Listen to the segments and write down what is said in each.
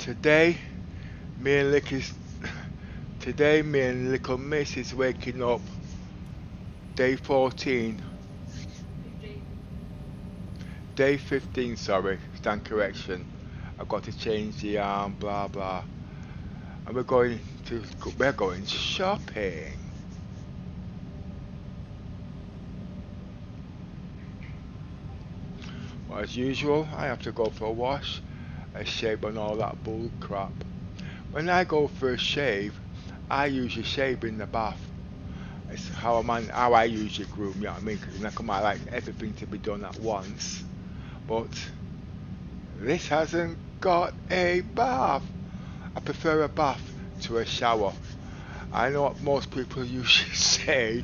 Today, me and Little Miss is waking up. Day 14. 15. Day 15, sorry. Stand correction. I've got to change the blah blah. And we're going shopping. Well, as usual, I have to go for a wash, a shave and all that bull crap. When I go for a shave, I usually shave in the bath. It's how I usually groom, you know what I mean? Because I like everything to be done at once. But this hasn't got a bath. I prefer a bath to a shower. I know what most people usually say.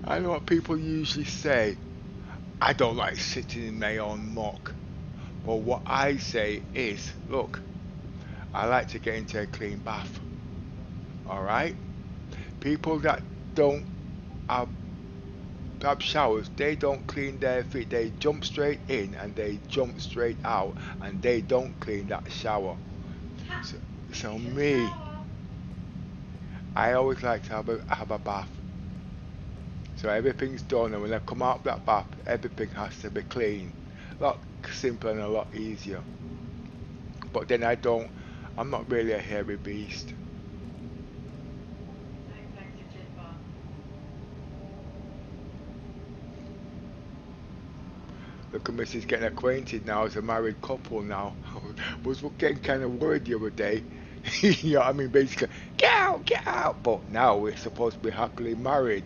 I know what people usually say. I don't like sitting in my own muck. But what I say is, look, I like to get into a clean bath. Alright? People that don't have showers, they don't clean their feet. They jump straight in and they jump straight out and they don't clean that shower. So me, I always like to have a bath. So everything's done, and when I come out of that bath, everything has to be clean. A lot simpler and a lot easier. But then I'm not really a hairy beast. Look at Mrs. getting acquainted now as a married couple now. I was getting kind of worried the other day. You know what I mean? Basically, get out, get out. But now we're supposed to be happily married.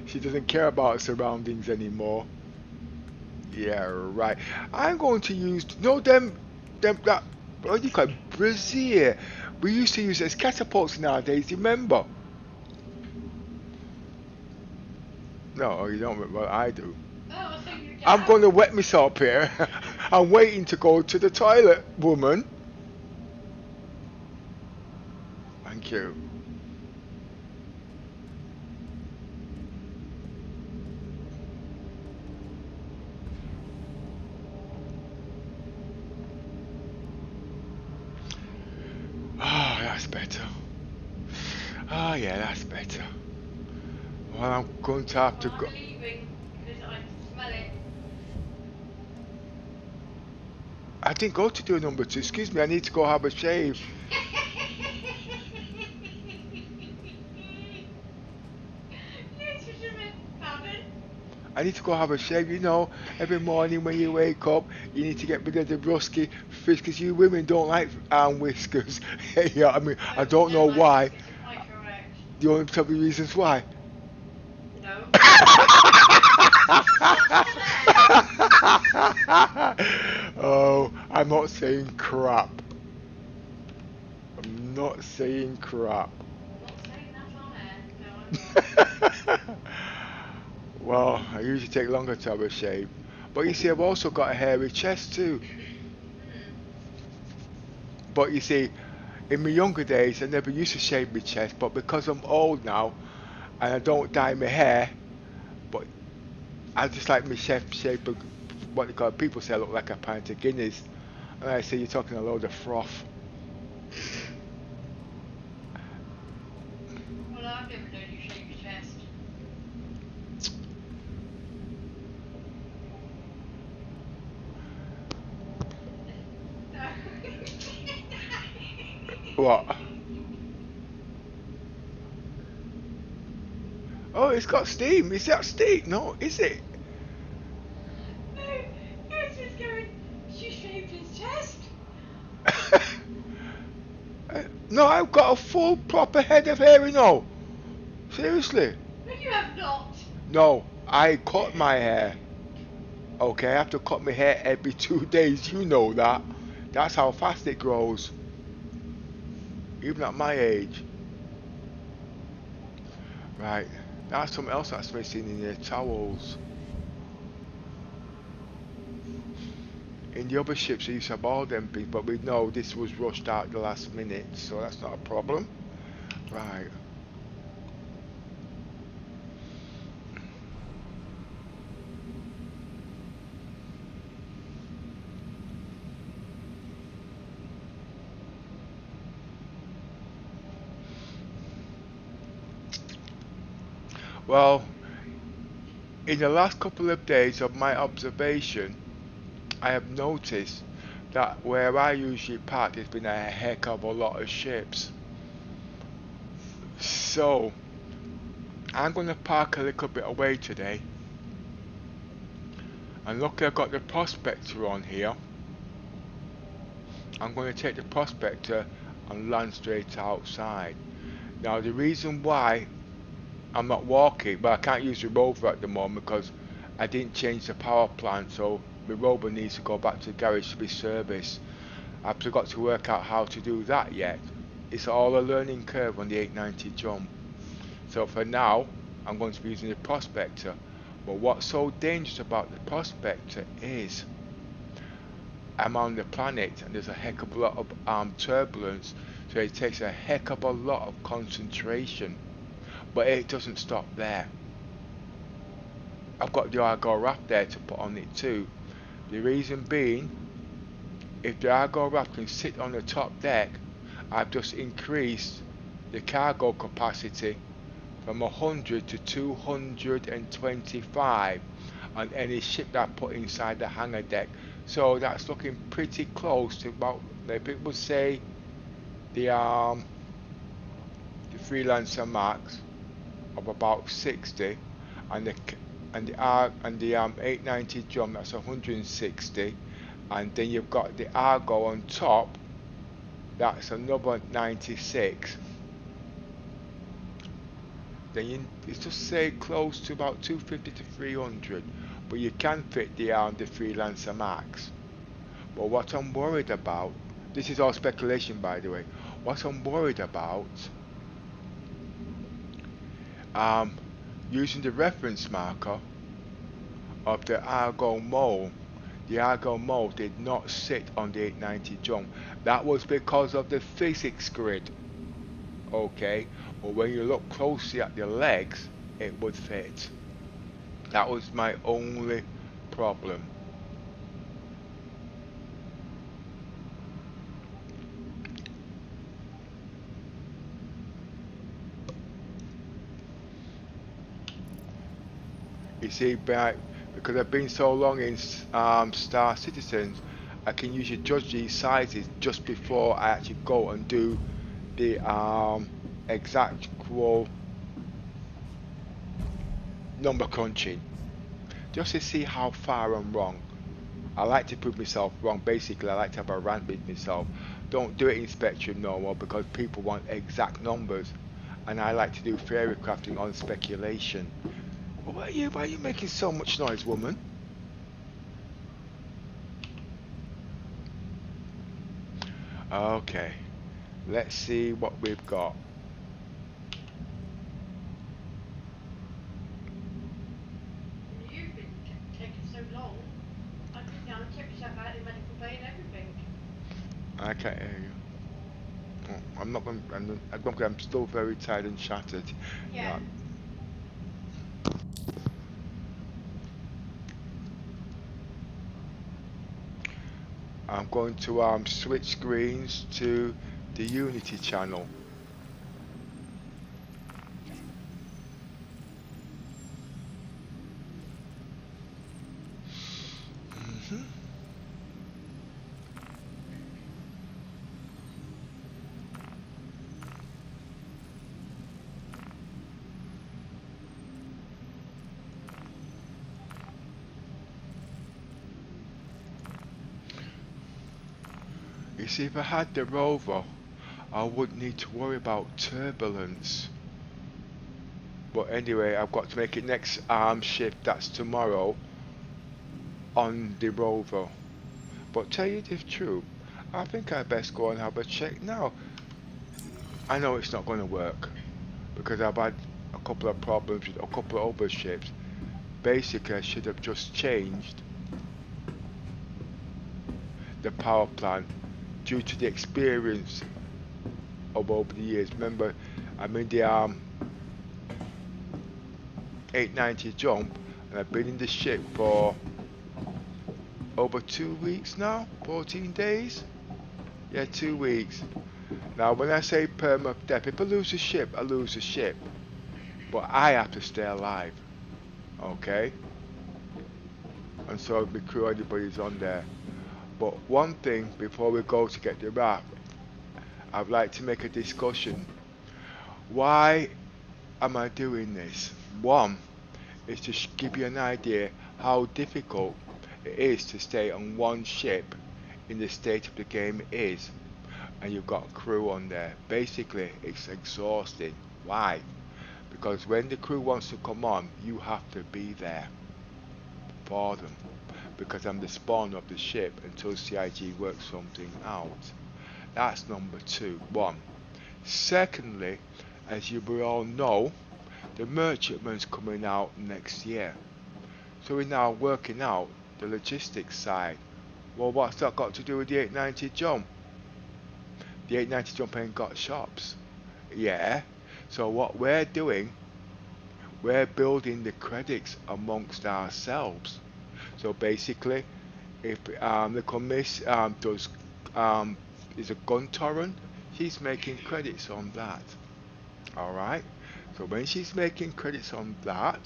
She doesn't care about surroundings anymore. Yeah, right. I'm going to use that what do you call it? Brazier. We used to use as catapults nowadays. Remember? No, you don't. Well, I do. Oh, so you I'm going to wet myself here. I'm waiting to go to the toilet, woman. Thank you. Oh, that's better. Oh, yeah, that's better. Well, I'm going to have to go. I'm leaving because I can smell it. I didn't go to do number 2. Excuse me, I need to go have a shave. I need to go have a shave, you know. Every morning when you wake up, you need to get rid of the rusky fish, because you women don't like arm whiskers. Yeah, I mean, I don't know why. The only couple of reasons why. No. Oh, I'm not saying crap. I'm not saying crap. Not saying that on air. No, Well, I usually take longer to have a shave. But you see, I've also got a hairy chest too. But you see, in my younger days, I never used to shave my chest. But because I'm old now, and I don't dye my hair, but I just like my shape of what they call, people say I look like a pint of Guinness. And I say, you're talking a load of froth. Well, I've never known you shave your chest. What? Oh, it's got steam. Is that steam? No, is it? No, it's just going, she shaved his chest. No, I've got a full proper head of hair, you know. Seriously. No, you have not. No, I cut my hair. Okay, I have to cut my hair every 2 days. You know that. That's how fast it grows. Even at my age. Right. That's something else that's missing in the towels. In the other ships, they used to have all them things, but we know this was rushed out at the last minute, so that's not a problem. Right. Well, in the last couple of days of my observation, I have noticed that where I usually park, there's been a heck of a lot of ships. So, I'm going to park a little bit away today. And look, I've got the Prospector on here. I'm going to take the Prospector and land straight outside. Now, the reason why I'm not walking, but I can't use the Rover at the moment because I didn't change the power plant, so the Rover needs to go back to the garage to be serviced. I've forgot to work out how to do that yet. It's all a learning curve on the 890 jump. So for now, I'm going to be using the Prospector. But what's so dangerous about the Prospector is I'm on the planet and there's a heck of a lot of turbulence, so it takes a heck of a lot of concentration. But it doesn't stop there. I've got the Argo Raft there to put on it too. The reason being, if the Argo Raft can sit on the top deck, I've just increased the cargo capacity from 100 to 225 on any ship that I put inside the hangar deck. So that's looking pretty close to about, people would say, the Freelancer Max of about 60, and the 890 jump, that's 160, and then you've got the Argo on top, that's another 96. Then it's just say close to about 250 to 300, but you can fit the Freelancer Max. But what I'm worried about, this is all speculation by the way, what I'm worried about, using the reference marker of the Argo Mole. The Argo Mole did not sit on the 890 jump. That was because of the physics grid. Okay, but when you look closely at the legs, it would fit. That was my only problem. You see, because I've been so long in Star Citizens, I can usually judge these sizes just before I actually go and do the exact number crunching, just to see how far I'm wrong. I like to prove myself wrong. Basically, I like to have a rant with myself. Don't do it in Spectrum no more because people want exact numbers, and I like to do theory crafting on speculation. Why are you making so much noise, woman? Okay, let's see what we've got. You've been taking so long. I think now check yourself out in medical bay and everything. I can't hear you. Oh, I'm still very tired and shattered. Yeah. I'm going to switch screens to the Unity channel. You see, if I had the Rover, I wouldn't need to worry about turbulence. But anyway, I've got to make it next shift, that's tomorrow, on the Rover. But tell you the truth, I think I best go and have a check now. I know it's not going to work, because I've had a couple of problems with a couple of other ships. Basically, I should have just changed the power plant due to the experience of over the years. Remember, I'm in the 890 jump, and I've been in the ship for over 2 weeks now, 14 days. Yeah, 2 weeks. Now, when I say perm of death, if I lose a ship, I lose a ship. but I have to stay alive. Okay, and so the crew, everybody's on there. But one thing before we go to get the raft, I'd like to make a discussion. Why am I doing this? One is to give you an idea how difficult it is to stay on one ship in the state of the game it is, and you've got a crew on there. Basically, it's exhausting. Why? Because when the crew wants to come on, you have to be there for them. Because I'm the spawn of the ship until CIG works something out. That's number two. One. Secondly, as you all know, the merchantman's coming out next year. So we're now working out the logistics side. Well, what's that got to do with the 890 jump? The 890 jump ain't got shops. Yeah. So what we're doing, we're building the credits amongst ourselves. So basically, if the miss does is a gun torrent, she's making credits on that. Alright? So when she's making credits on that,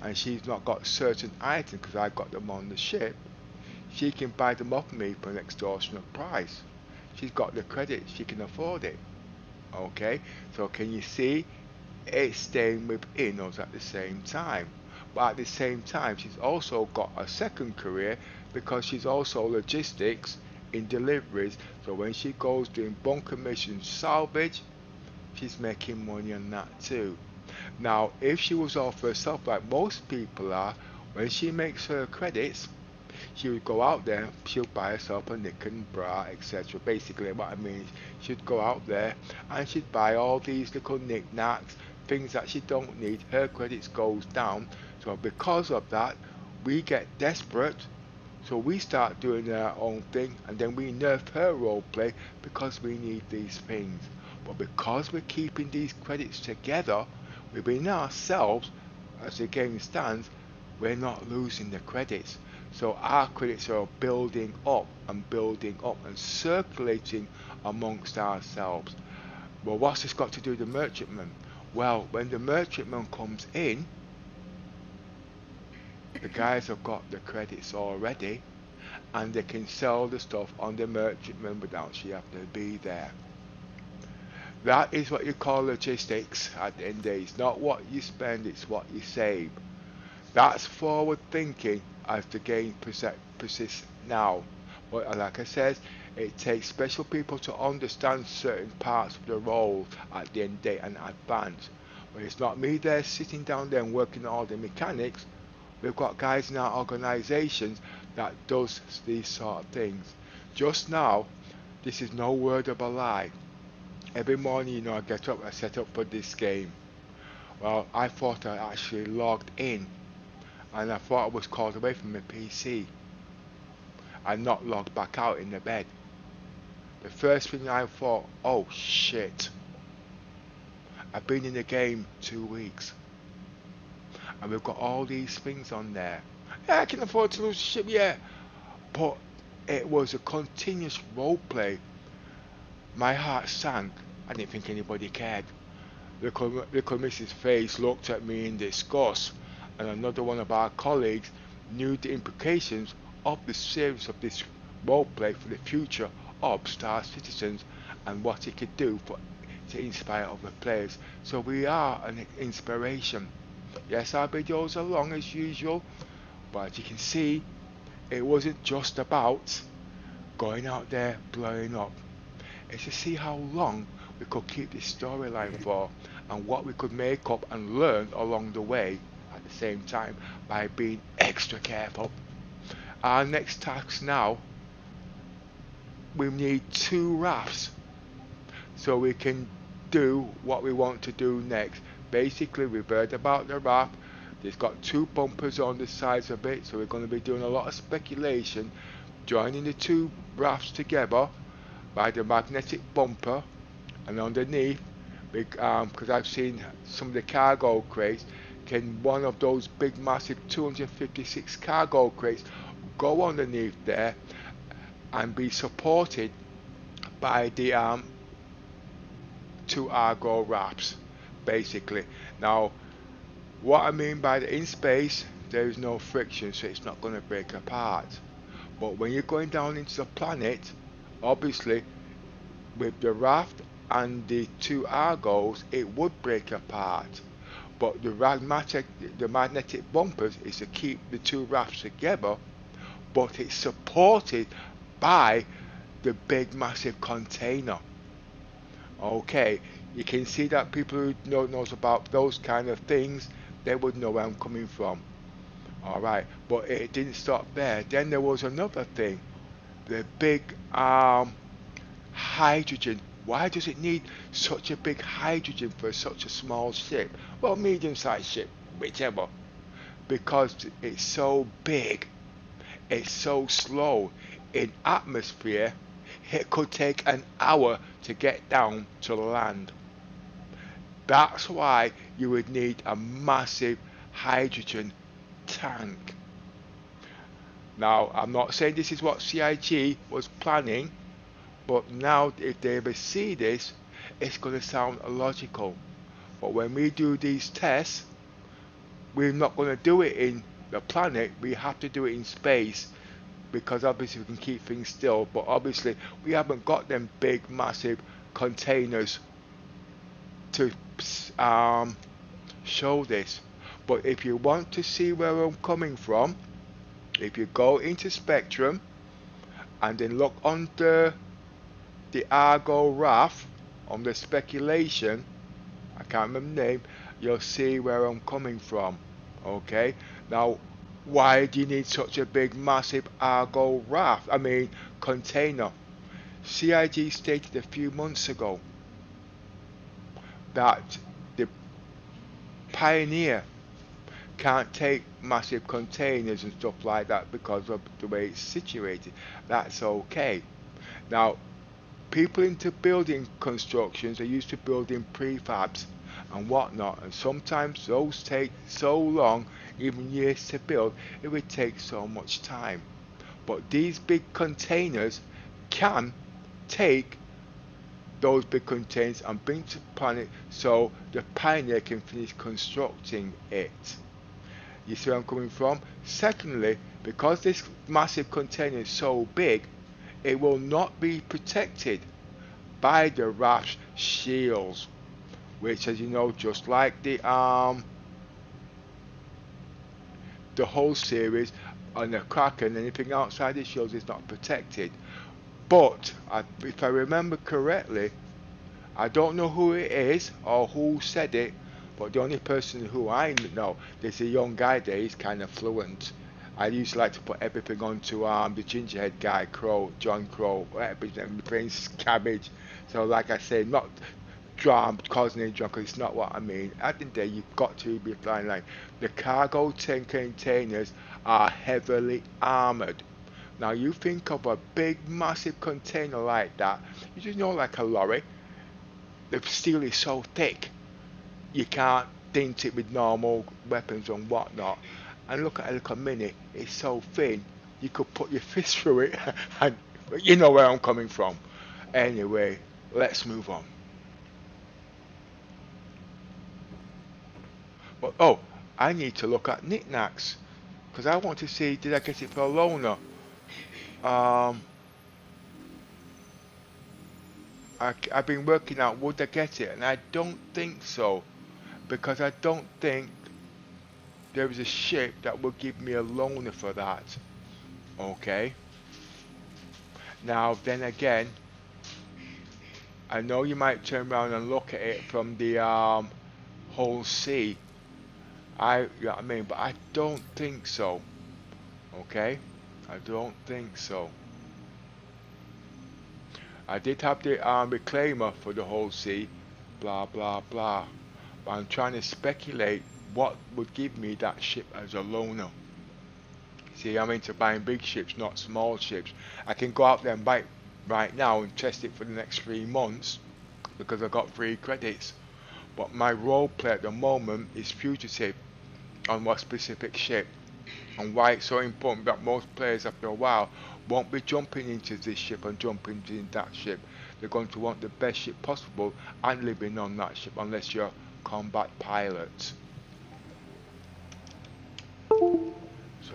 and she's not got certain items because I got them on the ship, she can buy them off me for an extortionate price. She's got the credit, she can afford it. Okay? So can you see it's staying within us at the same time? But at the same time, she's also got a second career because she's also logistics in deliveries. So when she goes doing bunker missions, salvage, she's making money on that too. Now, if she was off herself like most people are, when she makes her credits, she would go out there, she'll buy herself a knicker and bra, etc. Basically what I mean is she'd go out there and she'd buy all these little knickknacks, things that she don't need. Her credits goes down. So because of that, we get desperate. So we start doing our own thing, and then we nerf her roleplay because we need these things. But because we're keeping these credits together within ourselves, as the game stands, we're not losing the credits. So our credits are building up and circulating amongst ourselves. Well, what's this got to do with the merchantman? Well, when the merchantman comes in, the guys have got the credits already, and they can sell the stuff on the merchantman without she have to be there. That is what you call logistics at the end of the day. It's not what you spend, it's what you save. That's forward thinking as the game persists now. But like I said, it takes special people to understand certain parts of the role at the end of the day and advance. But it's not me there sitting down there and working all the mechanics. We've got guys in our organisations that does these sort of things. Just now, this is no word of a lie. Every morning, I get up, I set up for this game. Well, I thought I actually logged in, and I thought I was called away from my PC and not logged back out in the bed. The first thing I thought, oh shit, I've been in the game 2 weeks, and we've got all these things on there. Yeah, I can afford to lose the ship, yeah, but it was a continuous roleplay. My heart sank. I didn't think anybody cared. Little Mrs. Face looked at me in disgust, and another one of our colleagues knew the implications of the series of this roleplay for the future of Star Citizens and what it could do to inspire other players. So we are an inspiration. Yes, our videos are long as usual, but as you can see, it wasn't just about going out there blowing up. It's to see how long we could keep this storyline for, and what we could make up and learn along the way at the same time by being extra careful. Our next task now, we need 2 rafts so we can do what we want to do next. Basically, we've heard about the raft. It's got 2 bumpers on the sides of it, so we're going to be doing a lot of speculation, joining the 2 rafts together by the magnetic bumper, and underneath, because I've seen some of the cargo crates, can one of those big massive 256 cargo crates go underneath there and be supported by the 2 Argo Rafts, basically. Now, What I mean by the in space, there is no friction, so it's not going to break apart. But when you're going down into the planet, obviously with the raft and the two Argos, it would break apart. But the magnetic bumpers is to keep the two rafts together, but it's supported by the big massive container. Okay, you can see that people who knows about those kind of things, they would know where I'm coming from. Alright, but it didn't stop there. Then there was another thing, the big hydrogen. Why does it need such a big hydrogen for such a small ship? Well, medium-sized ship, whichever. Because it's so big, it's so slow. In atmosphere, it could take an hour to get down to land. That's why you would need a massive hydrogen tank. Now, I'm not saying this is what CIG was planning, but now if they ever see this, it's going to sound illogical. But when we do these tests, we're not going to do it in the planet, we have to do it in space, because obviously we can keep things still, but obviously we haven't got them big massive containers to show this. But if you want to see where I'm coming from, if you go into Spectrum and then look under the Argo Raft on the speculation, I can't remember the name, you'll see where I'm coming from. Okay, now why do you need such a big massive Argo Raft, container? CIG stated a few months ago that the Pioneer can't take massive containers and stuff like that because of the way it's situated. That's okay. Now, people into building constructions are used to building prefabs and whatnot, and sometimes those take so long, even years to build, it would take so much time. But these big containers can take those big containers and bring to the planet so the Pioneer can finish constructing it. You see where I'm coming from? Secondly, because this massive container is so big, it will not be protected by the raft shields, which, as you know, just like the whole series on the Kraken, anything outside the shields is not protected. But if I remember correctly, I don't know who it is or who said it, but the only person who I know, there's a young guy there, he's kind of fluent. I used to like to put everything onto the gingerhead guy, John Crow, playing Cabbage. So like I say, not causing any drama, because it's not what I mean. At the end of the day, you've got to be flying like the cargo containers are heavily armored. Now you think of a big massive container like that, you just know, like a lorry, the steel is so thick you can't dint it with normal weapons and whatnot. And look at a little mini, it's so thin you could put your fist through it and you know where I'm coming from. Anyway, let's move on. But I need to look at knickknacks, because I want to see, did I get it for a loaner? I've been working out, would I get it, and I don't think so, because I don't think there is a ship that will give me a loaner for that. Okay, now then again, I know you might turn around and look at it from the whole sea, you know what I mean, but I don't think so. Okay, I don't think so. I did have the reclaimer for the whole sea, blah blah blah, but I'm trying to speculate what would give me that ship as a loaner. See, I'm into buying big ships, not small ships. I can go out there and buy it right now and test it for the next 3 months because I got free credits. But my role play at the moment is Fugitive on one specific ship, and why it's so important that most players after a while won't be jumping into this ship and jumping into that ship. They're going to want the best ship possible and living on that ship, unless you're combat pilots.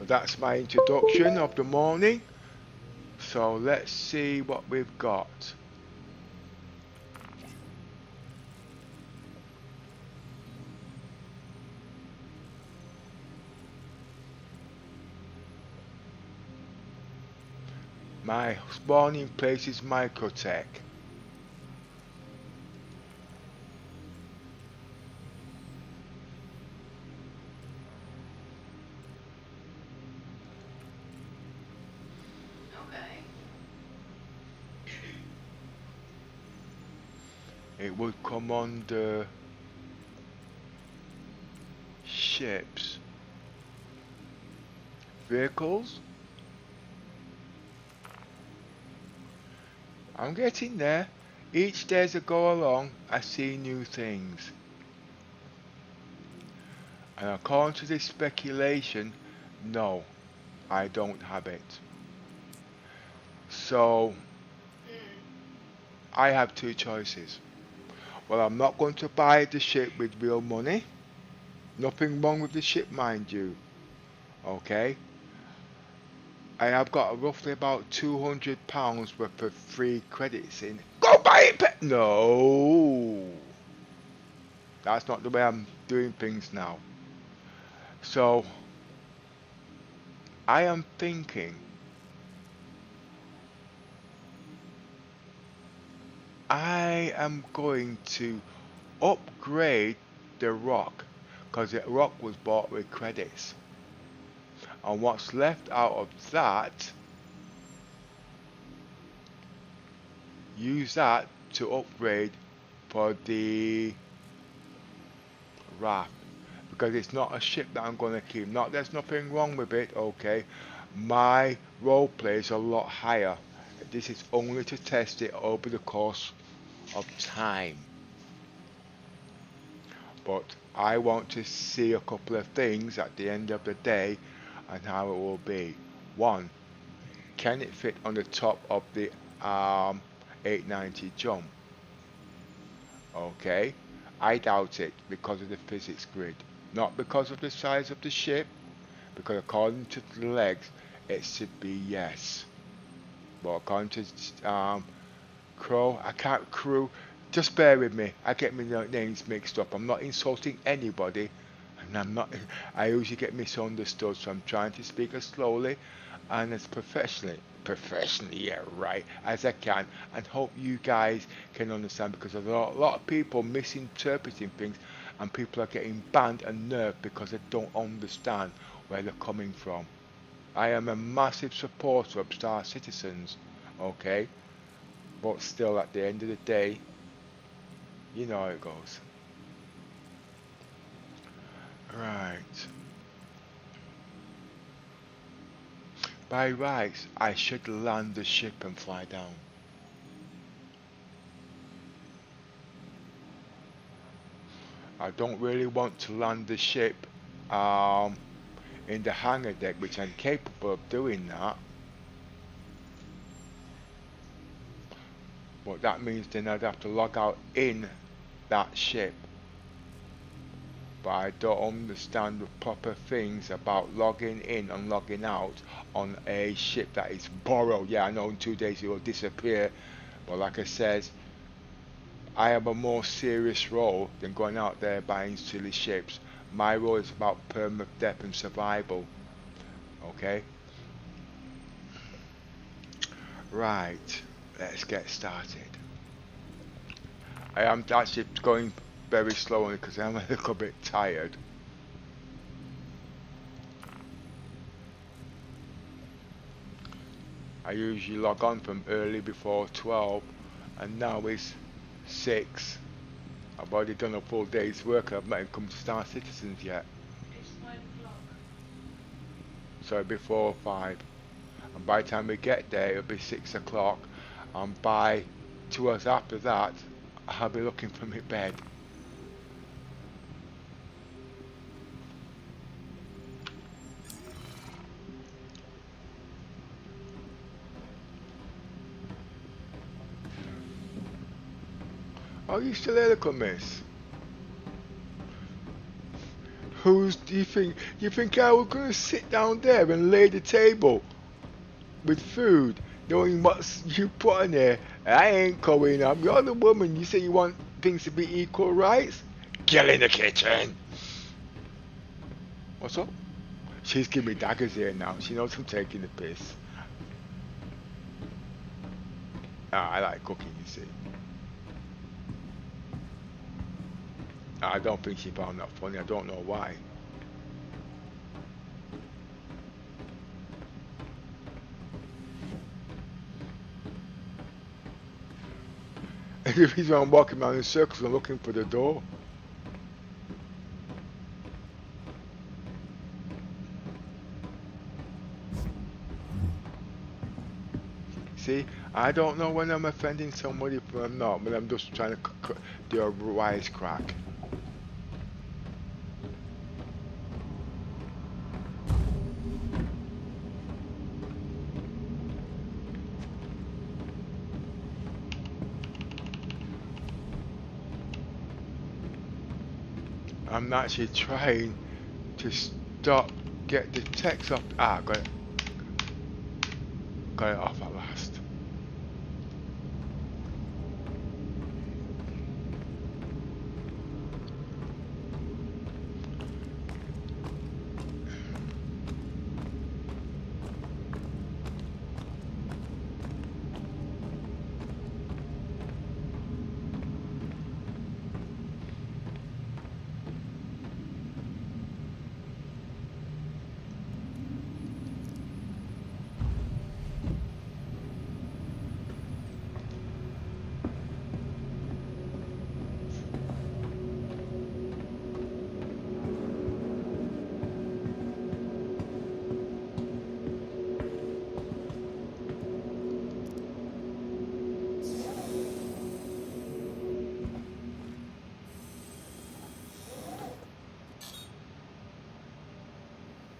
So that's my introduction of the morning. So let's see what we've got. My spawning place is Microtech. Okay. It would come under ships, vehicles. I'm getting there. Each day as I go along, I see new things. And according to this speculation, no, I don't have it. So, I have two choices. Well, I'm not going to buy the ship with real money. Nothing wrong with the ship, mind you. Okay? I have got roughly about £200 worth of free credits in. Go buy it! No! That's not the way I'm doing things now. So, I am thinking I am going to upgrade the rock because the rock was bought with credits, and what's left out of that, use that to upgrade for the raft, because it's not a ship that I'm going to keep. Not there's nothing wrong with it, okay, my roleplay is a lot higher. This is only to test it over the course of time. But I want to see a couple of things at the end of the day and how it will be. One, can it fit on the top of the 890 jump? Okay, I doubt it because of the physics grid. Not because of the size of the ship, because according to the legs, it should be yes. But according to Crow, I can't crew. Just bear with me. I get my names mixed up. I'm not insulting anybody, and I'm not. I usually get misunderstood, so I'm trying to speak as slowly and as professionally, yeah, right, as I can, and hope you guys can understand, because there's a lot of people misinterpreting things, and people are getting banned and nerfed because they don't understand where they're coming from. I am a massive supporter of Star Citizens, okay? But still, at the end of the day, you know how it goes. Right. By rights, I should land the ship and fly down. I don't really want to land the ship in the hangar deck, which I'm capable of doing that. But that means then I'd have to log out in that ship. But I don't understand the proper things about logging in and logging out on a ship that is borrowed. Yeah, I know in 2 days it will disappear, but like I said, I have a more serious role than going out there buying silly ships. My role is about perm, death and survival. Okay? Right, let's get started. I am actually going very slowly because I'm a little bit tired. I usually log on from early before 12, and now it's 6. I've already done a full day's work and I've not even come to Star Citizens yet. It's 5 o'clock. So before 5. And by the time we get there, it'll be 6 o'clock. And by 2 hours after that, I'll be looking for my bed. Oh, you still here, little miss? Who's do you think? You think I was gonna sit down there and lay the table with food, knowing what you put in there? I ain't going up. You're the woman. You say you want things to be equal rights. Get in the kitchen. What's up? She's giving me daggers here now. She knows I'm taking the piss. Ah, I like cooking, you see. I don't think she found that funny. I don't know why. And the reason I'm walking around in circles and looking for the door. See, I don't know when I'm offending somebody or I'm not, but I'm just trying to do a wisecrack. I'm actually trying to get the text off. Ah, got it. Got it off at last.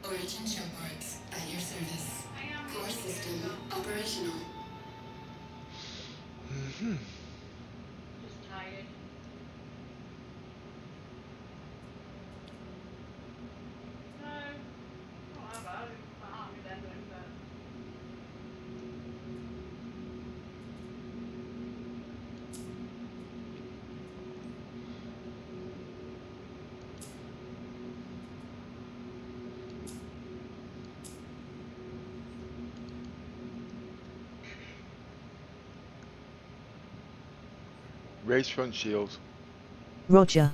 Origin showboards at your service. Core system operational. Just tired. No, not that bad. My heart remembering, but. Raise front shields. Roger.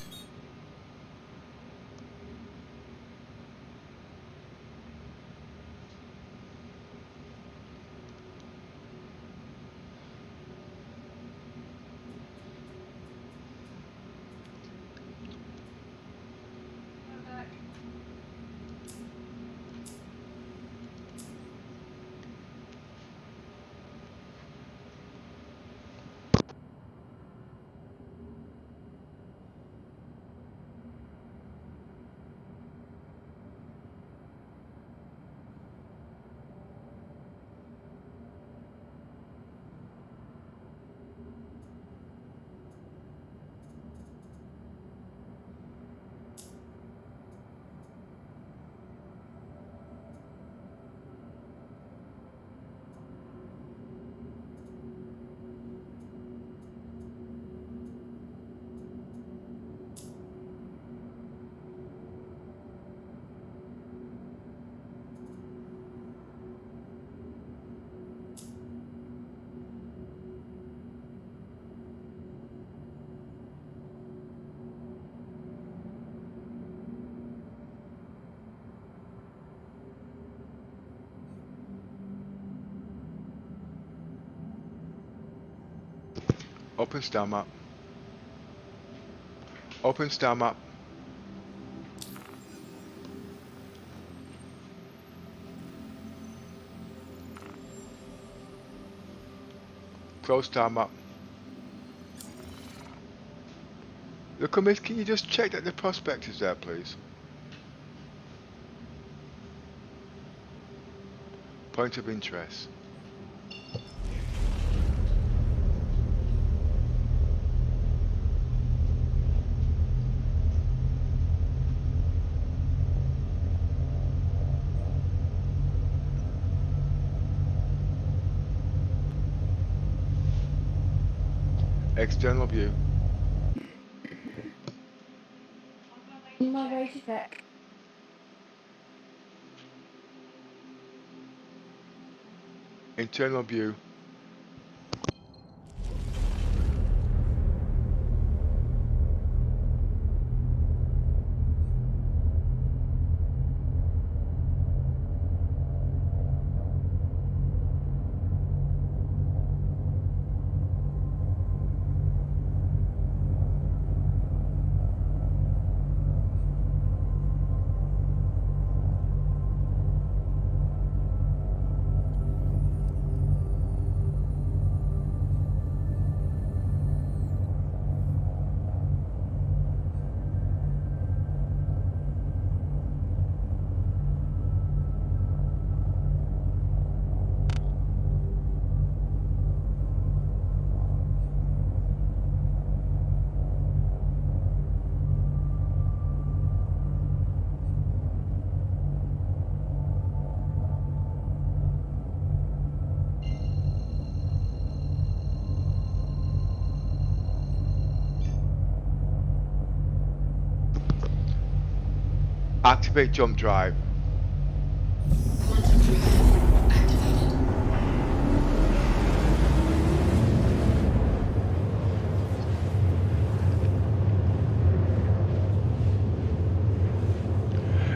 Open star map. Open star map. Close star map. Look, miss, can you just check that the prospect is there, please? Point of interest. External view. On my way to deck. Internal view. Activate jump drive. Quantum drive activated.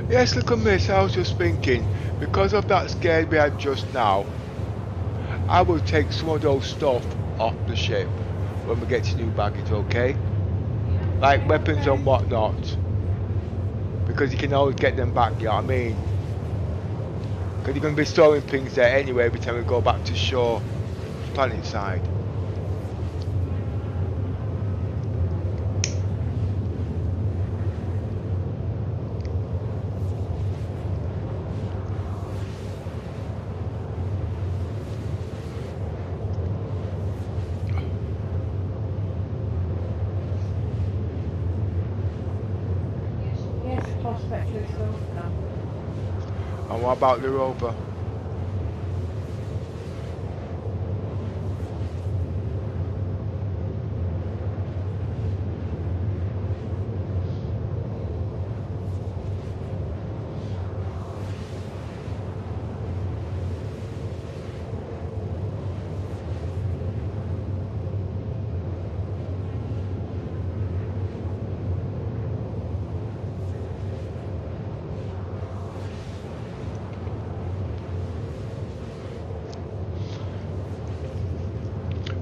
Yes, look at miss, I was just thinking, because of that scare we had just now, I will take some of those stuff off the ship when we get to new baggage, okay? Like weapons and whatnot. Because you can always get them back, you know what I mean? Because you're going to be storing things there anyway every time we go back to shore, planet side. Yes, Prospector and Rover. And what about the rover?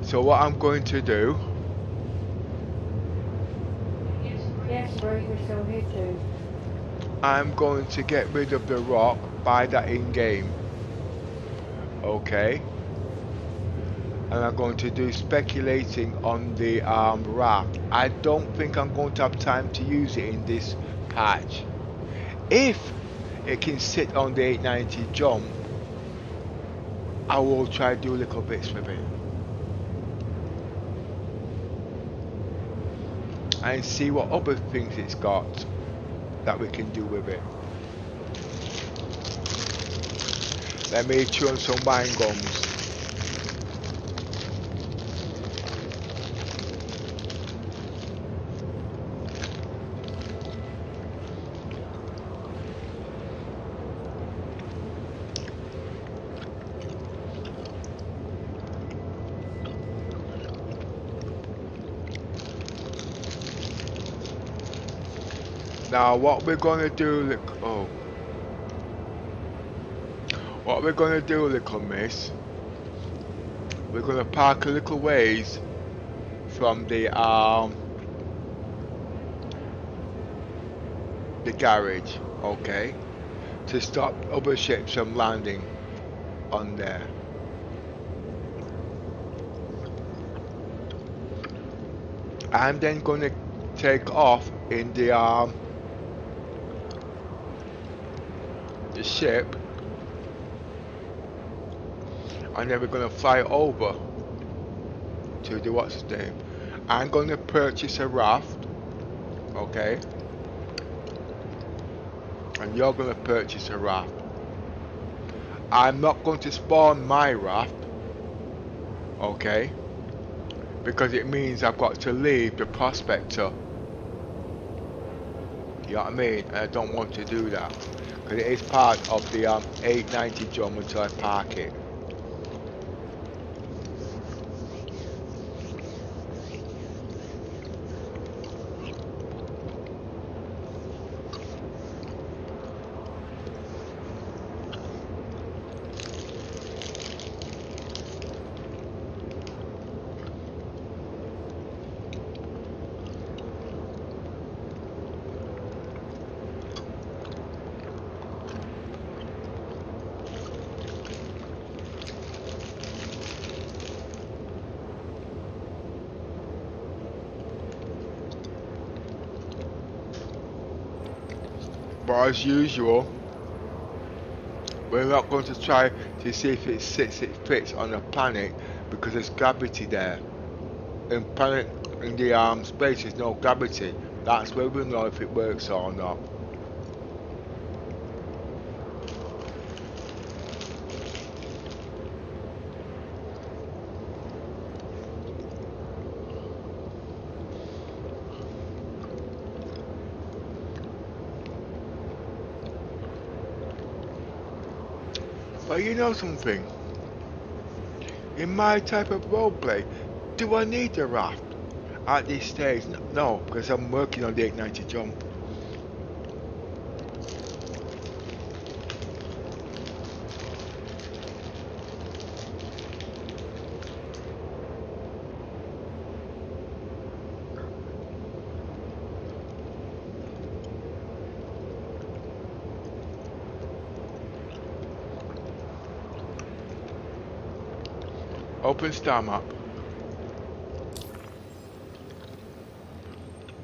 So what I'm going to do, Yes, Rover's still here too. I'm going to get rid of the rock, buy that in game. Okay. And I'm going to do speculating on the raft. I don't think I'm going to have time to use it in this patch. If it can sit on the 890 jump, I will try to do little bits with it. And see what other things it's got that we can do with it. Let me chew on some wine gums. Now what we're gonna do, look, what we're gonna do, little miss, we're gonna park a little ways from the garage, okay, to stop other ships from landing on there. I'm then gonna take off in the ship, and then we're gonna fly over to the what's its name. I'm gonna purchase a raft, okay, and you're gonna purchase a raft. I'm not going to spawn my raft, okay, because it means I've got to leave the Prospector. You know what I mean? And I don't want to do that because it is part of the 890 drum until I park it. But as usual, we're not going to try to see if it fits on the planet because there's gravity there. In planet, in the space, there's no gravity. That's where we'll know if it works or not. But you know something? In my type of roleplay, do I need a raft at this stage? No, because I'm working on the 890 jump. Open star map.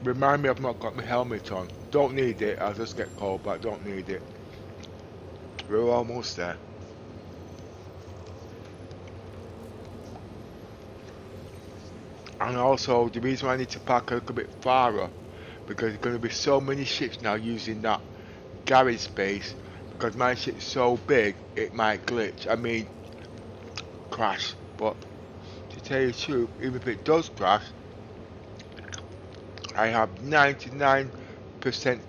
Remind me I've not got my helmet on. Don't need it, I'll just get cold, but I don't need it. We're almost there. And also, the reason why I need to park a little bit farther, because there's going to be so many ships now using that garage space, because my ship's so big, it might glitch. I mean, crash. But to tell you the truth, even if it does crash, I have 99%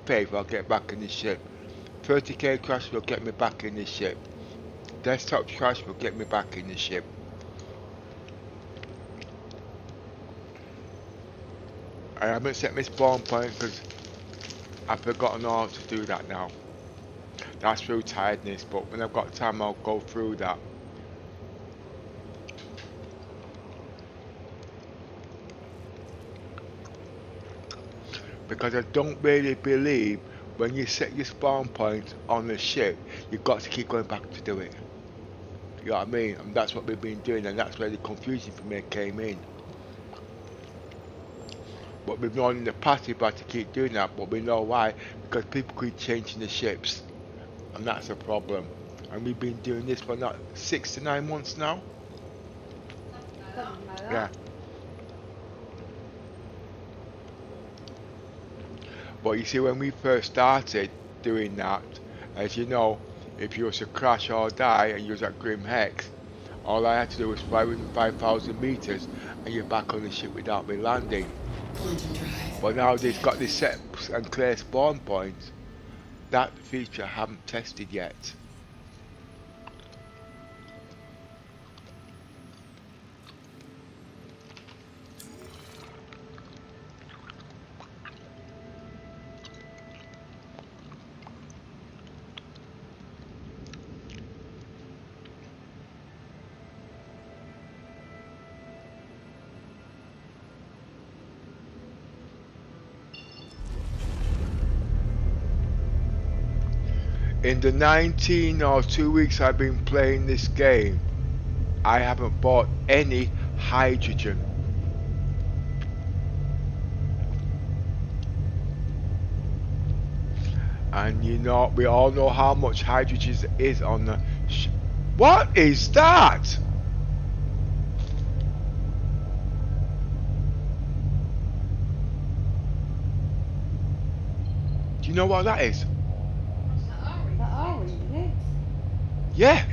faith I'll get back in the ship. 30k crash will get me back in the ship. Desktop crash will get me back in the ship. I haven't set my spawn point because I've forgotten how to do that now. That's through tiredness, but when I've got time I'll go through that. Because I don't really believe when you set your spawn point on the ship, you've got to keep going back to do it. You know what I mean? And that's what we've been doing, and that's where the confusion for me came in. But we've known in the past we've had to keep doing that, but we know why, because people keep changing the ships, and that's a problem. And we've been doing this for not 6 to 9 months now. Yeah. But you see, when we first started doing that, as you know, if you was to crash or die and you was at Grim Hex, all I had to do was fly within 5,000 meters and you're back on the ship without me landing. But now they've got this set and clear spawn points. That feature I haven't tested yet. In the 19 or 2 weeks I've been playing this game, I haven't bought any hydrogen. And you know, we all know how much hydrogen is on the What is that? Do you know what that is? Yeah.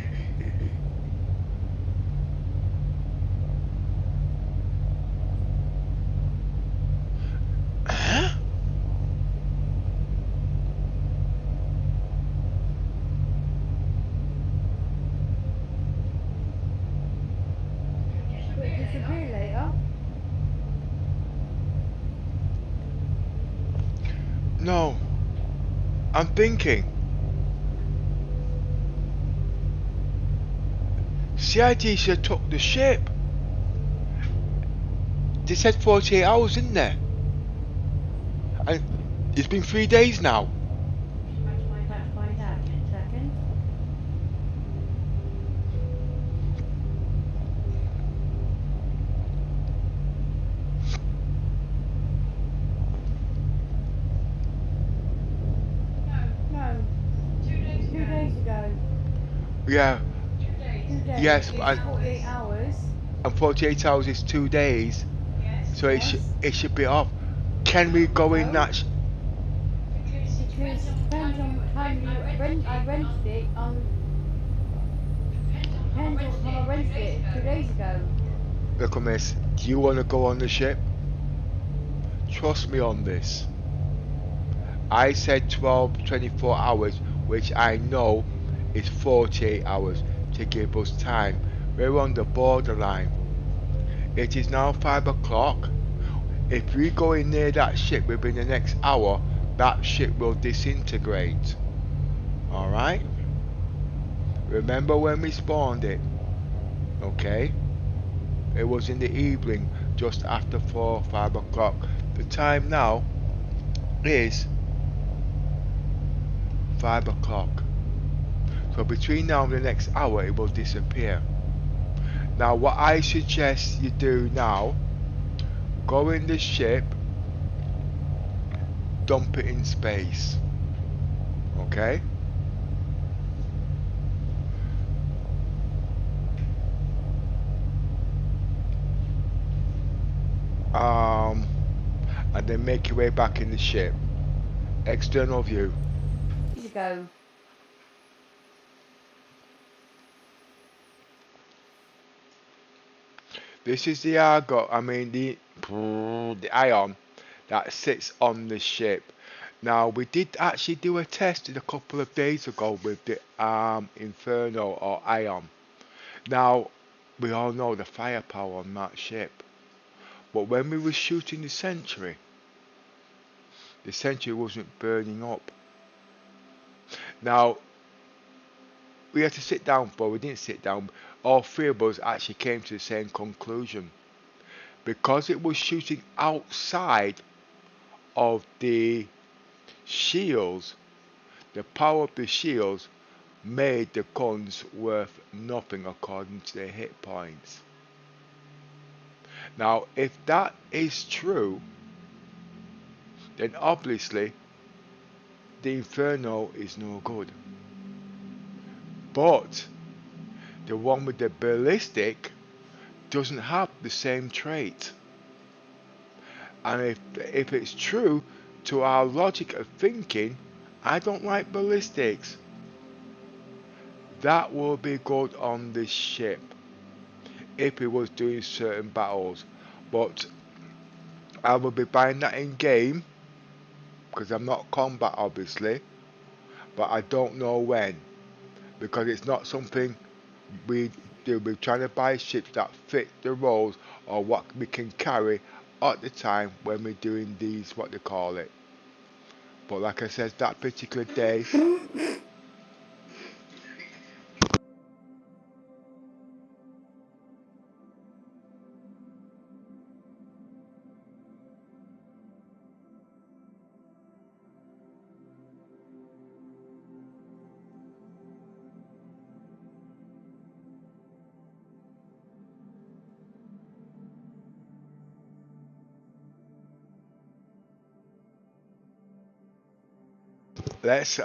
disappear later. No, I'm thinking. CID should have took the ship. They said 48 hours, didn't they? And it's been 3 days now. Let's find out in a second. No, 2 days ago. Yeah, 2 days. yes, It's 48 hours. and 48 hours is 2 days. So Yes. it should be off. Can we go in that? Because it depends on what time I rented it on. Depends on what time I rented it 2 days ago. Look, miss, do you want to go on the ship? Trust me on this. I said 12, 24 hours, which I know is 48 hours to give us time. We're on the borderline. It is now 5 o'clock. If we go in near that ship within the next hour, that ship will disintegrate. Alright? Remember when we spawned it? Okay? It was in the evening, just after 4 or 5 o'clock. The time now is 5 o'clock. So between now and the next hour, it will disappear. Now, what I suggest you do now, go in the ship, dump it in space. Okay? And then make your way back in the ship. External view. Here you go. This is the Argo, the ion that sits on the ship. Now, we did actually do a test a couple of days ago with the Inferno or ion. Now, we all know the firepower on that ship. But when we were shooting the Sentry wasn't burning up. Now, we had to sit down, but we didn't sit down. All three of us actually came to the same conclusion. Because it was shooting outside of the shields, the power of the shields made the guns worth nothing according to their hit points. Now, if that is true, then obviously the Inferno is no good. But the one with the ballistic doesn't have the same trait. And if it's true to our logic of thinking, I don't like ballistics. That will be good on this ship if it was doing certain battles. But I will be buying that in game because I'm not combat obviously, but I don't know when, because it's not something we do. We're trying to buy ships that fit the roles or what we can carry at the time when we're doing these, what they call it. But like I said, that particular day, let's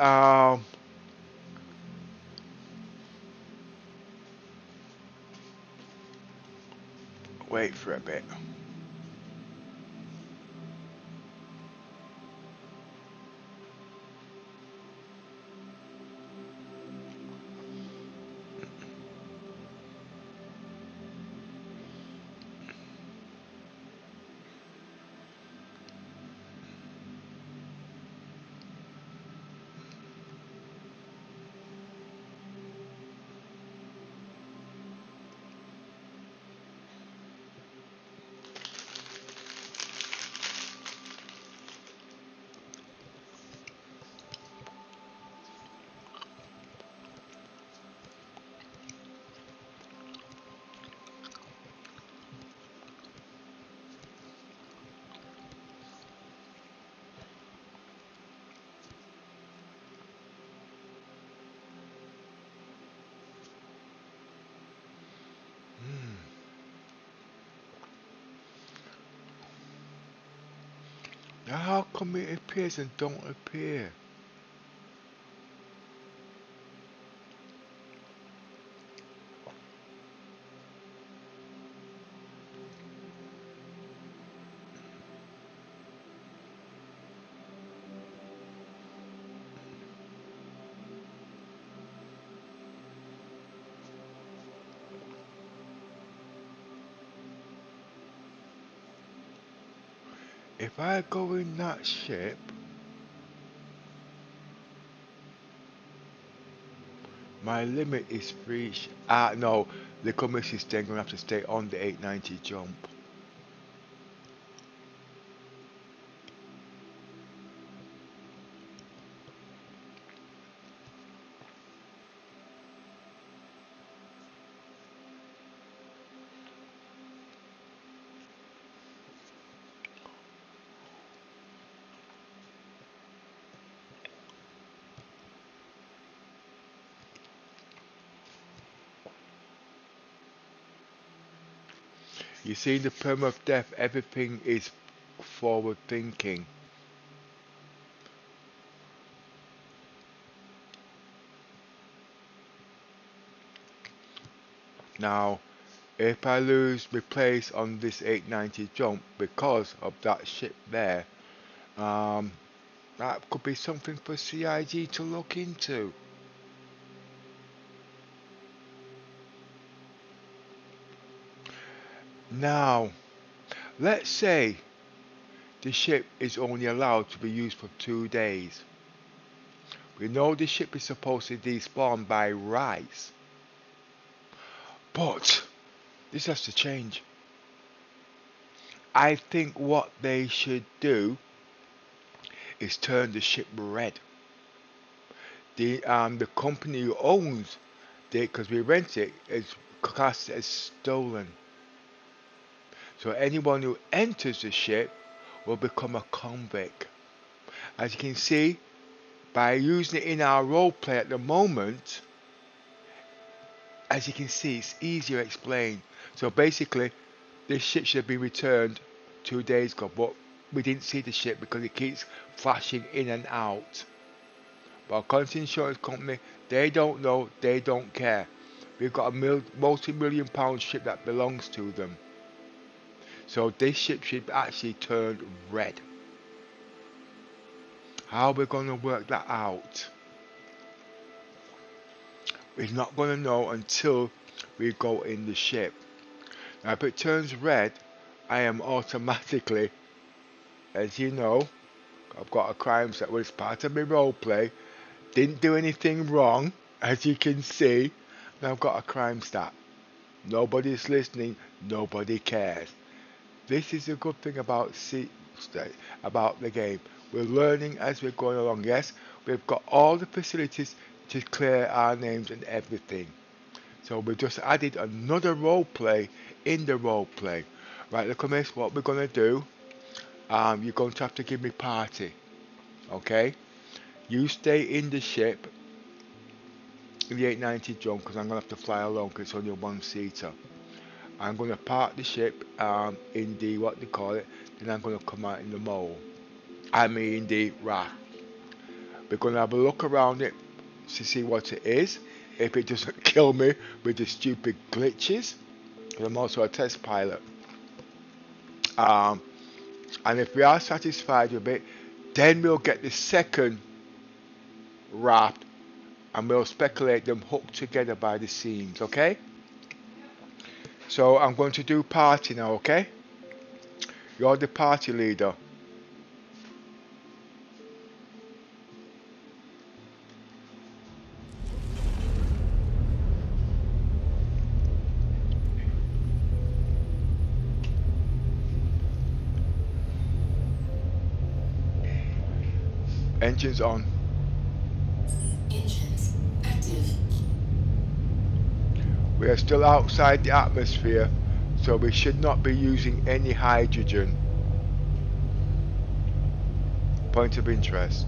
wait for a bit. Now how come it appears and don't appear? If I go in that ship, my limit is free. No, the commission is then going to have to stay on the 890 jump. You see, the perm of death, everything is forward thinking. Now, if I lose my place on this 890 jump because of that ship there, that could be something for CIG to look into. Now, let's say the ship is only allowed to be used for 2 days. We know the ship is supposed to despawn by rights, but this has to change. I think what they should do is turn the ship red. The company who owns it, because we rent it, is classed as stolen. So anyone who enters the ship will become a convict. As you can see, by using it in our roleplay at the moment, as you can see, it's easier to explain. So basically, this ship should be returned 2 days ago, but we didn't see the ship because it keeps flashing in and out. But according to the insurance company, they don't know, they don't care. We've got a multi-million-pound ship that belongs to them. So this ship should actually turn red. How are we going to work that out? We're not going to know until we go in the ship. Now if it turns red, I am automatically, as you know, I've got a crime set where it's part of my roleplay. Didn't do anything wrong, as you can see. Now I've got a crime stat. Nobody's listening, nobody cares. This is a good thing about the game. We're learning as we're going along. Yes, we've got all the facilities to clear our names and everything. So we just added another roleplay in the roleplay. Right, look, miss, what we're gonna do? You're going to have to give me party. Okay? You stay in the ship in the 890 jump because I'm gonna have to fly along because it's only a one-seater. I'm going to park the ship in the, what they call it, then I'm going to come out in the mole. I mean the raft. We're going to have a look around it to see what it is. If it doesn't kill me with the stupid glitches. I'm also a test pilot. And if we are satisfied with it, then we'll get the second raft and we'll speculate them hooked together by the seams, okay? So I'm going to do party now, okay? You're the party leader. Engines on. Engines active. We are still outside the atmosphere, so we should not be using any hydrogen. Point of interest.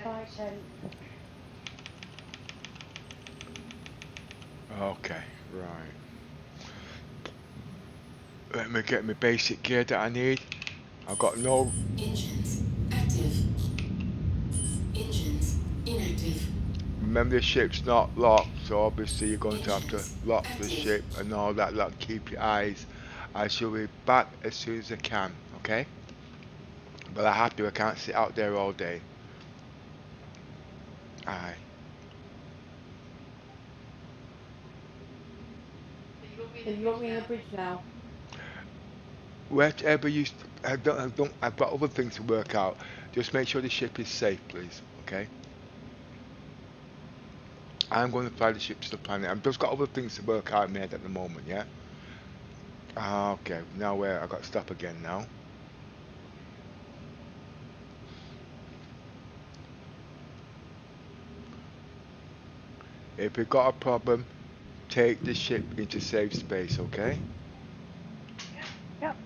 Right, Okay, right. Let me get my basic gear that I need. I've got no. Engines active. Engines inactive. Remember the ship's not locked, so obviously you're going to have to Engines lock the active. ship and all that. Look, keep your eyes. I shall be back as soon as I can. Okay? But I have to. I can't sit out there all day. Aye. so you want me in the bridge now? Whatever you. I don't. I've got other things to work out. Just make sure the ship is safe, please. Okay? I'm going to fly the ship to the planet. I've just got other things to work out in my head at the moment. Yeah. Okay. Now where? I got to stop again now. If you got a problem, take the ship into safe space, okay? Yep.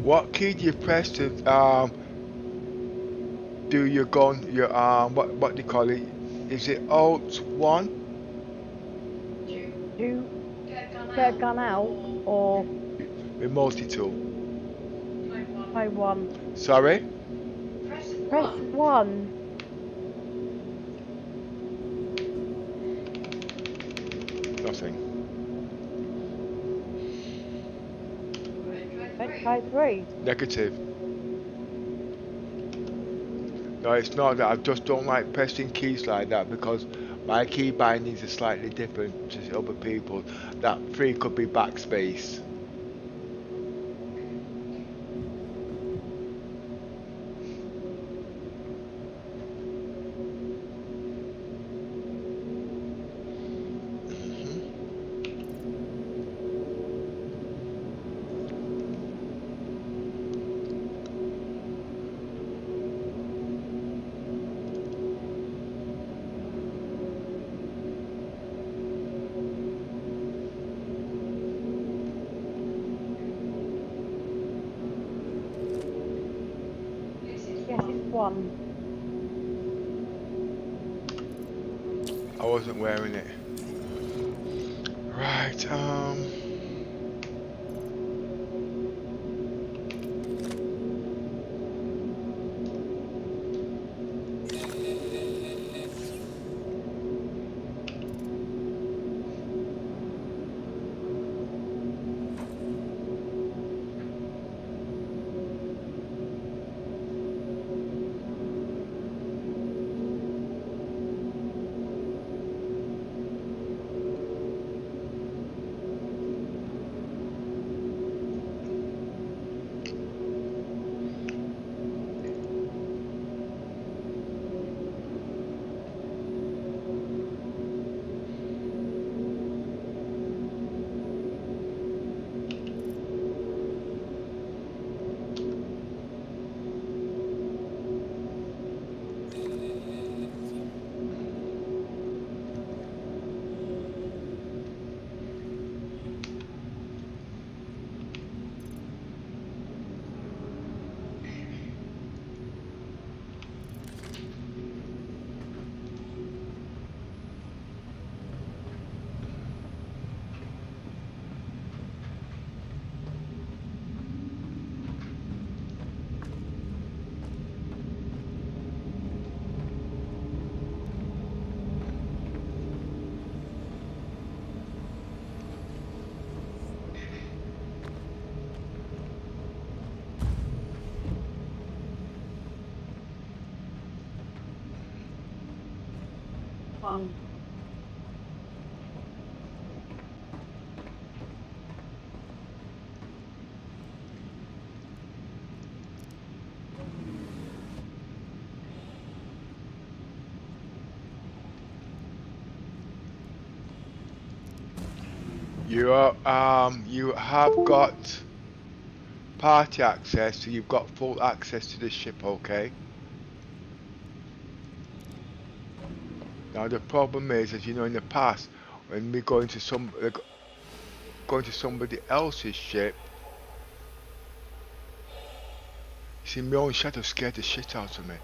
What key do you press to do your gun, your what do you call it? Is it Alt 1? To get a gun out or With multi-tool. play one? Sorry? Press one. Nothing. Let's try three. Negative. No, it's not that. I just don't like pressing keys like that because my key bindings are slightly different to other people. That 3 could be backspace. Yes, it's one. I wasn't wearing it. Right, One. you have got party access, so you've got full access to the ship, okay? Now the problem is, as you know, in the past, when we go into going to somebody else's ship, you see, my own shadow scared the shit out of me.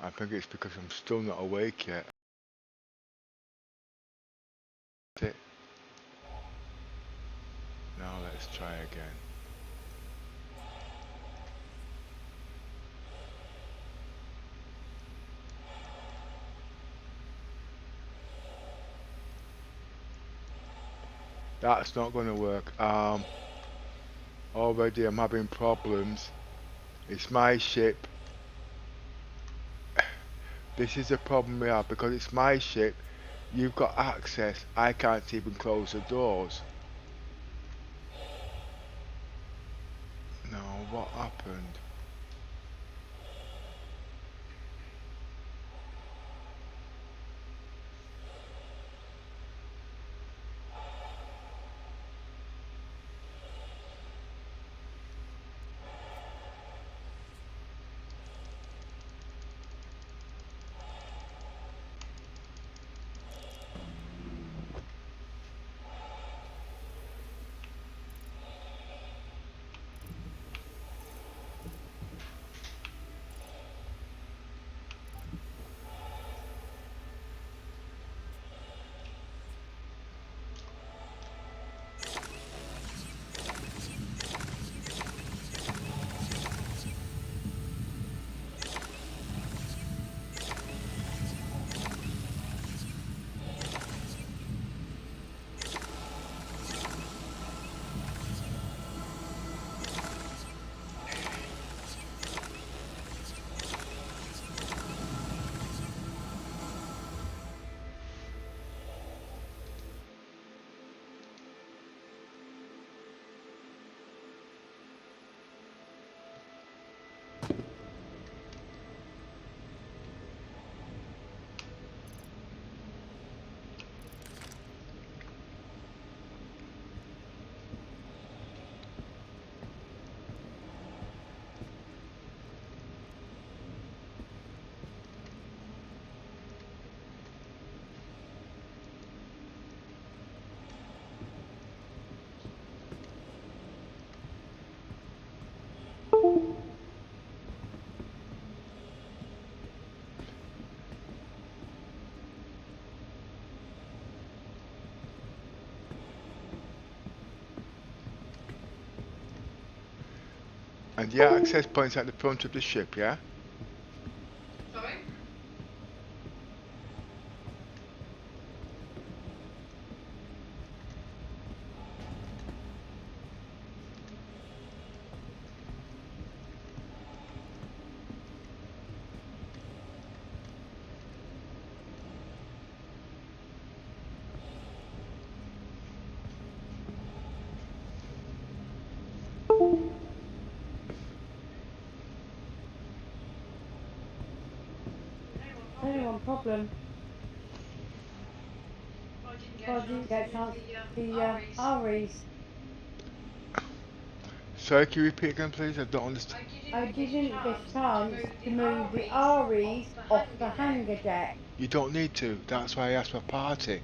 I think it's because I'm still not awake yet. That's it. Now let's try again. That's not going to work. Already I'm having problems. It's my ship. This is the problem we have, because it's my ship. You've got access. I can't even close the doors. No, what happened? And the access point's at the front of the ship, yeah? Sorry? Only one problem. I I didn't didn't get get a a chance chance to to do do the the REs. REs. Sorry, can you repeat again, please? I don't understand. I didn't get a chance to move the REs REs off off the the hangar hangar deck. deck. You don't need to. That's why I asked for a party.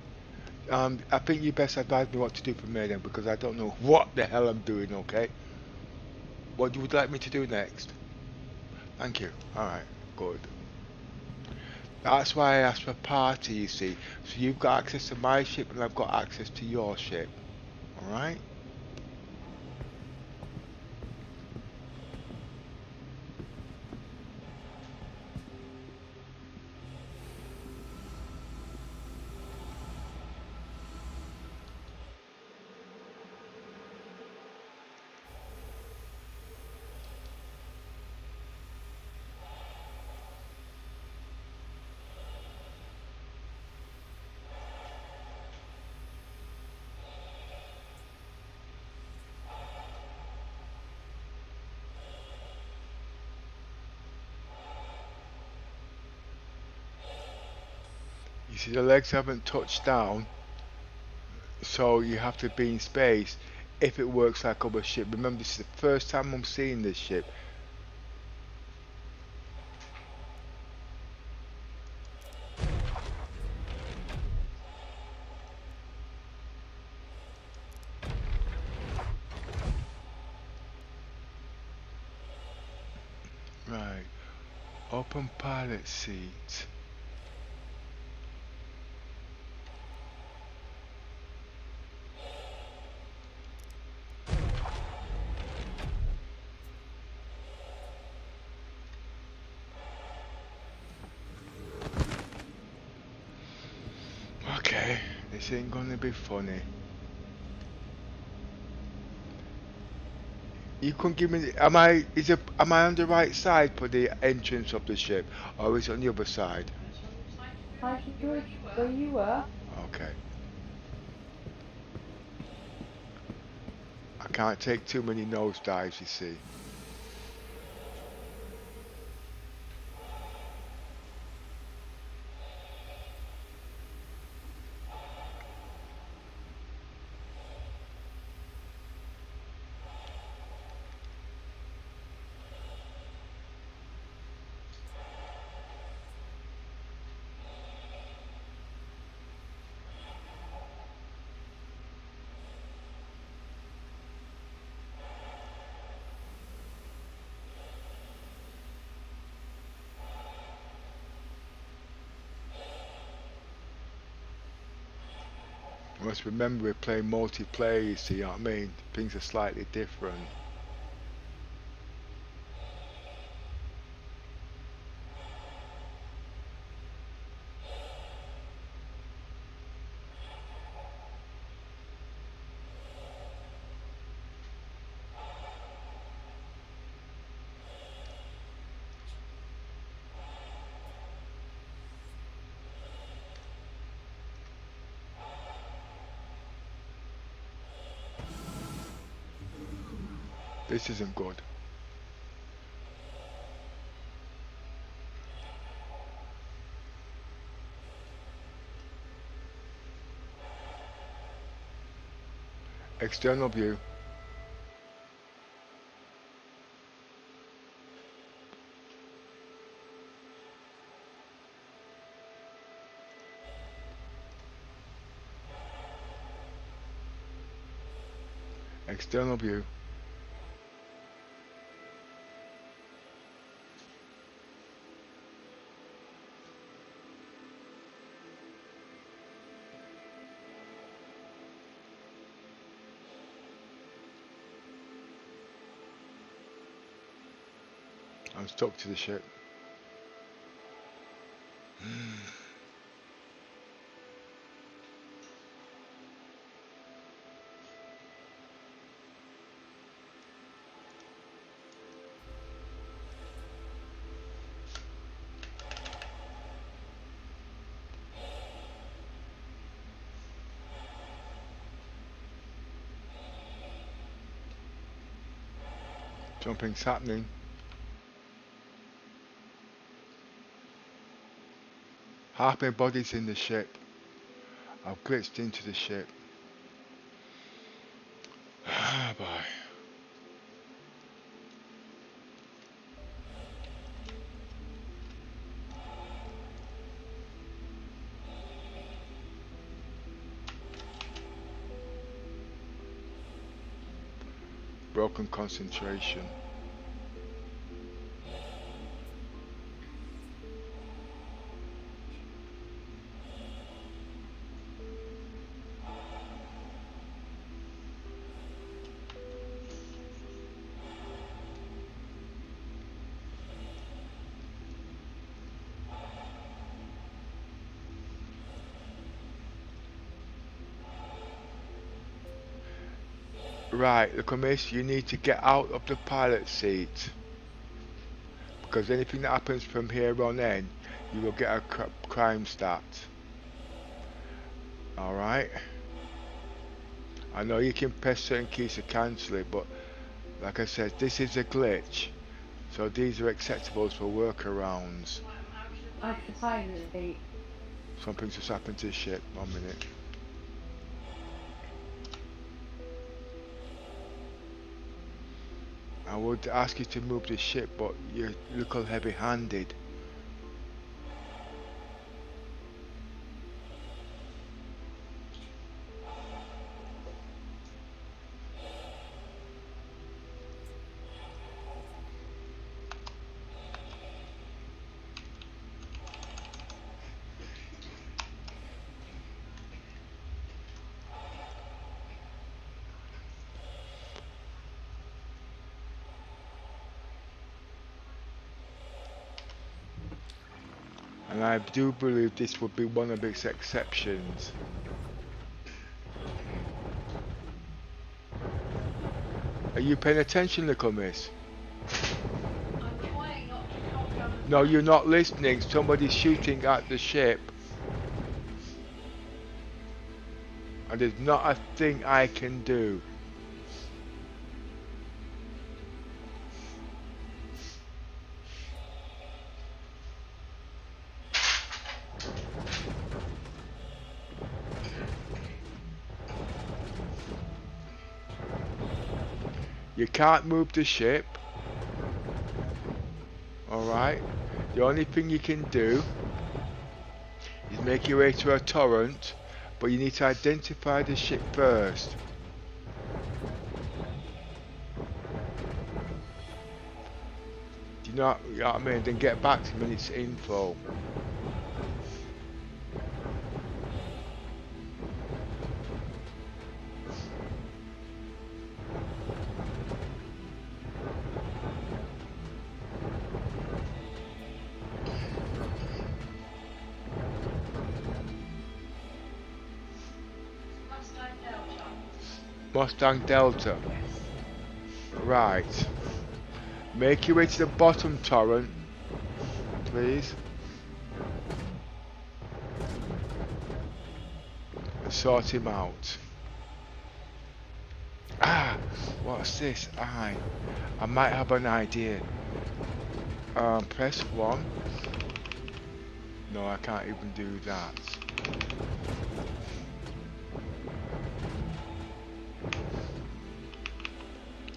I think you best advise me what to do from here then, because I don't know what the hell I'm doing, okay? What you would like me to do next? Thank you. Alright, good. That's why I asked for a party, you see. So you've got access to my ship and I've got access to your ship. Alright? You see the legs haven't touched down, so you have to be in space if it works like other ship. Remember, this is the first time I'm seeing this ship. Right, open pilot seat. Okay, this ain't gonna be funny. You couldn't give me. Am I on the right side for the entrance of the ship, or is it on the other side? I should go where you were. Okay. I can't take too many nosedives, you see. You must remember we're playing multiplayer, you see what I mean? Things are slightly different. This isn't good. External view. External view. I'm stuck to the ship. Jumping's happening. Half my body's in the ship. I've glitched into the ship. Ah, boy. Broken concentration. Right, look, miss, you need to get out of the pilot seat. Because anything that happens from here on in, you will get a crime stat. Alright? I know you can press certain keys to cancel it, but like I said, this is a glitch. So these are acceptable for workarounds. I'm out Out of the the pilot pilot seat. seat. Something's just happened to the ship. 1 minute. I would ask you to move the ship, but you look all heavy-handed. And I do believe this would be one of its exceptions. Are you paying attention, little miss? I'm trying not to cough down the No, you're pipe. not listening. Somebody's shooting at the ship. And there's not a thing I can do. You can't move the ship. Alright? The only thing you can do is make your way to a torrent, but you need to identify the ship first. Do you know what I mean? Then get back to me when it's info. Mustang Delta. Mustang Delta. Right. Make your way to the bottom torrent, please. And sort him out. Ah, what's this? I might have an idea. Press 1. No, I can't even do that.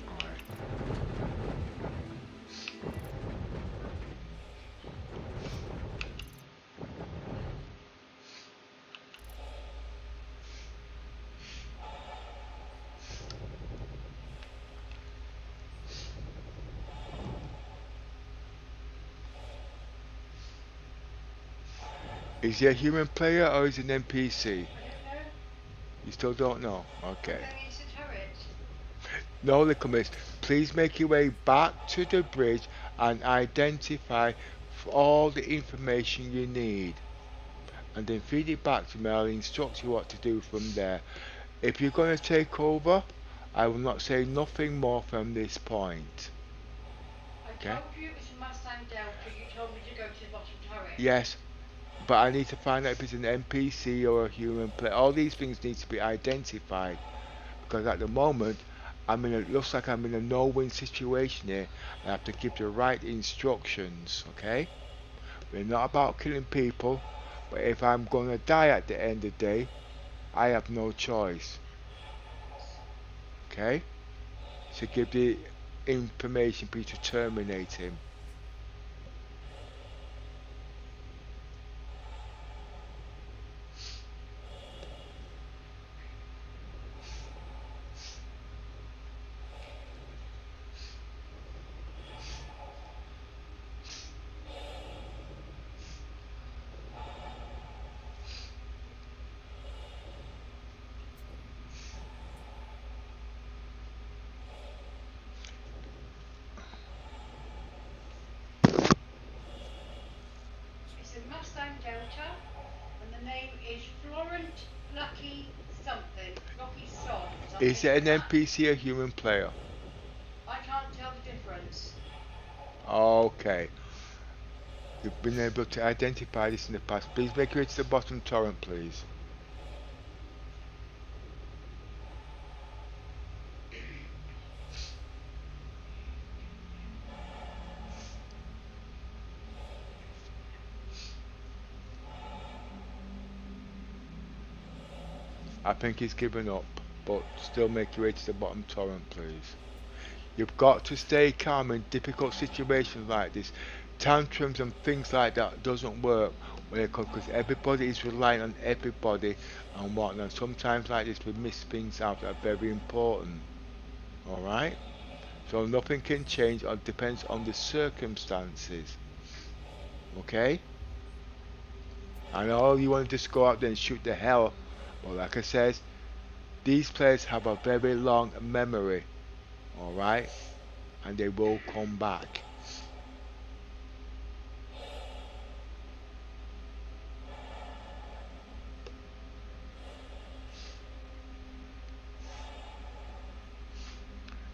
Alright. Is he a human player or is he an NPC? I don't know. You still don't know? Okay. Going into turret. No, little miss. Please make your way back to the bridge and identify all the information you need. And then feed it back to me. I'll instruct you what to do from there. If you're going to take over, I will not say nothing more from this point. I Okay? told you it was a Mustang Delta. You told me to go to the bottom turret. Yes, but I need to find out if it's an NPC or a human player. All these things need to be identified because at the moment it looks like I'm in a no-win situation here. I have to give the right instructions. Okay? We're not about killing people, but if I'm going to die at the end of the day, I have no choice. Okay? So give the information for you to terminate him. It's a Mustang Delta, and the name is Florent Lucky something. Lucky Soft. Is it an NPC or human player? I can't tell the difference. Okay. You've been able to identify this in the past. Please make your way to the bottom torrent, please. I think he's given up, but still make your way to the bottom torrent, please. You've got to stay calm in difficult situations like this. Tantrums and things like that doesn't work when it comes, because everybody is relying on everybody and whatnot. Sometimes like this we miss things out that are very important. Alright? So nothing can change or depends on the circumstances. Okay? I know you want to just go out there and shoot the hell, but like I said, these players have a very long memory. Alright? And they will come back.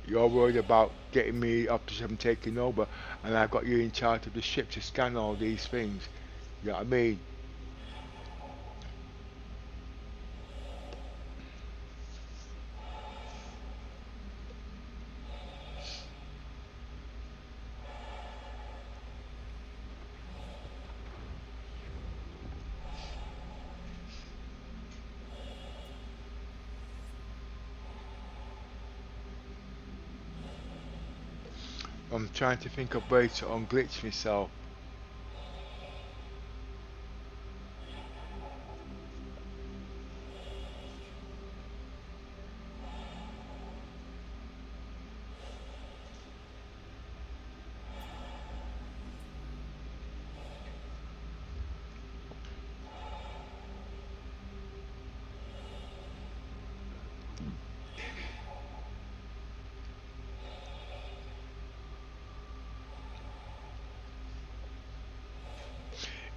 You're worried about getting me up to some taking over, and I've got you in charge of the ship to scan all these things. You know what I mean? I'm trying to think of ways to unglitch myself.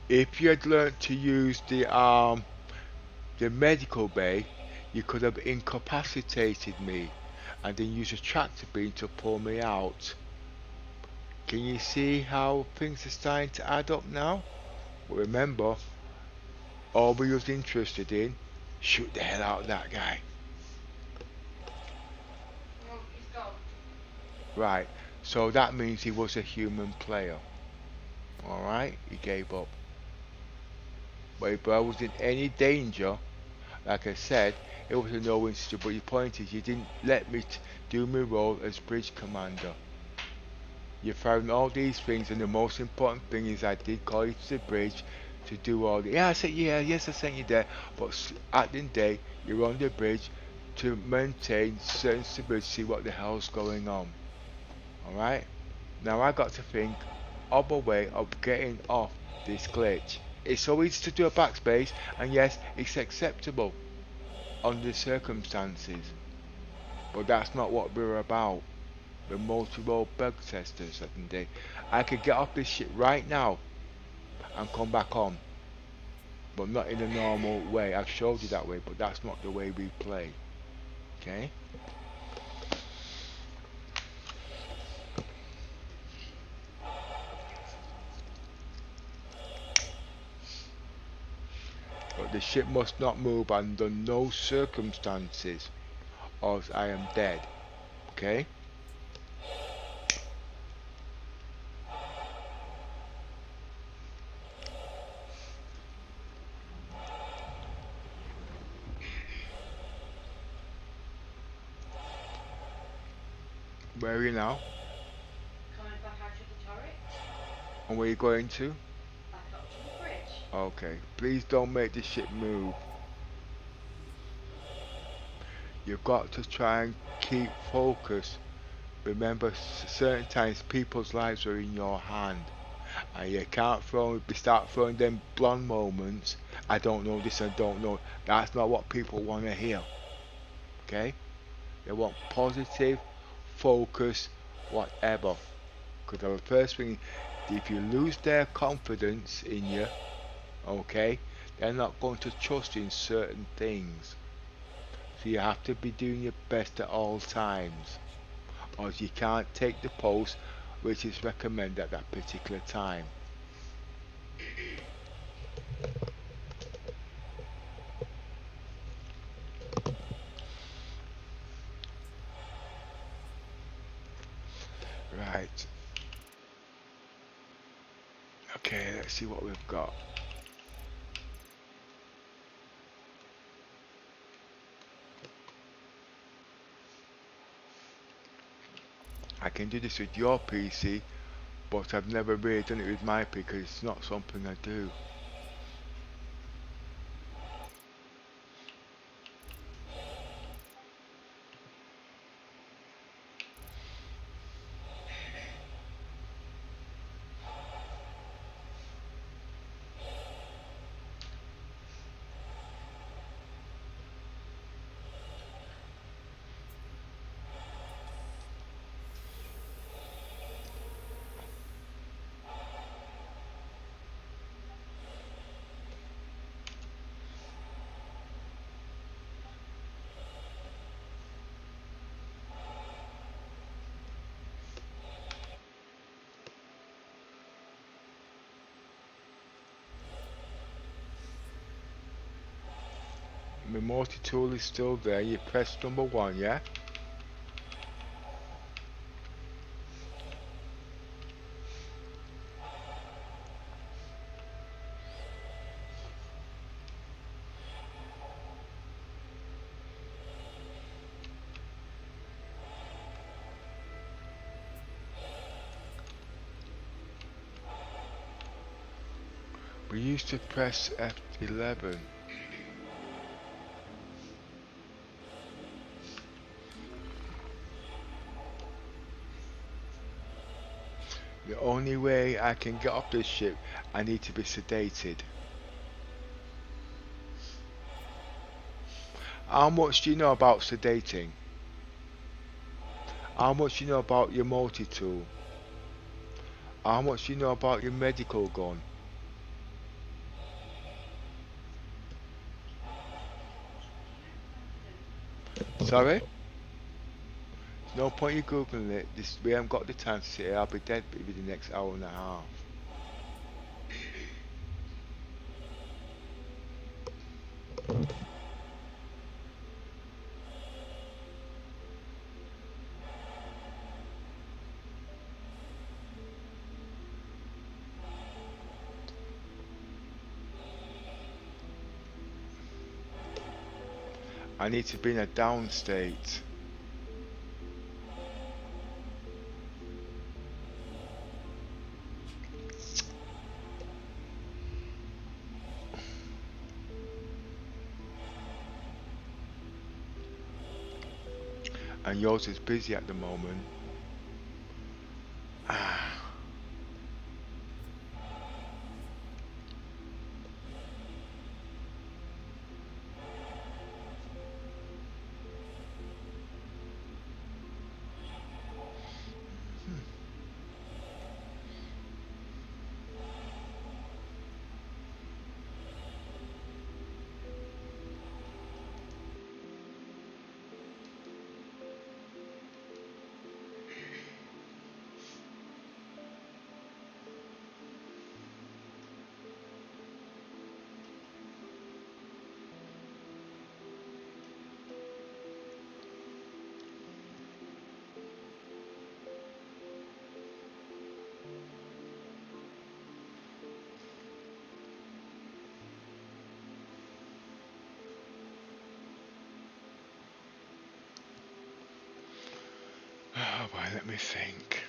If you had learnt to use the medical bay, you could have incapacitated me and then use a tractor beam to pull me out. Can you see how things are starting to add up now? But remember, all we was interested in, shoot the hell out of that guy. Oh, he's gone. Right, so that means he was a human player. Alright, he gave up. But if I was in any danger, like I said, it was a no-win situation. But your point is, you didn't let me do my role as bridge commander. You found all these things, and the most important thing is I did call you to the bridge to do all the. Yeah, I said yes, I sent you there. But at the end of the day, you're on the bridge to maintain certain stability, see what the hell's going on. All right. Now I got to think of a way of getting off this glitch. It's so easy to do a backspace, and yes, it's acceptable under the circumstances, but that's not what we're about. We're multi-role bug testers at the day. I could get off this shit right now and come back on, but not in a normal way. I've showed you that way, but that's not the way we play. Okay? But the ship must not move under no circumstances, or I am dead. Okay? Where are you now? Coming back out of the turret. And where are you going to? Back up to the bridge. Okay. Please don't make the ship move. You've got to try and keep focus. Remember, certain times people's lives are in your hand, and you can't start throwing them blonde moments. I don't know this, I don't know. That's not what people want to hear. Okay? They want positive, focus, whatever. Because the first thing, if you lose their confidence in you, okay, they're not going to trust in certain things. So you have to be doing your best at all times, or you can't take the post which is recommended at that particular time. Right. Okay, let's see what we've got. I can do this with your PC, but I've never really done it with my PC because it's not something I do. My multi-tool is still there. You press number 1, yeah? We used to press F11. The only way I can get off this ship, I need to be sedated. How much do you know about sedating? How much do you know about your multi-tool? How much do you know about your medical gun? Sorry? There's no point you googling it. We haven't got the time to sit here. I'll be dead within the next hour and a half. I need to be in a down state. And yours is busy at the moment. Oh boy, let me think.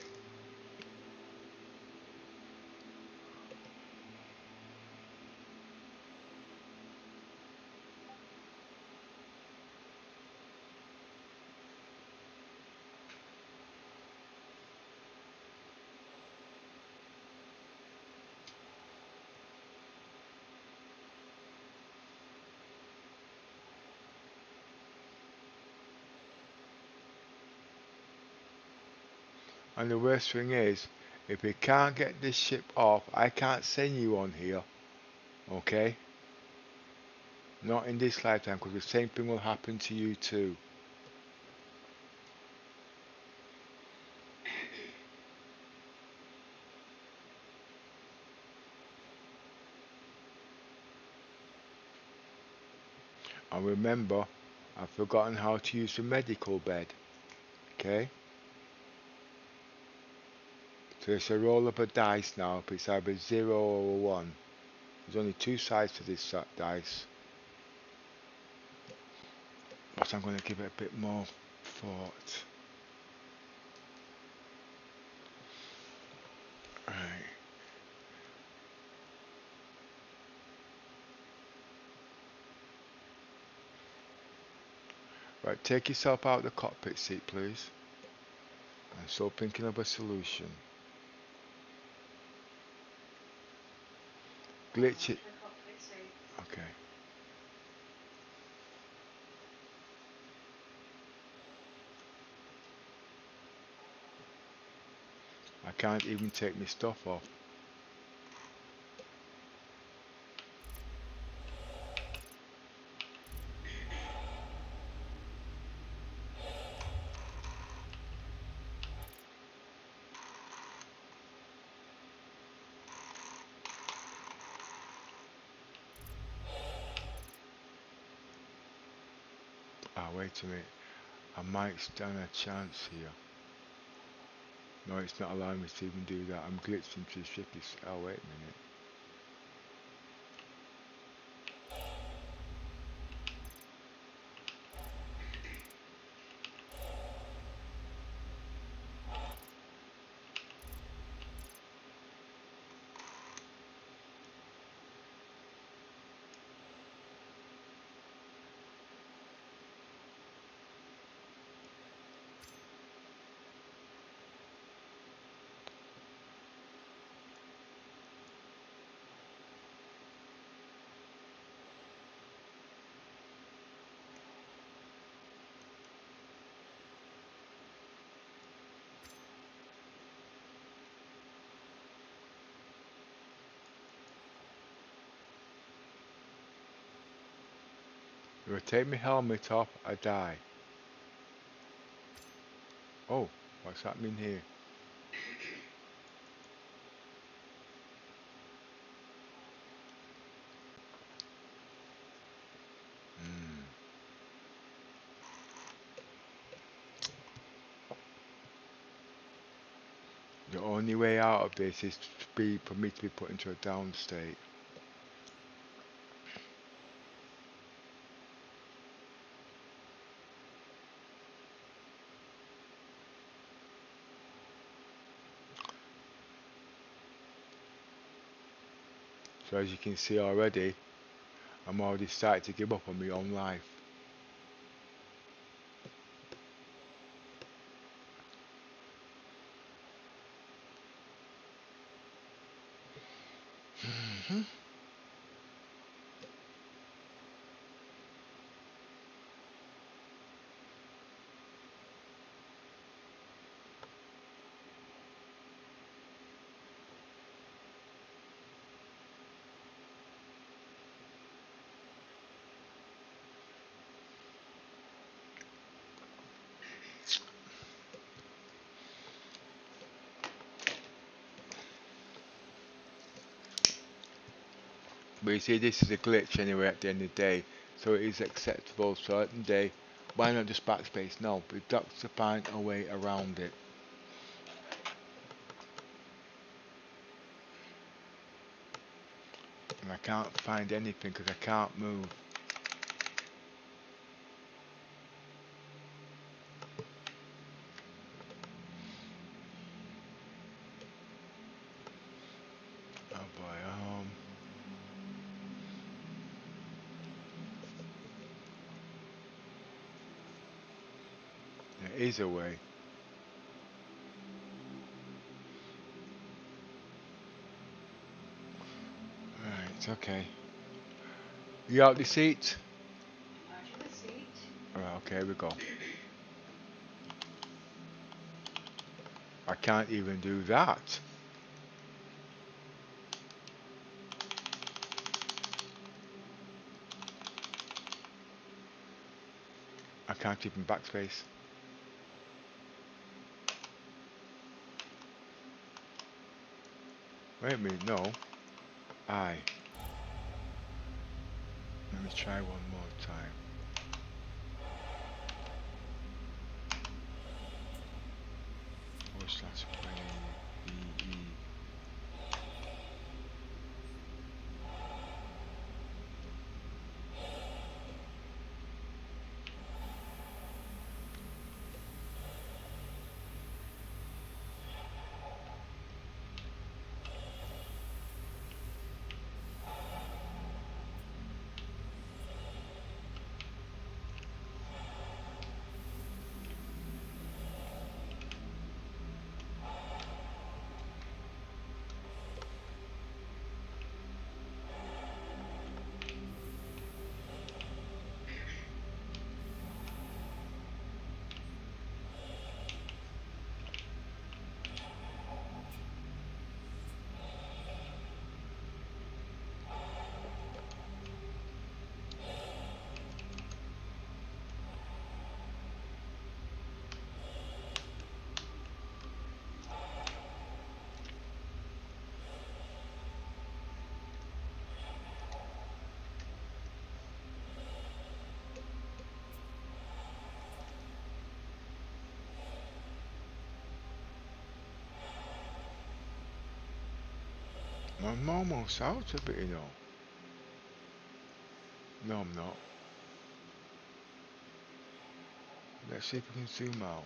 And the worst thing is, if we can't get this ship off, I can't send you on here. Okay? Not in this lifetime, because the same thing will happen to you too. And remember, I've forgotten how to use the medical bed. Okay? So it's a roll up a dice now, but it's either 0 or 1. There's only 2 sides to this dice. But I'm going to give it a bit more thought. Right. Right, take yourself out of the cockpit seat, please. I'm still thinking of a solution. Glitch it. Okay. I can't even take my stuff off. Ah, wait a minute. I might stand a chance here. No, it's not allowing me to even do that. I'm glitched into the ship. Oh, wait a minute. If I take my helmet off, I die. Oh, what's happening here? Hmm. The only way out of this is for me to be put into a down state. So as you can see already, I'm already starting to give up on my own life. But you see, this is a glitch anyway at the end of the day, so it is acceptable. So at the end of the day, why not just backspace? No, we've got to find a way around it. And I can't find anything because I can't move. Oh boy, there is a way. Right, okay. You out the seat? Out of the seat. Alright, okay, here we go. I can't even do that. I can't even backspace. Wait a minute, no. I. Let me try one more time. /play BE. I'm almost out of it, you know. No, I'm not. Let's see if we can zoom out.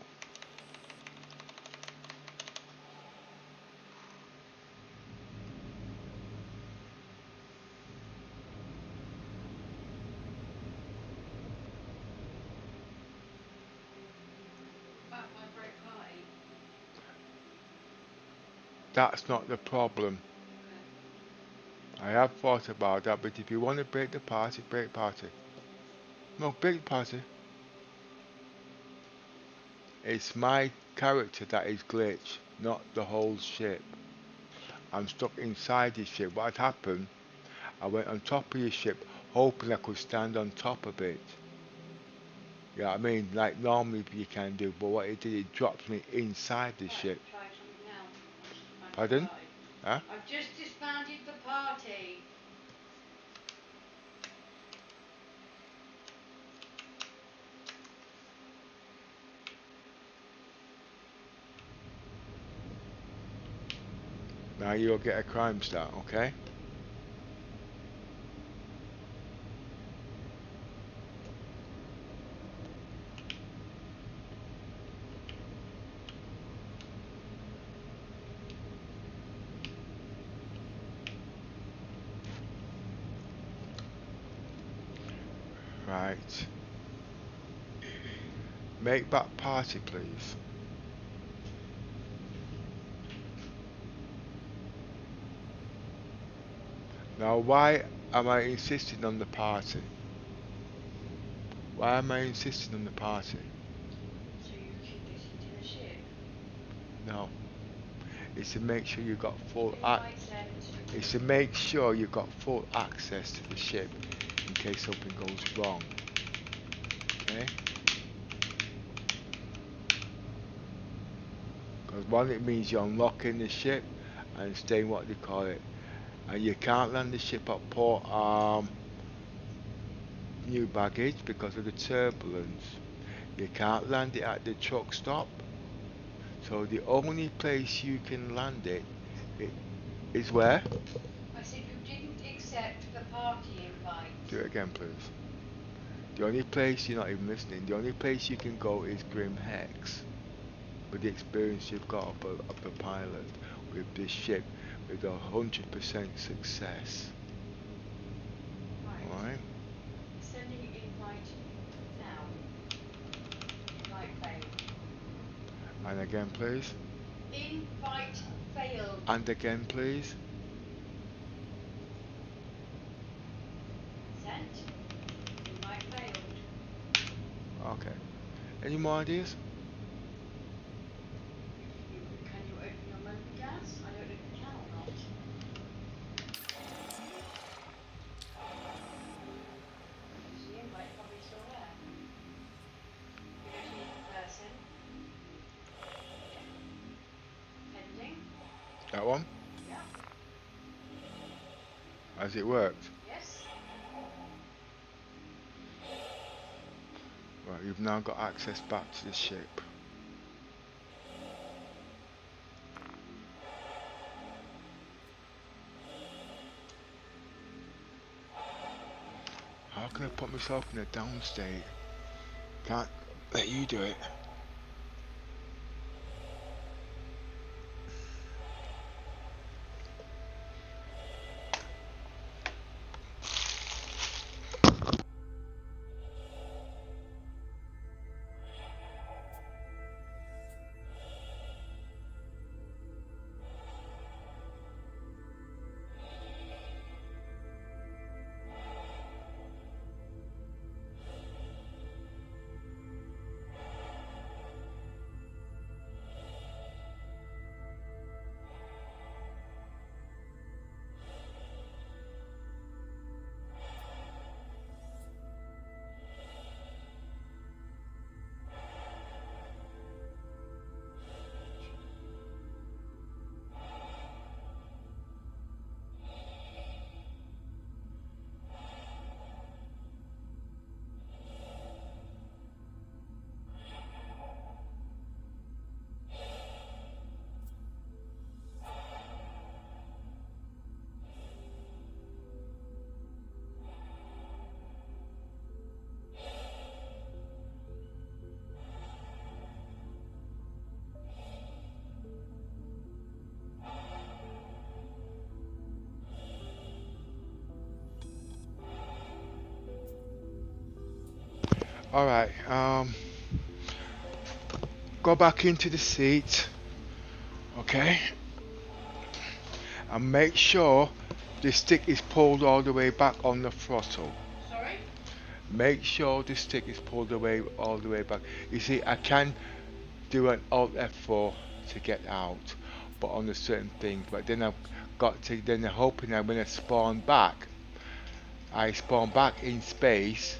About my break party. That's not the problem. I have thought about that, but if you want to break the party, break party. No, break the party. It's my character that is glitched, not the whole ship. I'm stuck inside the ship. What had happened, I went on top of your ship, hoping I could stand on top of it. You know what I mean? Like normally you can do, but what it did, it dropped me inside the ship. Try something now. I've just Pardon? disbanded the Huh? party. I've just disbanded the party. Now you'll get a crime start, okay? Right. Make that party, please. Now, why am I insisting on the party? Why am I insisting on the party? So you can get into the ship. No. It's to make sure you got full Invite them to It's to make sure you got full access to the ship in case something goes wrong. Okay? Because one, it means you're unlocking the ship and staying what they call it. And you can't land the ship at port new baggage because of the turbulence. You can't land it at the truck stop. So the only place you can land it is where? I said you didn't accept the party invite. Do it again, please. The only place, you're not even listening, the only place you can go is Grim Hex. With the experience you've got of the pilot with this ship with 100% success. Right. Alright? Sending invite now. Invite failed. And again, please. Invite failed. And again, please. Sent. Invite failed. Okay. Any more ideas? Can you open your motor gas? I don't know if you can or not. The invite probably still there. That one? Yeah. Has it worked? Yes. Right, you've now got access back to the ship. How can I put myself in a down state? Can't let you do it. Alright, go back into the seat, okay, and make sure the stick is pulled all the way back on the throttle. Sorry? Make sure the stick is pulled away all the way back. You see, I can do an Alt F4 to get out, but on a certain thing, but then I've got to, then I'm hoping that when I spawn back in space,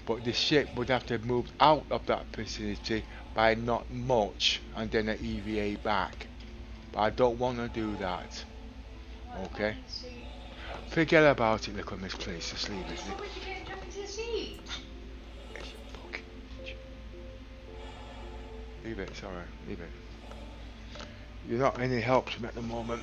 but the ship would have to move out of that vicinity by not much, and then an EVA back. But I don't want to do that. Well, Okay. I can see. Forget about it, look on this place, just leave it. Just told me to get jump into the seat. Leave it, it's alright, leave it. You're not any help to me at the moment.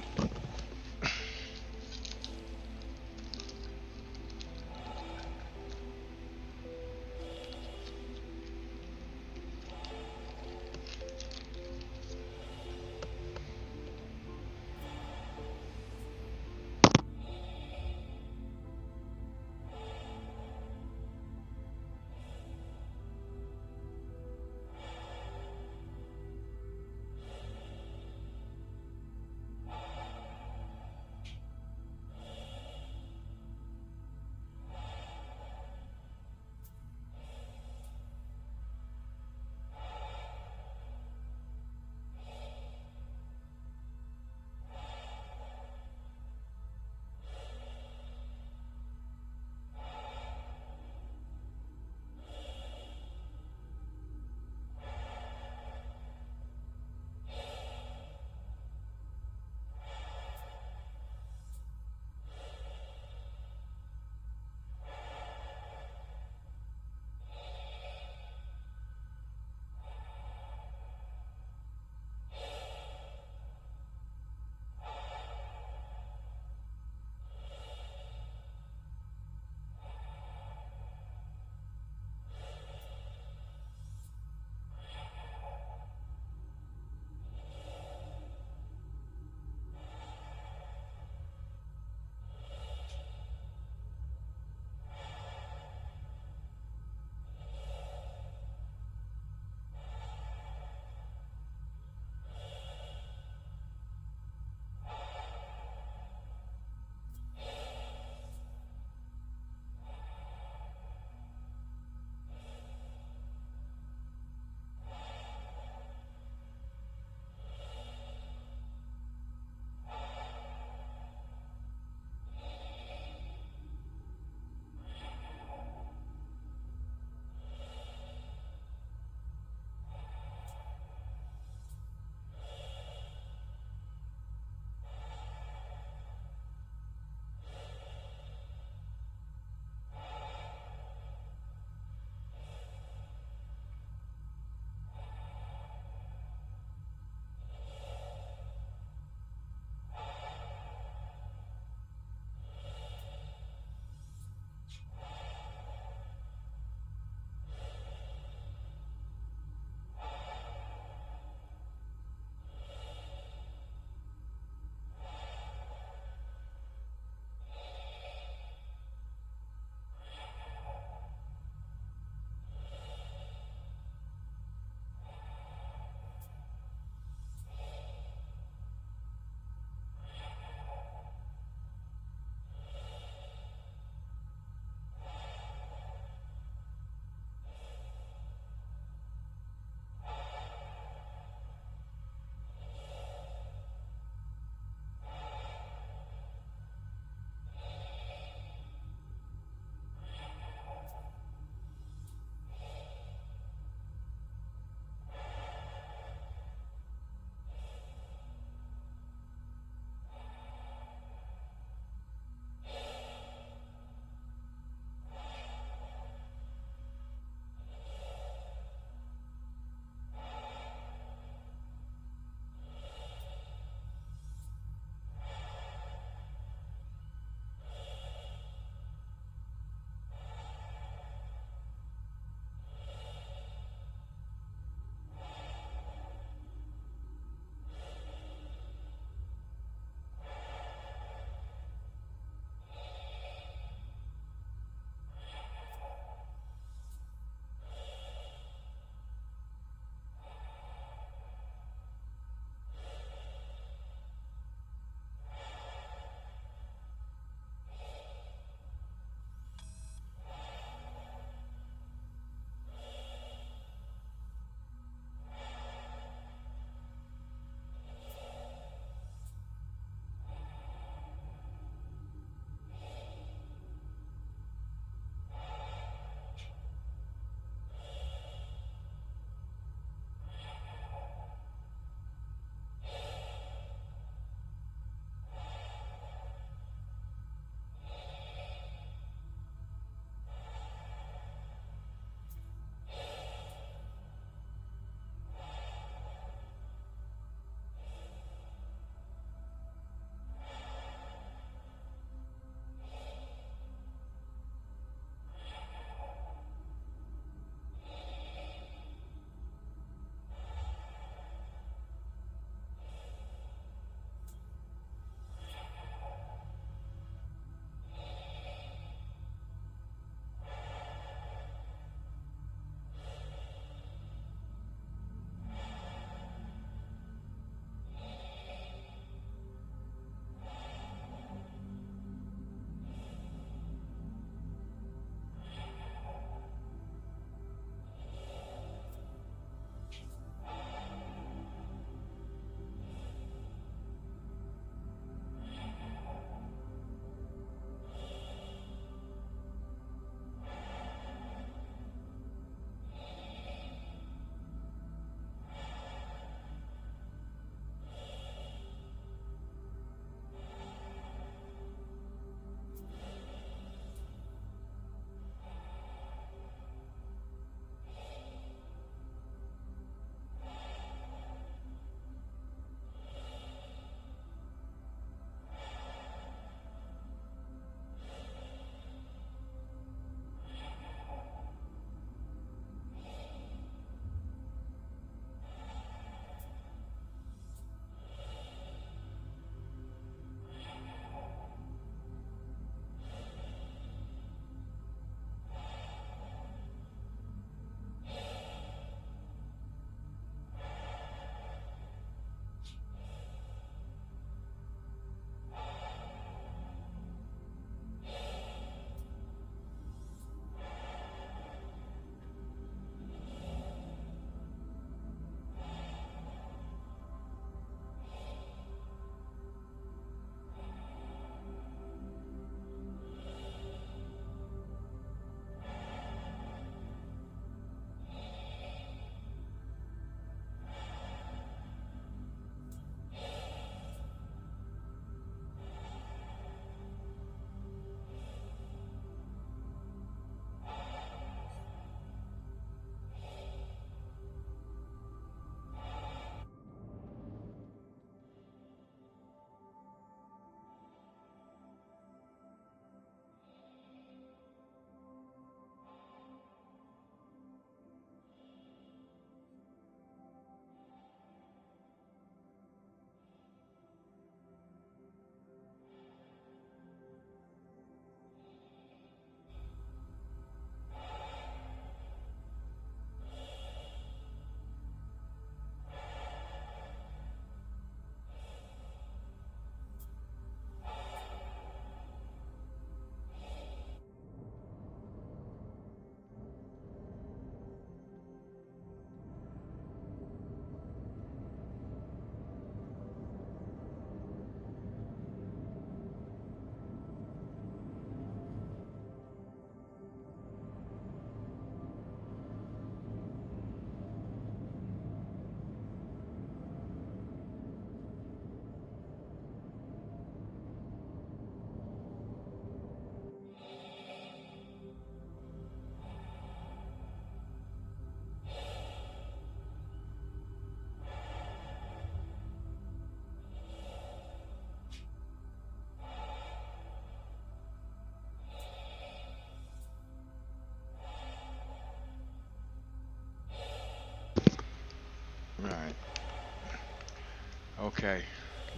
Okay,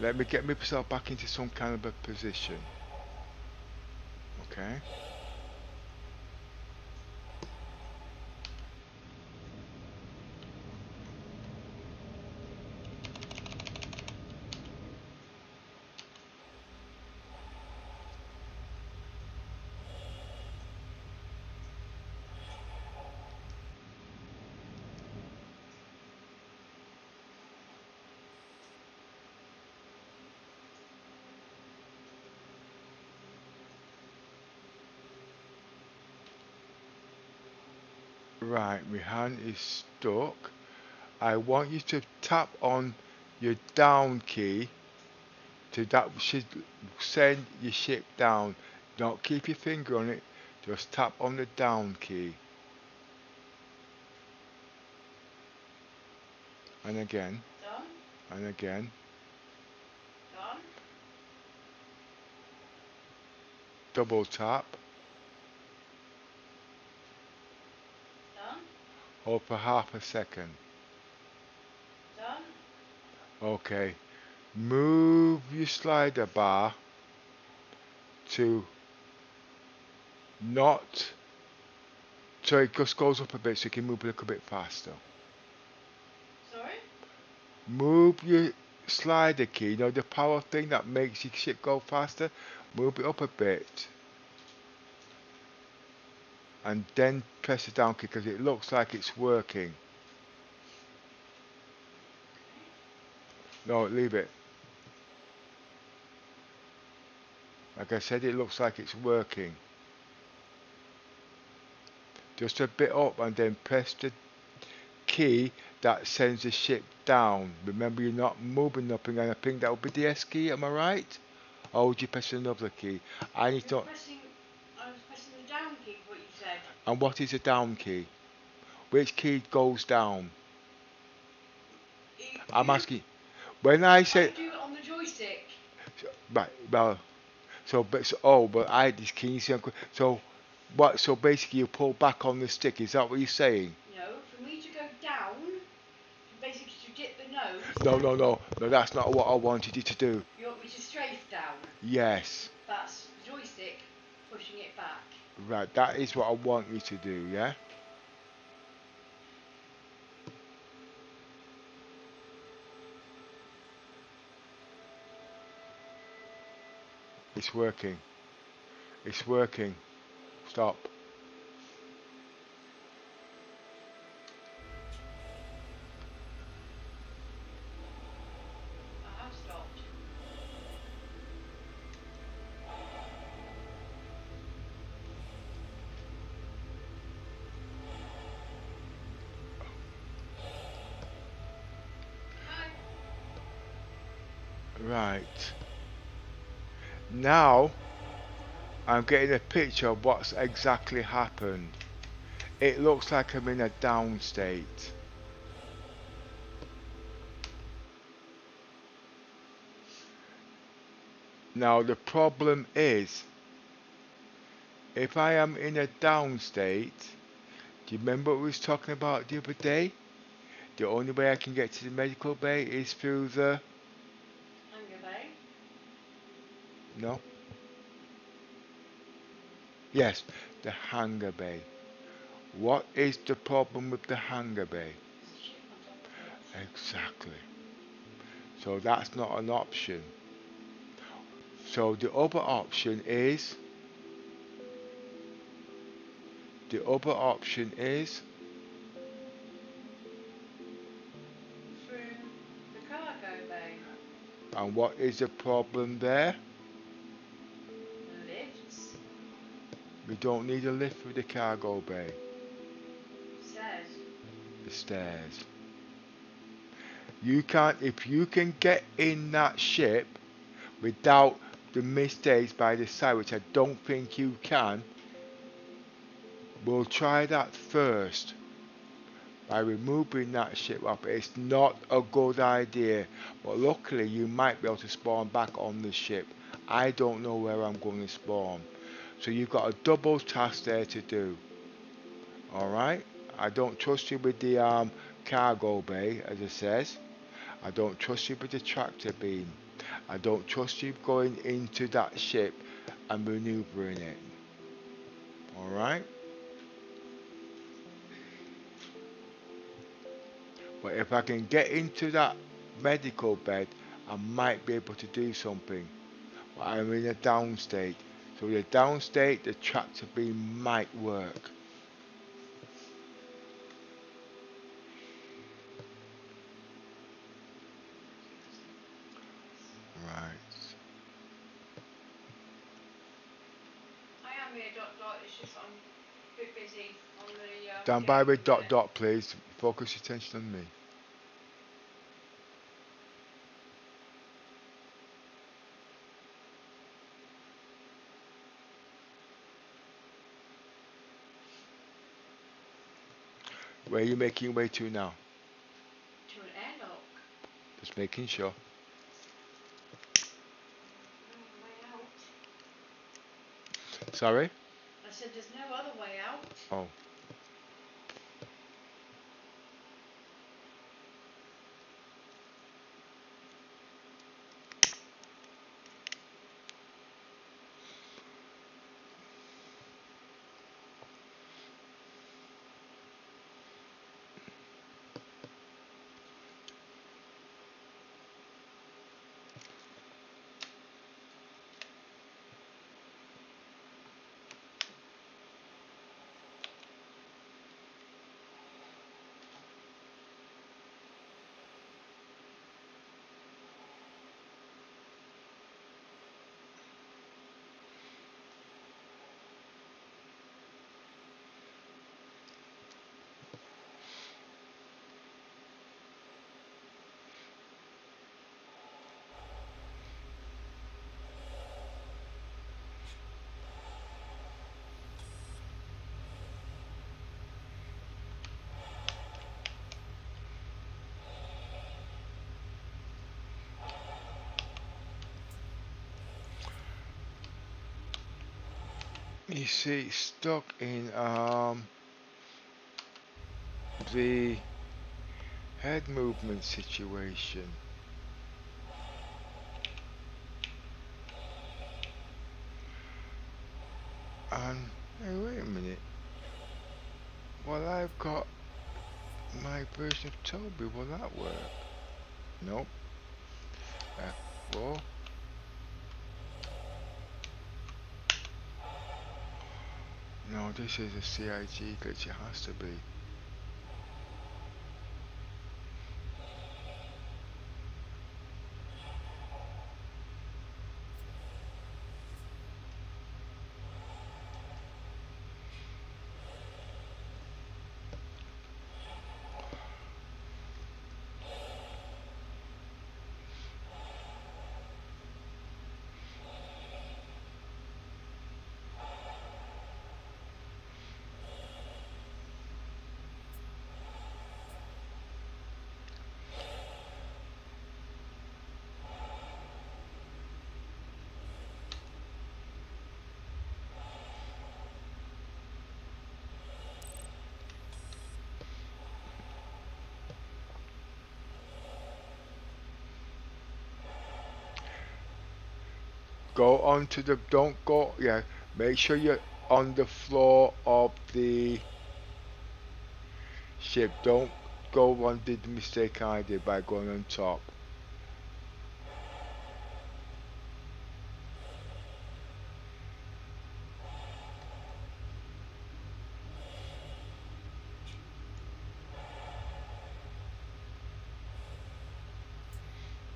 let me get myself back into some kind of a position. Okay. Right, my hand is stuck. I want you to tap on your down key to that should send your ship down. Don't keep your finger on it, just tap on the down key. And again, Done. and again. Done. Double tap. Done. Hold for half a second. Done. Okay. Move your slider bar to not so it just goes up a bit so you can move a little bit faster. Sorry? Move your slider key, you know the power thing that makes your ship go faster, move it up a bit and then press the down key because it looks like it's working. No, leave it. Like I said, it looks like it's working. Just a bit up and then press the key that sends the ship down. Remember, you're not moving nothing, and I think that would be the S key, am I right? Or would you press another key? I need to. I was pressing the down key for what you said. And what is a down key? Which key goes down? I'm asking. When I say. do it on the joystick. Right, well. But I had this key. So, what? So basically, you pull back on the stick. Is that what you're saying? No, for me to go down, basically to dip the nose. No. That's not what I wanted you to do. You want me to strafe down? Yes. That's the joystick pushing it back. Right. That is what I want you to do. Yeah. It's working. It's working. Stop. I have stopped. Hi. Right. Now I'm getting a picture of what's exactly happened. It looks like I'm in a down state. Now the problem is, if I am in a down state, do you remember what we was talking about the other day? The only way I can get to the medical bay is through the... Hangar bay. No? Yes, the hangar bay. What is the problem with the hangar bay? There's a ship on top of it. Exactly. So that's not an option. So the other option is... The other option is... Through the cargo bay. And what is the problem there? Lifts. We don't need a lift through the cargo bay. Stairs. The stairs. You can't, if you can get in that ship without the mistakes by the side, which I don't think you can, we'll try that first by removing that ship up. It's not a good idea, but luckily you might be able to spawn back on the ship. I don't know where I'm going to spawn, so you've got a double task there to do. Alright, I don't trust you with the cargo bay, as it says. I don't trust you with the tractor beam. I don't trust you going into that ship and manoeuvring it. Alright? But if I can get into that medical bed, I might be able to do something. But I'm in a down state. So with a down state, the tractor beam might work. Right. I am here, dot, it's just I'm a bit busy on the Stand by with dot, please. Focus your attention on me. Where are you making your way to now? To an airlock. Just making sure. No other way out. Sorry? I said there's no other way out. Oh. You see, stuck in the head movement situation. And hey, wait a minute. Well, I've got my version of Toby. Will that work? Nope. F4. No, this is a CIG glitch. It has to be. Go onto the, don't go, yeah, make sure you're on the floor of the ship. Don't go on, did the mistake I did by going on top.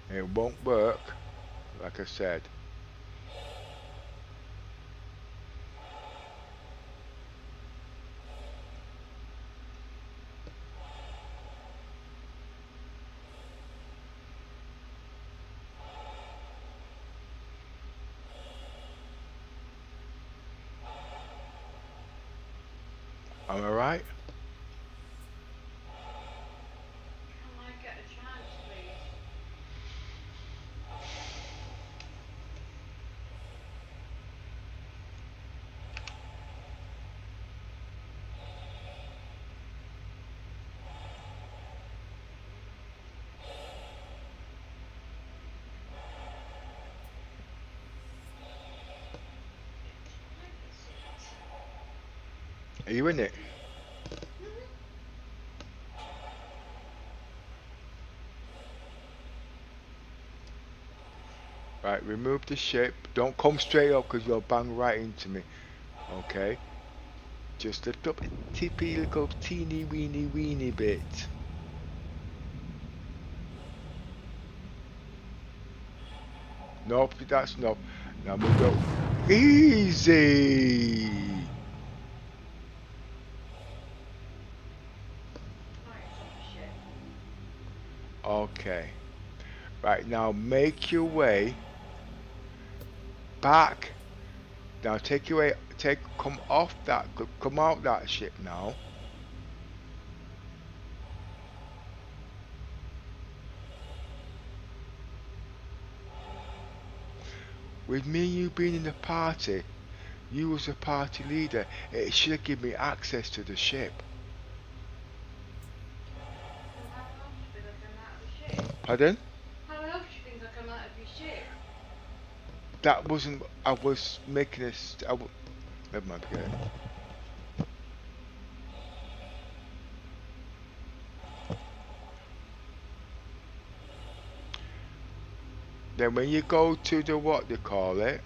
It won't work, like I said. Am I right? Can I get a chance, please? Are you in it? Right, remove the ship. Don't come straight up because you'll bang right into me. Okay? Just lift up a tippy little teeny weeny bit. Nope, that's no. Now move up. Easy! Okay. Right, now make your way back. Now take your way, come off that, come out that ship now. With me and you being in the party, you was a party leader, it should have given me access to the ship. Pardon? How else do you think I come out of your ship? That wasn't, I was making a, never mind, forget it. Then when you go to the, what they call it,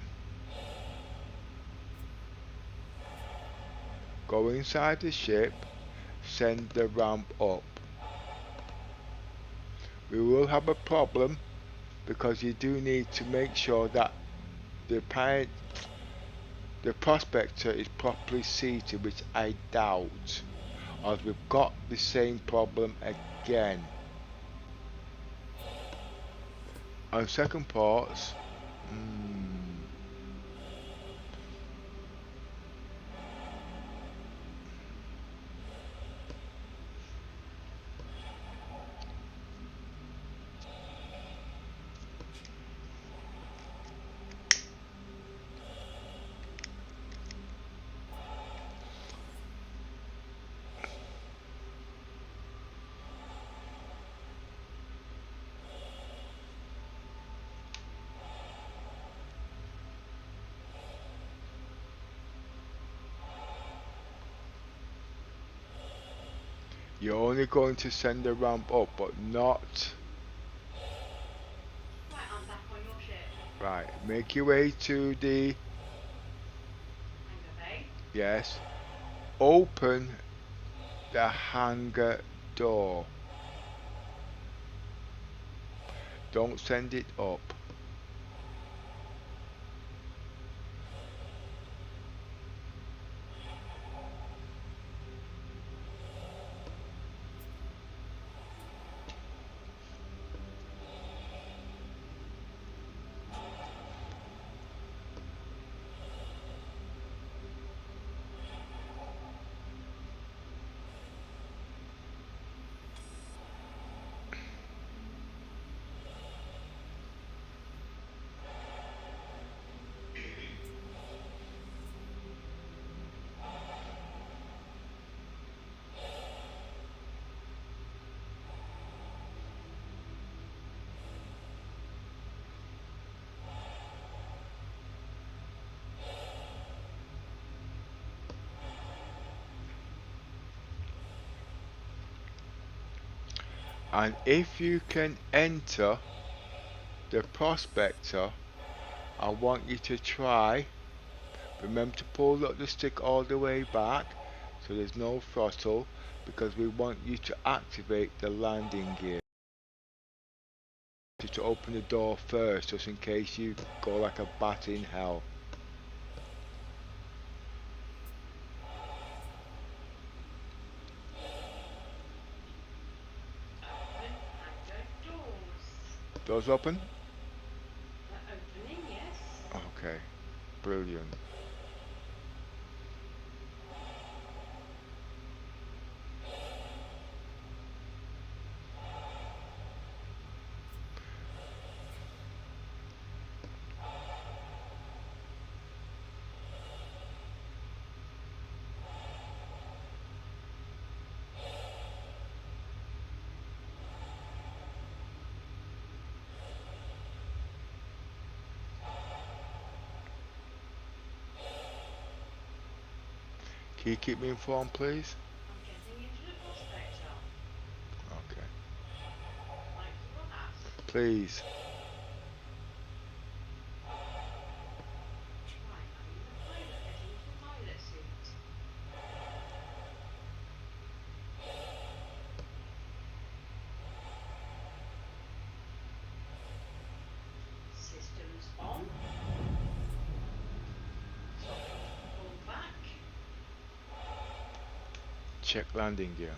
go inside the ship, send the ramp up. We will have a problem because you do need to make sure that the prospector is properly seated, which I doubt, or we've got the same problem again. On second ports, you're only going to send the ramp up, but not. Right, I'm back on your ship. Right, make your way to the. And avail. Yes. Open the hangar door. Don't send it up. And if you can enter the prospector, I want you to try. Remember to pull up the stick all the way back so there's no throttle, because we want you to activate the landing gear. To open the door first, just in case you go like a bat in hell. Open hangar doors. Doors open? Opening, yes. Okay, brilliant. Can you keep me informed, please? I'm getting into the prospector. Okay. Thanks for that. Please. Right, I'm in the pilot, getting into the pilot seat. Systems on. Throttle pulled back. Check landing gear.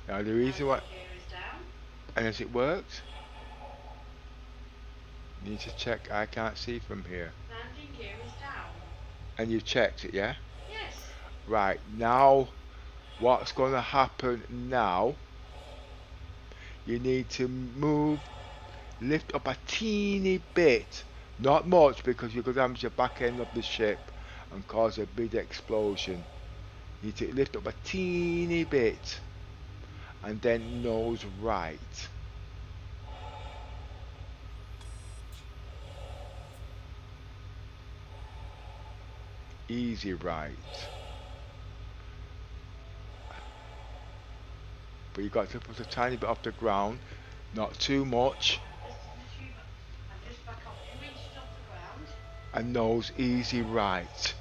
Now the reason why, Landing gear is down. and has it worked? Need to check. I can't see from here. Landing gear is down. And you've checked it, yeah? Yes. Right, now what's going to happen now, you need to lift up a teeny bit, not much because you're going to damage the back end of the ship and cause a big explosion. You need to lift up a teeny bit and then nose right. Easy right. But you got to put a tiny bit off the ground, not too much, I'm just back up 2 inches off the ground. and nose easy right.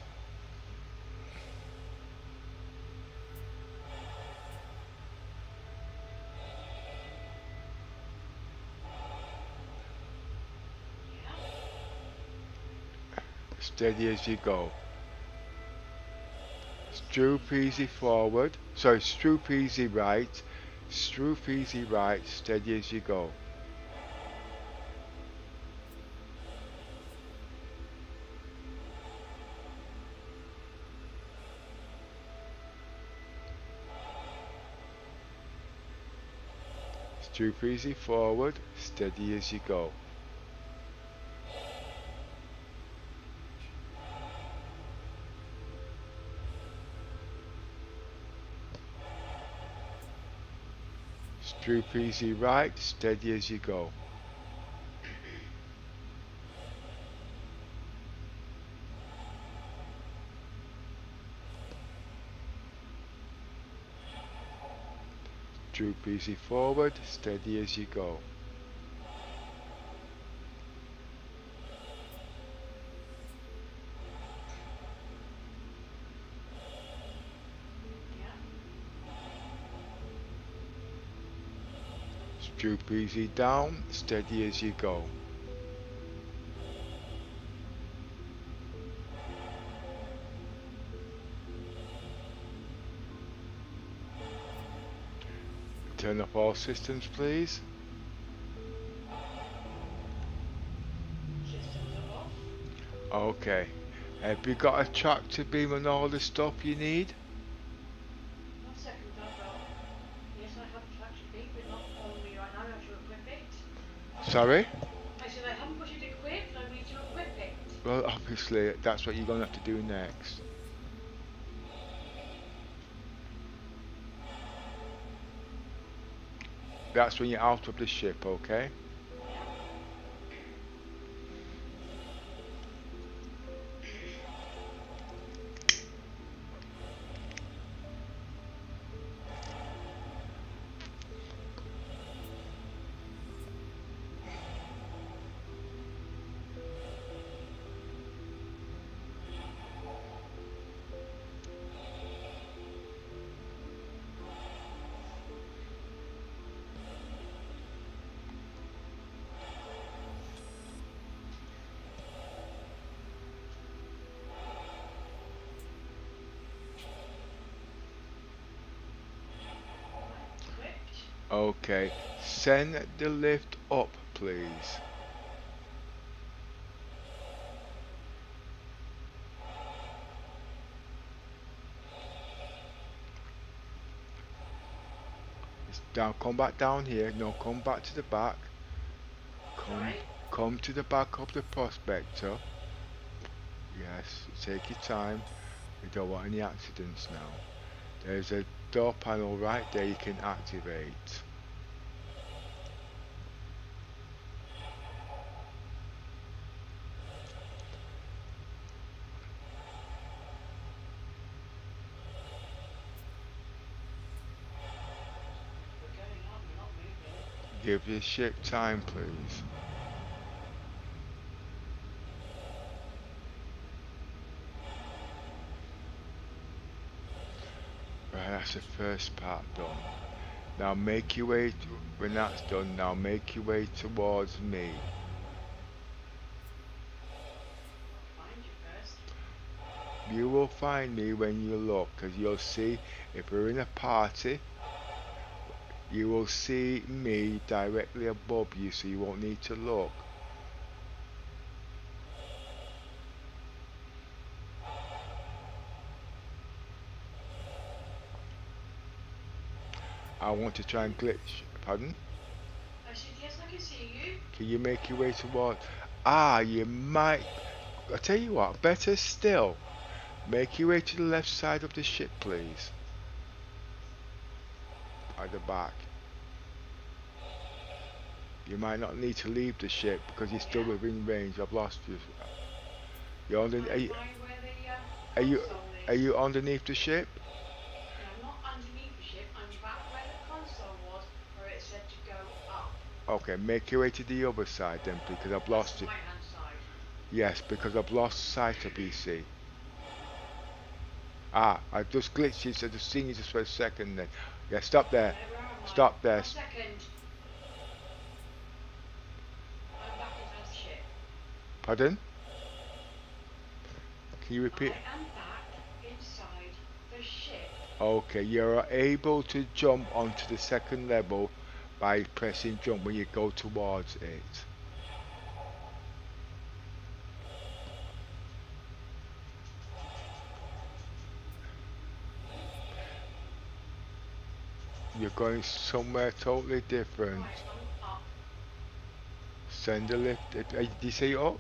Steady as you go. Stroop easy forward. Sorry, stroop easy right. Stroop easy right. Steady as you go. Stroop easy forward. Steady as you go. Stroop easy right. Steady as you go. Droop easy forward, steady as you go. Droop easy down, steady as you go. Turn off all systems, please. Systems are off. Okay. Have you got a tractor beam and all the stuff you need? 1 second, yes, I have a tractor beam, but not on me right now. I have to equip it. Sorry? I said I haven't got it equipped. I need to equip it. Well, obviously, that's what you're going to have to do next. That's when you're out of the ship, okay? Okay, send the lift up, please. Down, come back down here. No, come back to the back. Come to the back of the prospector. Yes, take your time. We don't want any accidents now. There's a door panel right there you can activate. Give the ship time, please. Right, that's the first part done. Now make your way, when that's done, now make your way towards me. Find you first. You will find me when you look, because you'll see, if we're in a party, you will see me directly above you, so you won't need to look. I want to try and glitch. Pardon? I said, yes, I can see you. Can you make your way toward? You might. I'll tell you what, better still, make your way to the left side of the ship, please. At the back. You might not need to leave the ship because you're still within range. I've lost you. You're under, Find where the are you, console are is. you underneath the ship? No, I'm not underneath the ship. I'm back where the console was, where it said to go up. Okay, make your way to the other side then, please, because I've That's lost the you. right hand side. Yes, because I've lost sight of you, see. I just glitched you, so I've just seen you just for a second then. Yeah, stop there. Where am I? Stop there. 1 second. I'm back inside the ship. Pardon? Can you repeat? I am back inside the ship. Okay, you're able to jump onto the second level by pressing jump when you go towards it. You're going somewhere totally different. Right, I'm up. Send a lift. Did you say up?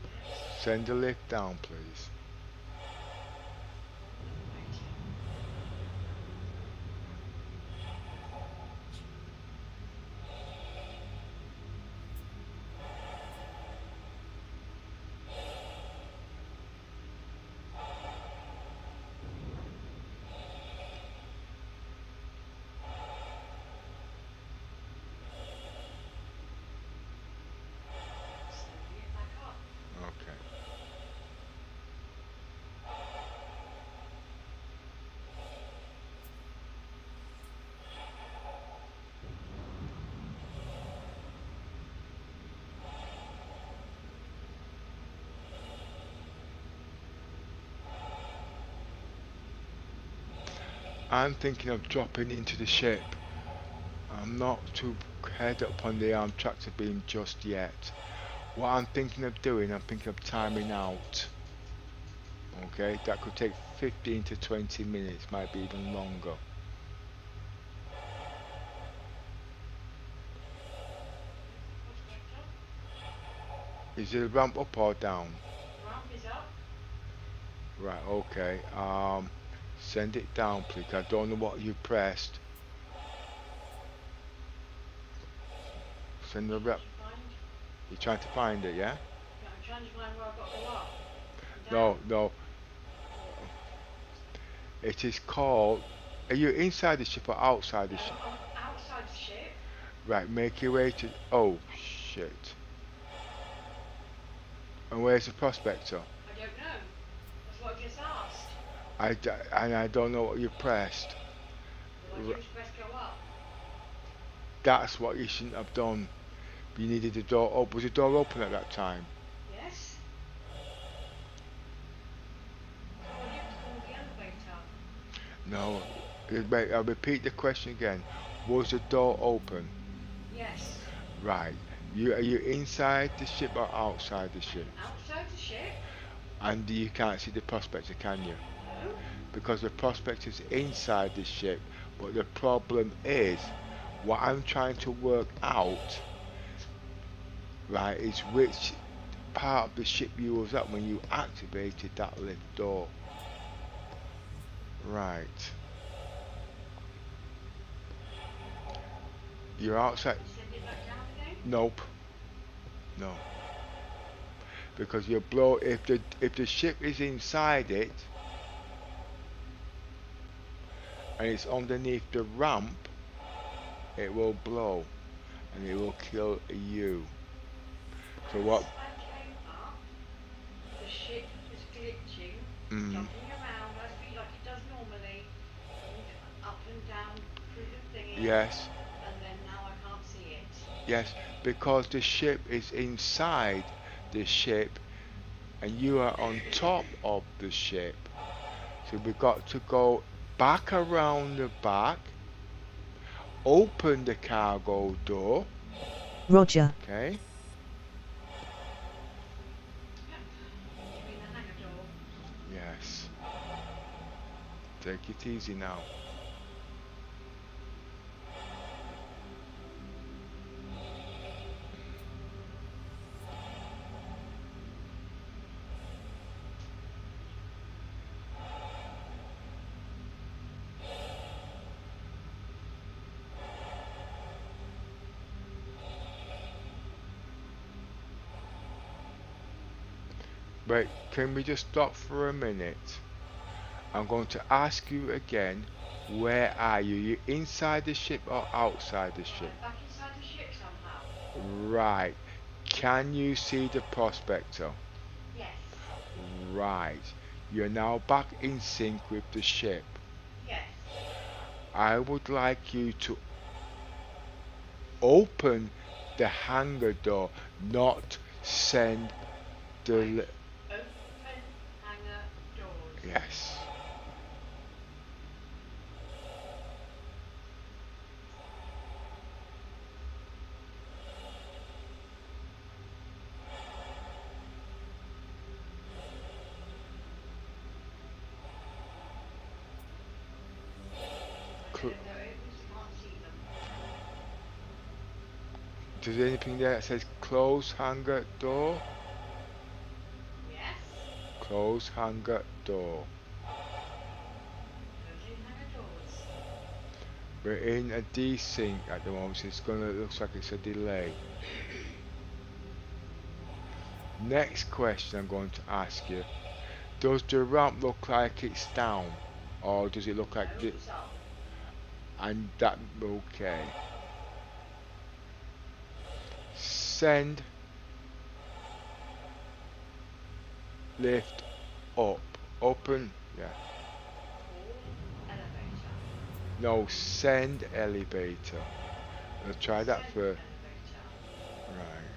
Yes. Send a lift down, please. Right. Slowly get back up. Okay. I'm thinking of dropping into the ship. I'm not too head up on the arm tractor beam just yet. What I'm thinking of doing, I'm thinking of timing out. Okay, that could take 15 to 20 minutes, might be even longer. Prospector. Is it a ramp up or down? Ramp is up. Right, okay. Send it down, please. I don't know what you pressed. Send the Trying rep. to find. You're trying to find it, yeah? Yeah, I'm trying to find where I've got to go up. And No, down. no. It is called. Are you inside the ship or outside the No, ship? I'm outside the ship. Right, make your way to. Oh, shit. And where's the prospector? I don't know. That's what I just asked. And I don't know what you pressed. All I do is press go up. That's what you shouldn't have done. You needed the door open. Was the door open at that time? Yes. That's all I did was call the elevator. No. Wait, I'll repeat the question again. Was the door open? Yes. Right. Are you inside the ship or outside the ship? I'm outside the ship. And you can't see the prospector, can you? No. Because the prospector's inside the ship. But the problem is, what I'm trying to work out, right, is which part of the ship you was at when you activated that lift door. Right. You're outside. Send it back down again. Nope. No. Because you blow if the ship is inside it and it's underneath the ramp, it will blow. and it will kill you. So what? As I came up, the ship was glitching, Mm, jumping around as we like it does normally, and up and down through the thingy, yes, and then now I can't see it. yes, because the ship is inside the ship, and you are on top of the ship. So we've got to go back around the back, open the cargo door, Roger. okay? Yep. You mean the hangar door? Yes. Take it easy now. Wait, can we just stop for a minute? I'm going to ask you again, where are you? You inside the ship or outside the ship? I'm back inside the ship somehow. Right. Can you see the prospector? Yes. Right. You're now back in sync with the ship. Yes. I would like you to open the hangar door, not send the... Right. Open hangar doors. Yes. Cl- They're open, so you can't see them. Does anything there that says close hangar door? Yes. Close hangar door. Closing hangar doors. We're in a desync at the moment, so it's looks like it's a delay. Next question I'm going to ask you. Does the ramp look like it's down? Or does it look like No, this? it's up. And that, okay. Send lift up. Open, yeah. Call elevator. No, send elevator. Let's try that Send first. elevator. Right.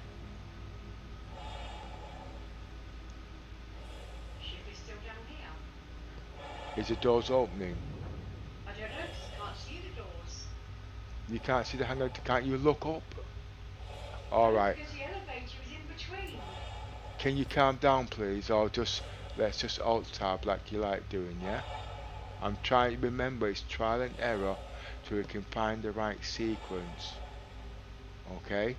Ship is still down here. Is the doors opening? I don't know, 'cause I can't see the doors. You can't see the hangar, can't you look up? No, Alright. because the elevator is in between. Can you calm down please, or let's just alt tab like you like doing, yeah? I'm trying to remember it's trial and error so we can find the right sequence. Okay?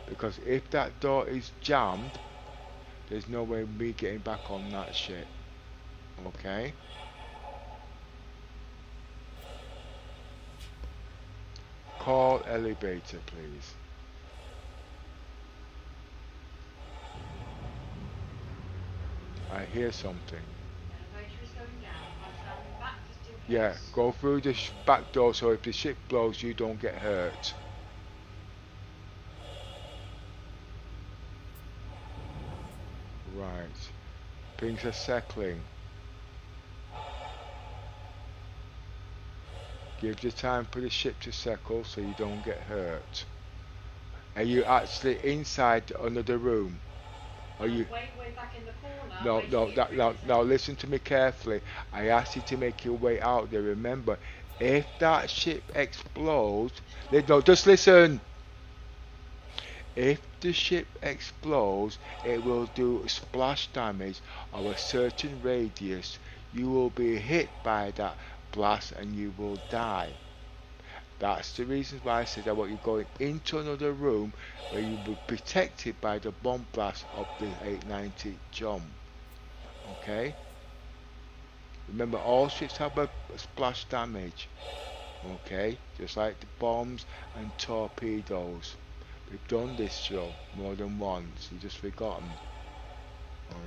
Because if that door is jammed, there's no way me getting back on that ship. Okay? Call elevator please. I hear something. Elevator is going down. I'm standing back just in case. Yeah, go through the back door so if the ship blows you don't get hurt. Right. Things are settling. Give the time for the ship to settle so you don't get hurt. Are you actually inside another room? Are you? Way back in the corner. No, waiting no, for you that, to no, reset. no, listen to me carefully. I asked you to make your way out there. Remember, if that ship explodes, no, just listen. If the ship explodes, it will do splash damage of a certain radius. You will be hit by that blast and you will die. That's the reason why I said I want you going into another room where you will be protected by the bomb blast of the 890 jump. Okay? Remember, all ships have a splash damage. Okay? Just like the bombs and torpedoes. We've done this show more than once. You've just forgotten.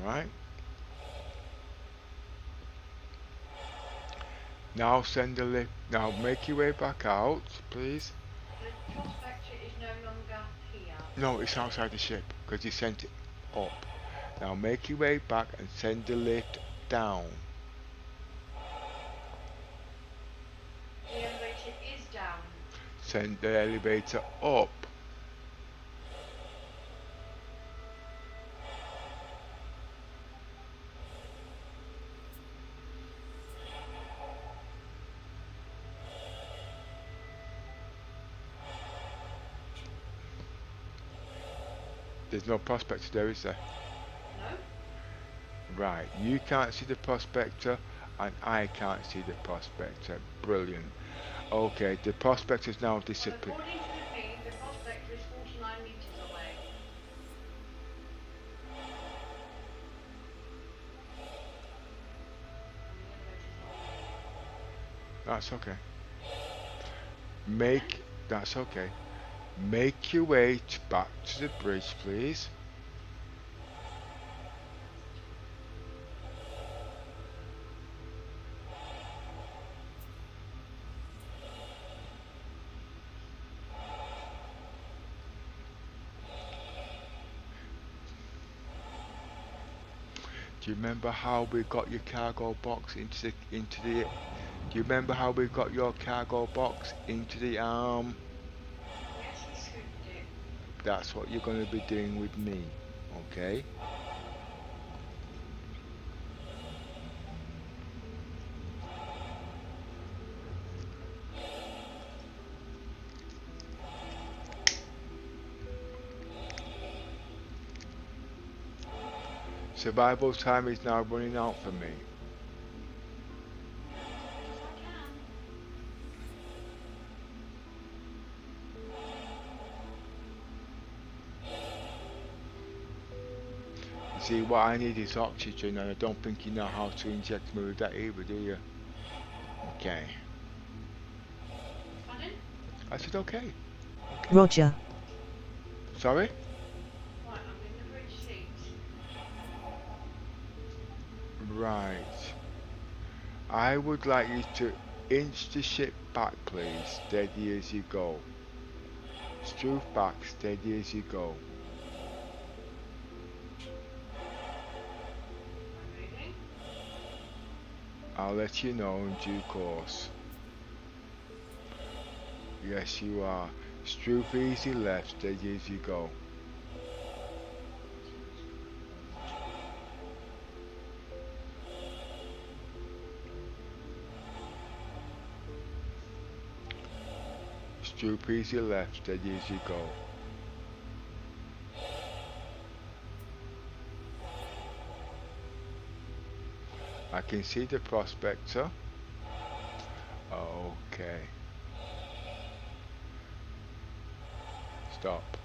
Alright? Now send the lift. Now make your way back out, please. The prospector is no longer here. No, it's outside the ship because you sent it up. Now make your way back and send the lift down. The elevator is down. Send the elevator up. There's no prospector there, is there? No? Right, you can't see the prospector and I can't see the prospector. Brilliant. Okay, the prospector's now disappeared. According to the thing, the prospector is 49 metres away. That's okay. That's okay. Make your way back to the bridge, please. Do you remember how we got your cargo box into the Do you remember how we got your cargo box into the arm? Yes, he scooped it. That's what you're going to be doing with me, okay? Survival time is now running out for me. You see, what I need is oxygen, and I don't think you know how to inject me with that either, do you? Okay. Pardon? I said okay. Roger. Sorry? Right, I'm in the bridge seat. Right. I would like you to inch the ship back, please. Steady as you go. Stroof back, steady as you go. I'm moving. I'll let you know in due course. Yes, you are. Stroof easy left, steady as you go. Stroof easy left, steady as you go. I can see the prospector. Okay. Stop.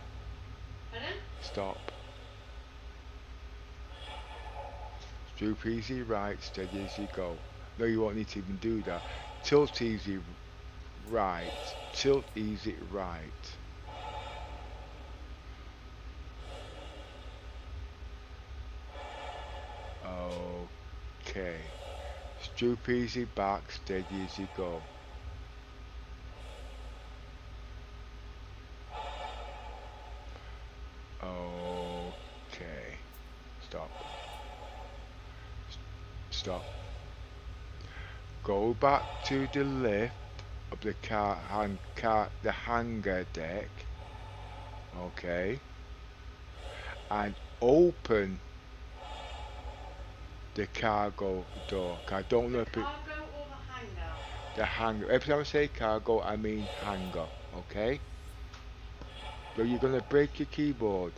Pardon? Stop. Stroof easy right, steady as you go. No, you won't need to even do that. Tilt easy right. Tilt easy right. Okay. Stroof easy back, steady as you go. Okay. Stop. Stop. Go back to the lift of the the hangar deck. Okay. And open the cargo door. I don't know if it. Cargo or the hangar? The hangar. Every time I say cargo, I mean hangar. Okay. So you're gonna break your keyboard.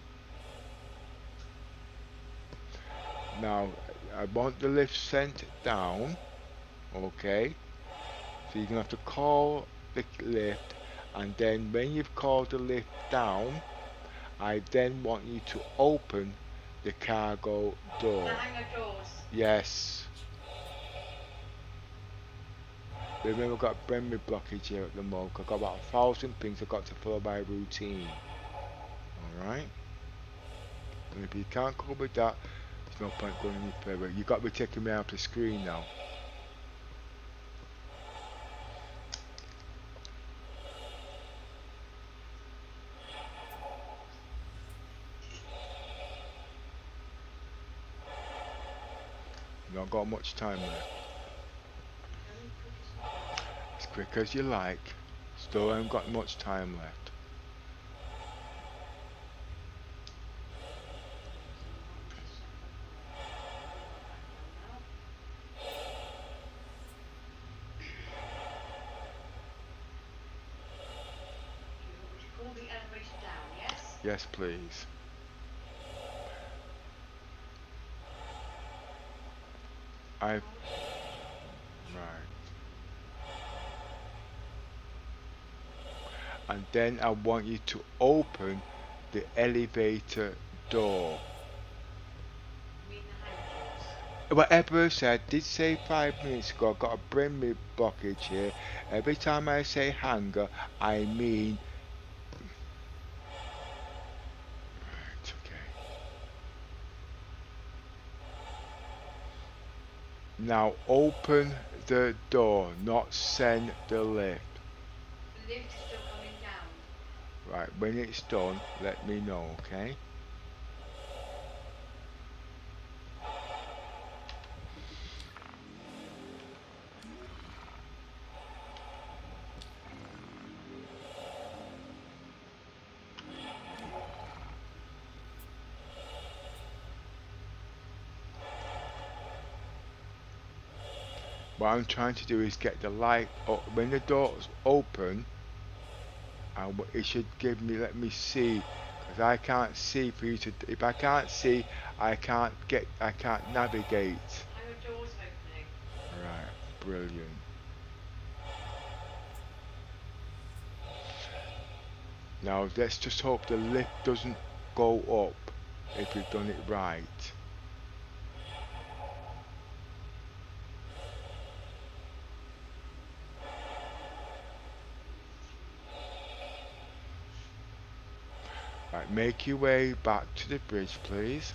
Now, I want the lift sent down. Okay. So you're gonna have to call the lift, and then when you've called the lift down, I then want you to open the cargo door. The hangar doors. Yes. Remember, I've got memory blockage here at the moment. I've got about 1,000 things I've got to follow by routine. Alright? And if you can't cope with that, there's no point going any further. You've got to be taking me out the screen now. not got much time left. Very quick as you can. As quick as you like. Still haven't got much time left. Call the elevator down, yes? Yes, please. Right. And then I want you to open the elevator door. You mean the hangar doors? Whatever I said, did say 5 minutes ago, I've got to bring me blockage here. Every time I say hanger, I mean... Right, okay. Now open the door, not send the lift. The lift is still coming down. Right, when it's done, let me know, okay? What I'm trying to do is get the light up. When the door's open, it should give me, let me see, because I can't see for you to, if I can't see, I can't navigate. Hangar doors opening. Right, brilliant. Now let's just hope the lift doesn't go up if we've done it right. Right, make your way back to the bridge, please.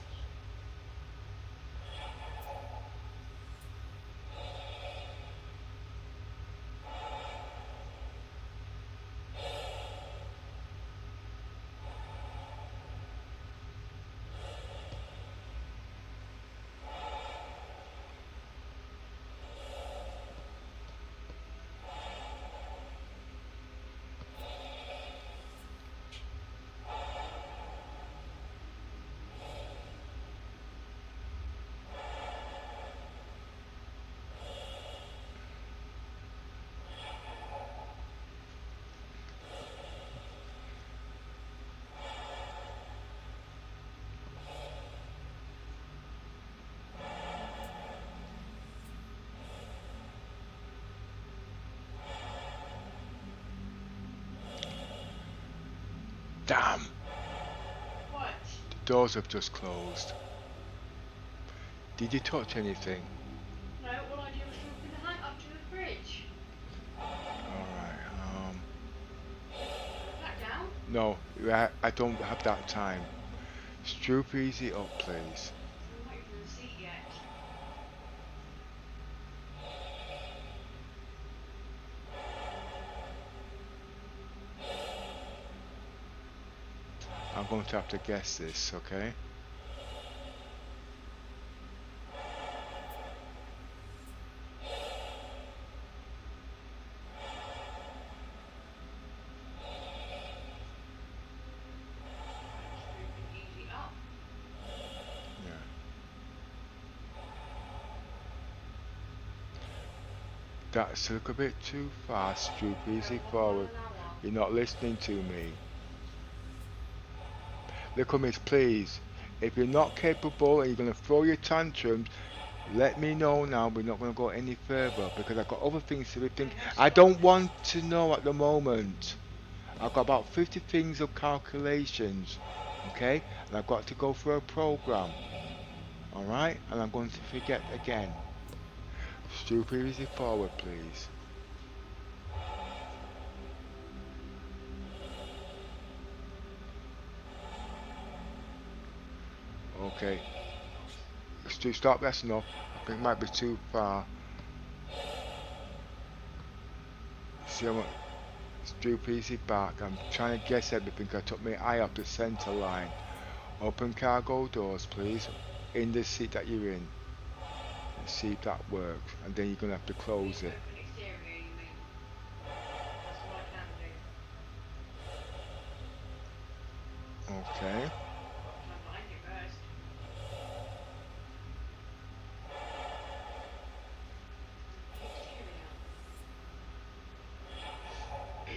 Damn! What? The doors have just closed. Did you touch anything? No, all I did was to open the hang up to the bridge. Alright, Back down. no, I don't have that time. Stroop easy up, please. I'm not even in the seat yet. I'm going to have to guess this, okay? Easy up. Yeah. That's a little bit too fast, Stroop easy forward. You're not listening to me. Look at me, please. If you're not capable and you're going to throw your tantrums, let me know now. We're not going to go any further because I've got other things to be thinking. I don't want to know at the moment. I've got about 50 things of calculations, okay? And I've got to go through a program, alright? And I'm going to forget again. Stupid easy forward, please. Okay. Stop, that's enough. I think it might be too far. See, I'm Stoop easy back. I'm trying to guess everything. I took my eye off the centre line. Open cargo doors, please. In the seat that you're in. Let's see if that works. And then you're going to have to close it. Open exterior, you mean? That's all I can do. Okay. Got to unbind it first.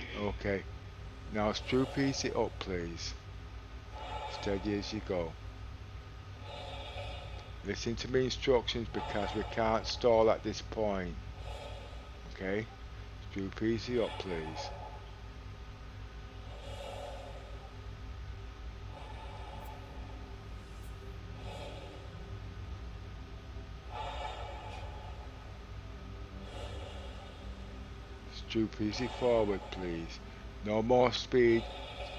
Exterior. Okay. Now screw piece it up, please. Steady as you go. Listen to my instructions because we can't stall at this point. Okay? Screw piece it up, please. Screw piece it forward, please. No more speed.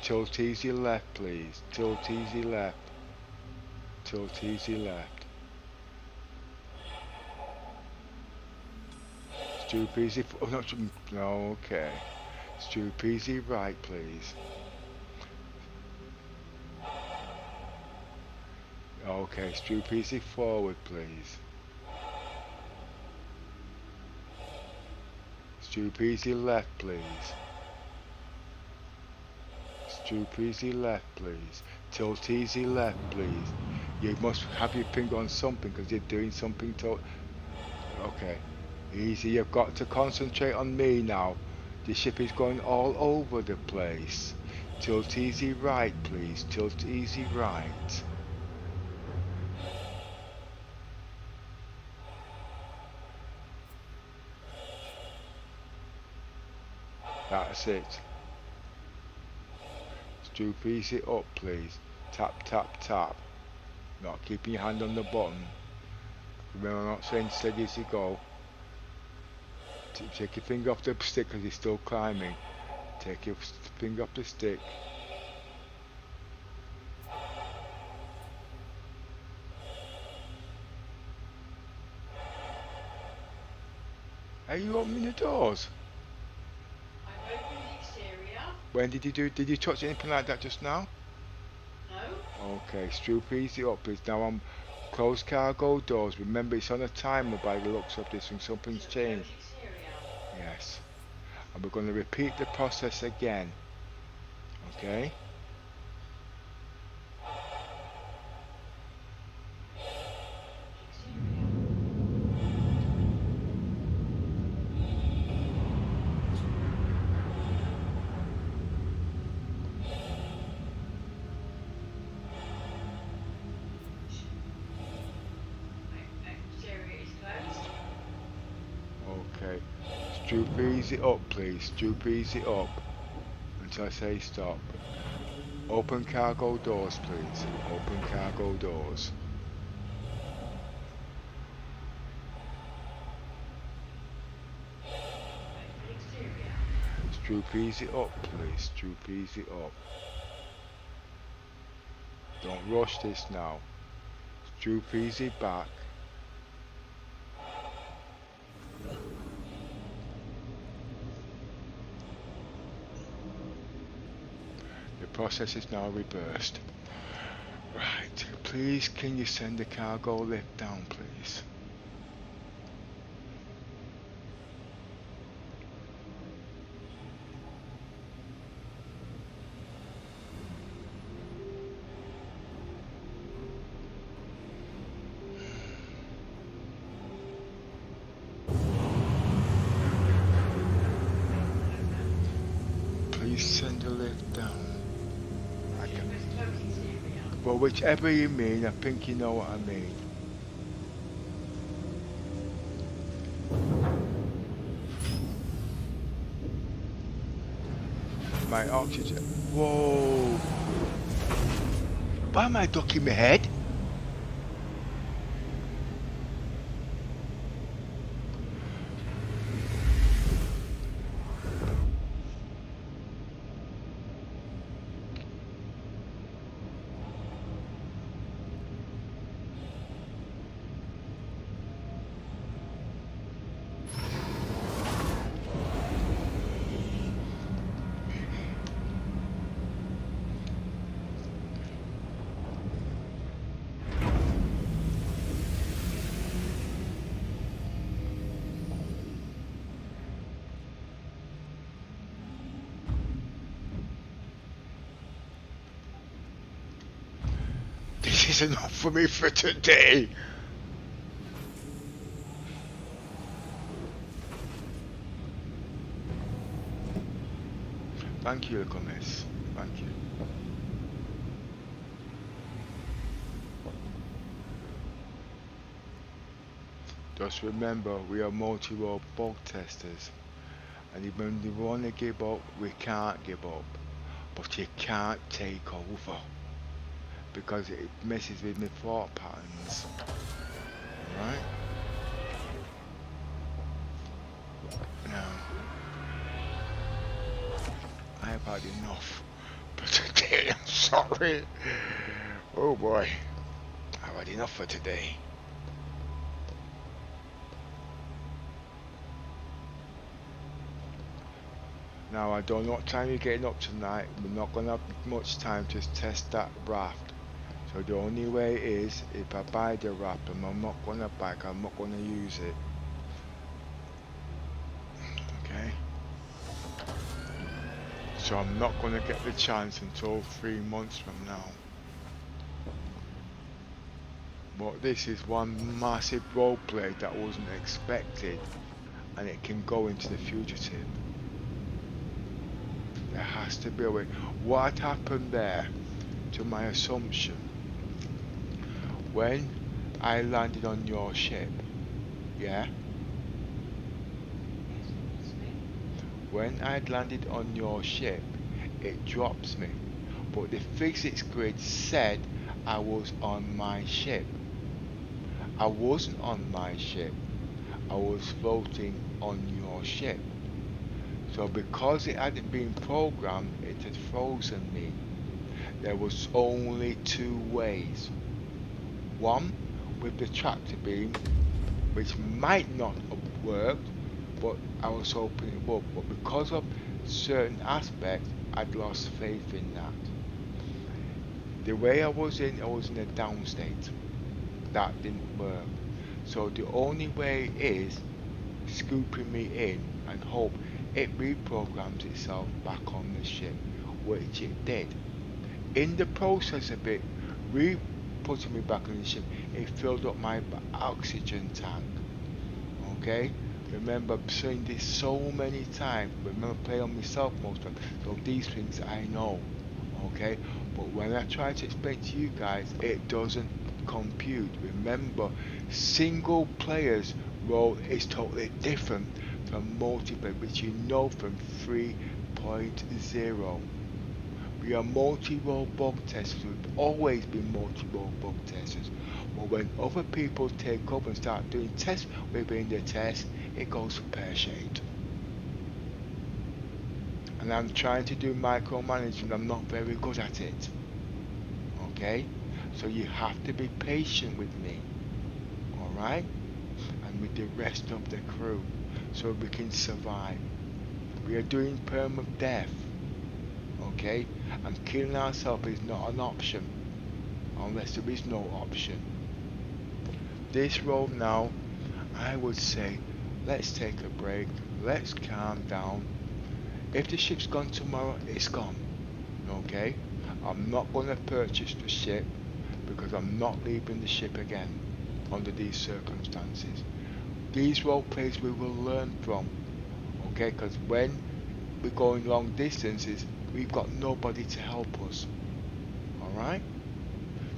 Tilt easy left, please. Tilt easy left. Tilt easy left. Stoop easy. Oh, not. No, okay. Stoop easy right, please. Okay, stoop easy forward, please. Stoop easy left, please. Stoop easy left, please. Tilt easy left, please. You must have your finger on something because you're doing something to. Okay. Easy, you've got to concentrate on me now. The ship is going all over the place. Tilt easy right, please. Tilt easy right. That's it. Stoop easy up, please. Tap, tap, tap. Not keeping your hand on the button. Remember, I'm not saying steady as you go. Take your finger off the stick because you're still climbing. Take your finger off the stick. Are you opening the doors? I've opened the exterior. When did you do? Did you touch anything like that just now? No. Okay, stoop easy up, please. Now I'm close cargo doors. Remember, it's on a timer by the looks of this, and something's changed. Yes. And we're going to repeat the process again. Okay? Exterior is closed. Okay. Stoop easy up, please. Stoop easy up until I say stop. Open cargo doors, please. Open cargo doors. Open exterior. Stoop easy up, please. Stoop easy up. Don't rush this now. Stoop easy back. The process is now reversed. Right, please can you send the cargo lift down, please? Please send the lift down. I can. Let's close exterior. Well, whichever you mean, I think you know what I mean. My oxygen. Whoa! Why am I ducking my head? is enough for me for today. Thank you, little miss. Thank you. Just remember, we are multi-role bug testers, and even if we want to give up, we can't give up. But you can't take over, because it messes with my thought patterns. Right? Now, I've had enough for today. I'm sorry. Oh boy, I've had enough for today. Now, I don't know what time you're getting up tonight. We're not going to have much time to test that raft. So the only way is if I buy the raft, and I'm not going to buy it, I'm not going to use it. Okay? So I'm not going to get the chance until 3 months from now. But this is one massive roleplay that wasn't expected, and it can go into the Fugitive. There has to be a way. What happened there, to my assumption, when I landed on your ship, yeah? When I landed on your ship, it drops me. But the physics grid said I was on my ship. I wasn't on my ship. I was floating on your ship. So because it hadn't been programmed, it had frozen me. There was only two ways. One, with the tractor beam, which might not have worked, but I was hoping it would. But because of certain aspects, I'd lost faith in that. The way I was in a down state. That didn't work. So the only way is scooping me in and hope it reprograms itself back on the ship, which it did. In the process of it putting me back on the ship, it filled up my oxygen tank. Okay? Remember saying this so many times. Remember playing on myself most of the time. So these things I know. Okay? But when I try to explain to you guys, it doesn't compute. Remember, single player's role is totally different from multiplayer, which you know from 3.0. We are multi-role bug testers. We've always been multi-role bug testers. But when other people take up and start doing tests within the test, it goes pear-shaped. And I'm trying to do micromanagement. I'm not very good at it. Okay? So you have to be patient with me. Alright? And with the rest of the crew. So we can survive. We are doing Perm of death. Okay? And killing ourselves is not an option. Unless there is no option. This road now, I would say, let's take a break. Let's calm down. If the ship's gone tomorrow, it's gone. Okay? I'm not going to purchase the ship because I'm not leaving the ship again under these circumstances. These role plays we will learn from. Okay? Because when we're going long distances, we've got nobody to help us. Alright?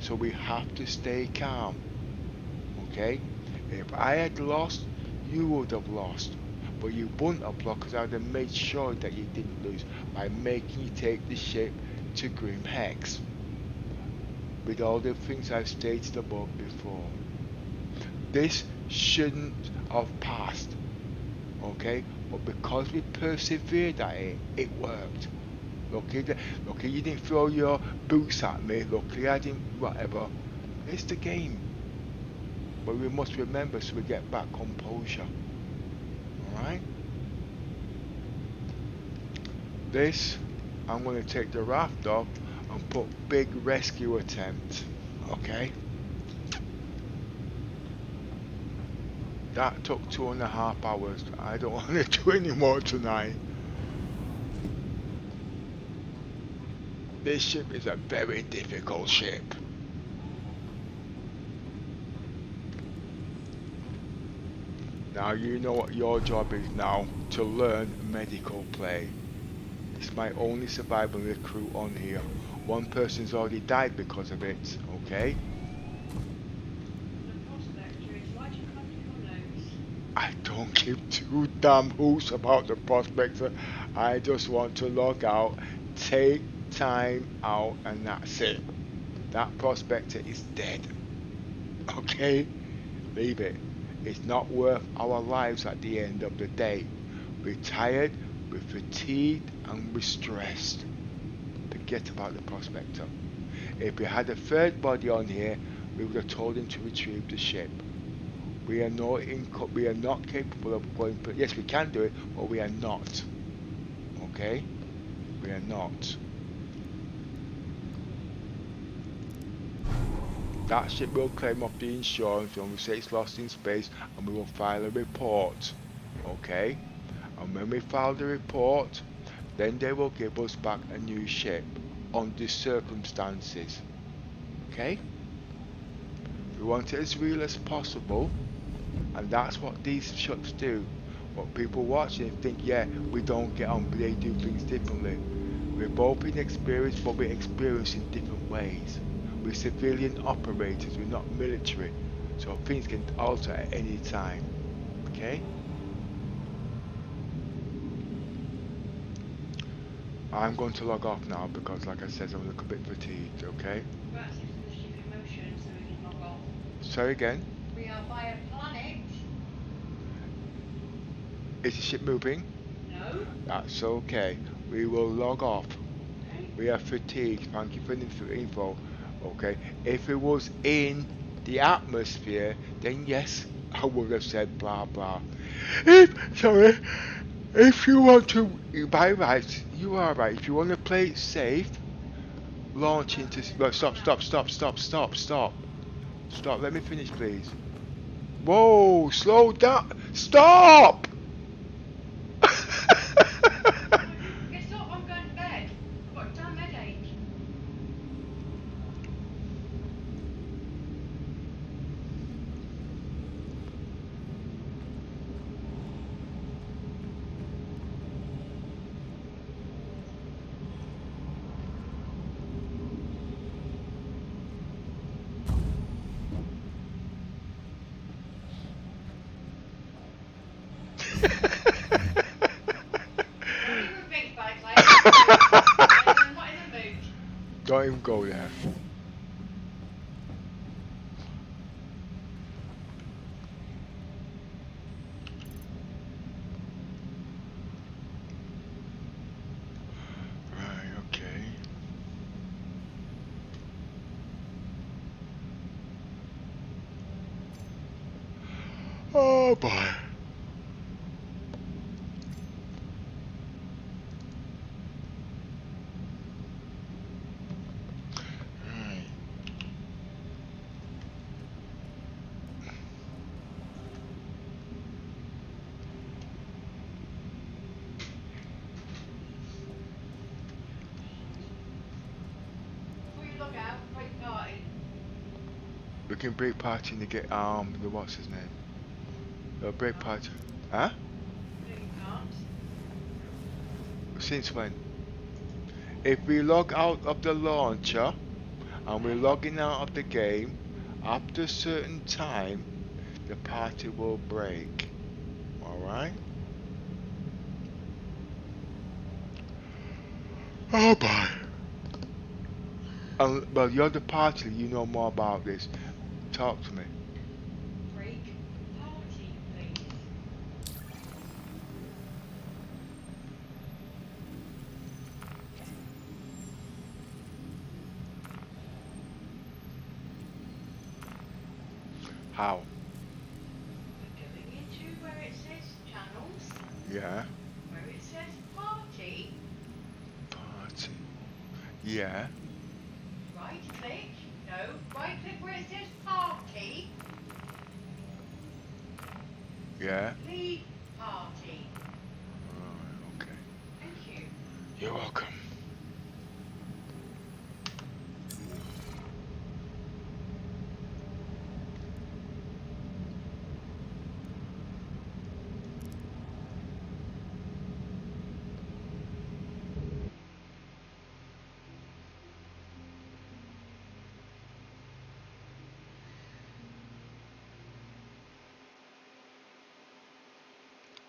So we have to stay calm. Okay? If I had lost, you would have lost. But you wouldn't have lost because I would have made sure that you didn't lose by making you take the ship to Grim Hex. With all the things I've stated above before. This shouldn't have passed. Okay? But because we persevered at it, it worked. Lucky you didn't throw your boots at me. Luckily I didn't, whatever. It's the game. But we must remember so we get back composure. Alright? This, I'm going to take the raft off and put big rescue attempt. Okay? That took 2.5 hours. I don't want to do any more tonight. This ship is a very difficult ship. Now you know what your job is now, to learn medical play. It's my only survivor recruit on here. One person's already died because of it, okay? The prospector is right in front of your nose. I don't give two damn hoots about the prospector. I just want to log out, take time out, and that's it. That prospector is dead. Okay? Leave it. It's not worth our lives at the end of the day. We're tired, we're fatigued, and we're stressed. Forget about the prospector. If we had a third body on here, we would have told him to retrieve the ship. We are not capable of going. Yes, we can do it, but we are not. Okay? We are not. That ship will claim off the insurance when we say it's lost in space, and we will file a report. Okay? And when we file the report, then they will give us back a new ship under circumstances. Okay? We want it as real as possible, and that's what these ships do. But people watching think, yeah, we don't get on, but they do things differently. We're both inexperienced, but we're experienced in different ways. We're civilian operators, we're not military, so things can alter at any time. Okay? I'm going to log off now because, like I said, I'm a little bit fatigued. Okay? We're actually in the ship in motion, so we can log off. Say again. We are by a planet. Is the ship moving? No. That's okay. We will log off. Okay. We are fatigued. Thank you for the info. Okay. If it was in the atmosphere, then yes, I would have said blah blah. If you want to, by rights, you are right. If you want to play it safe, launch into. Well, stop. Stop. Let me finish, please. Whoa! Slow down. Stop! Get up, I'm going to bed. I've got a damn headache. Don't even think about it, I'm not in the mood. Don't even go there. Right, okay. Oh boy. Right. Before you log out, break party. We can break party to get the what's his name? Break party. Huh? No, you can't. Since when? If we log out of the launcher and we're logging out of the game, after a certain time, the party will break. Alright? Oh boy. Well, you're the party, you know more about this. Talk to me. Break party, please. How? We're going into where it says channels, Yeah. where it says party. Party. Yeah. Right click. No, right click where it says party. Yeah. Leave party. Right, okay. Thank you. You're welcome.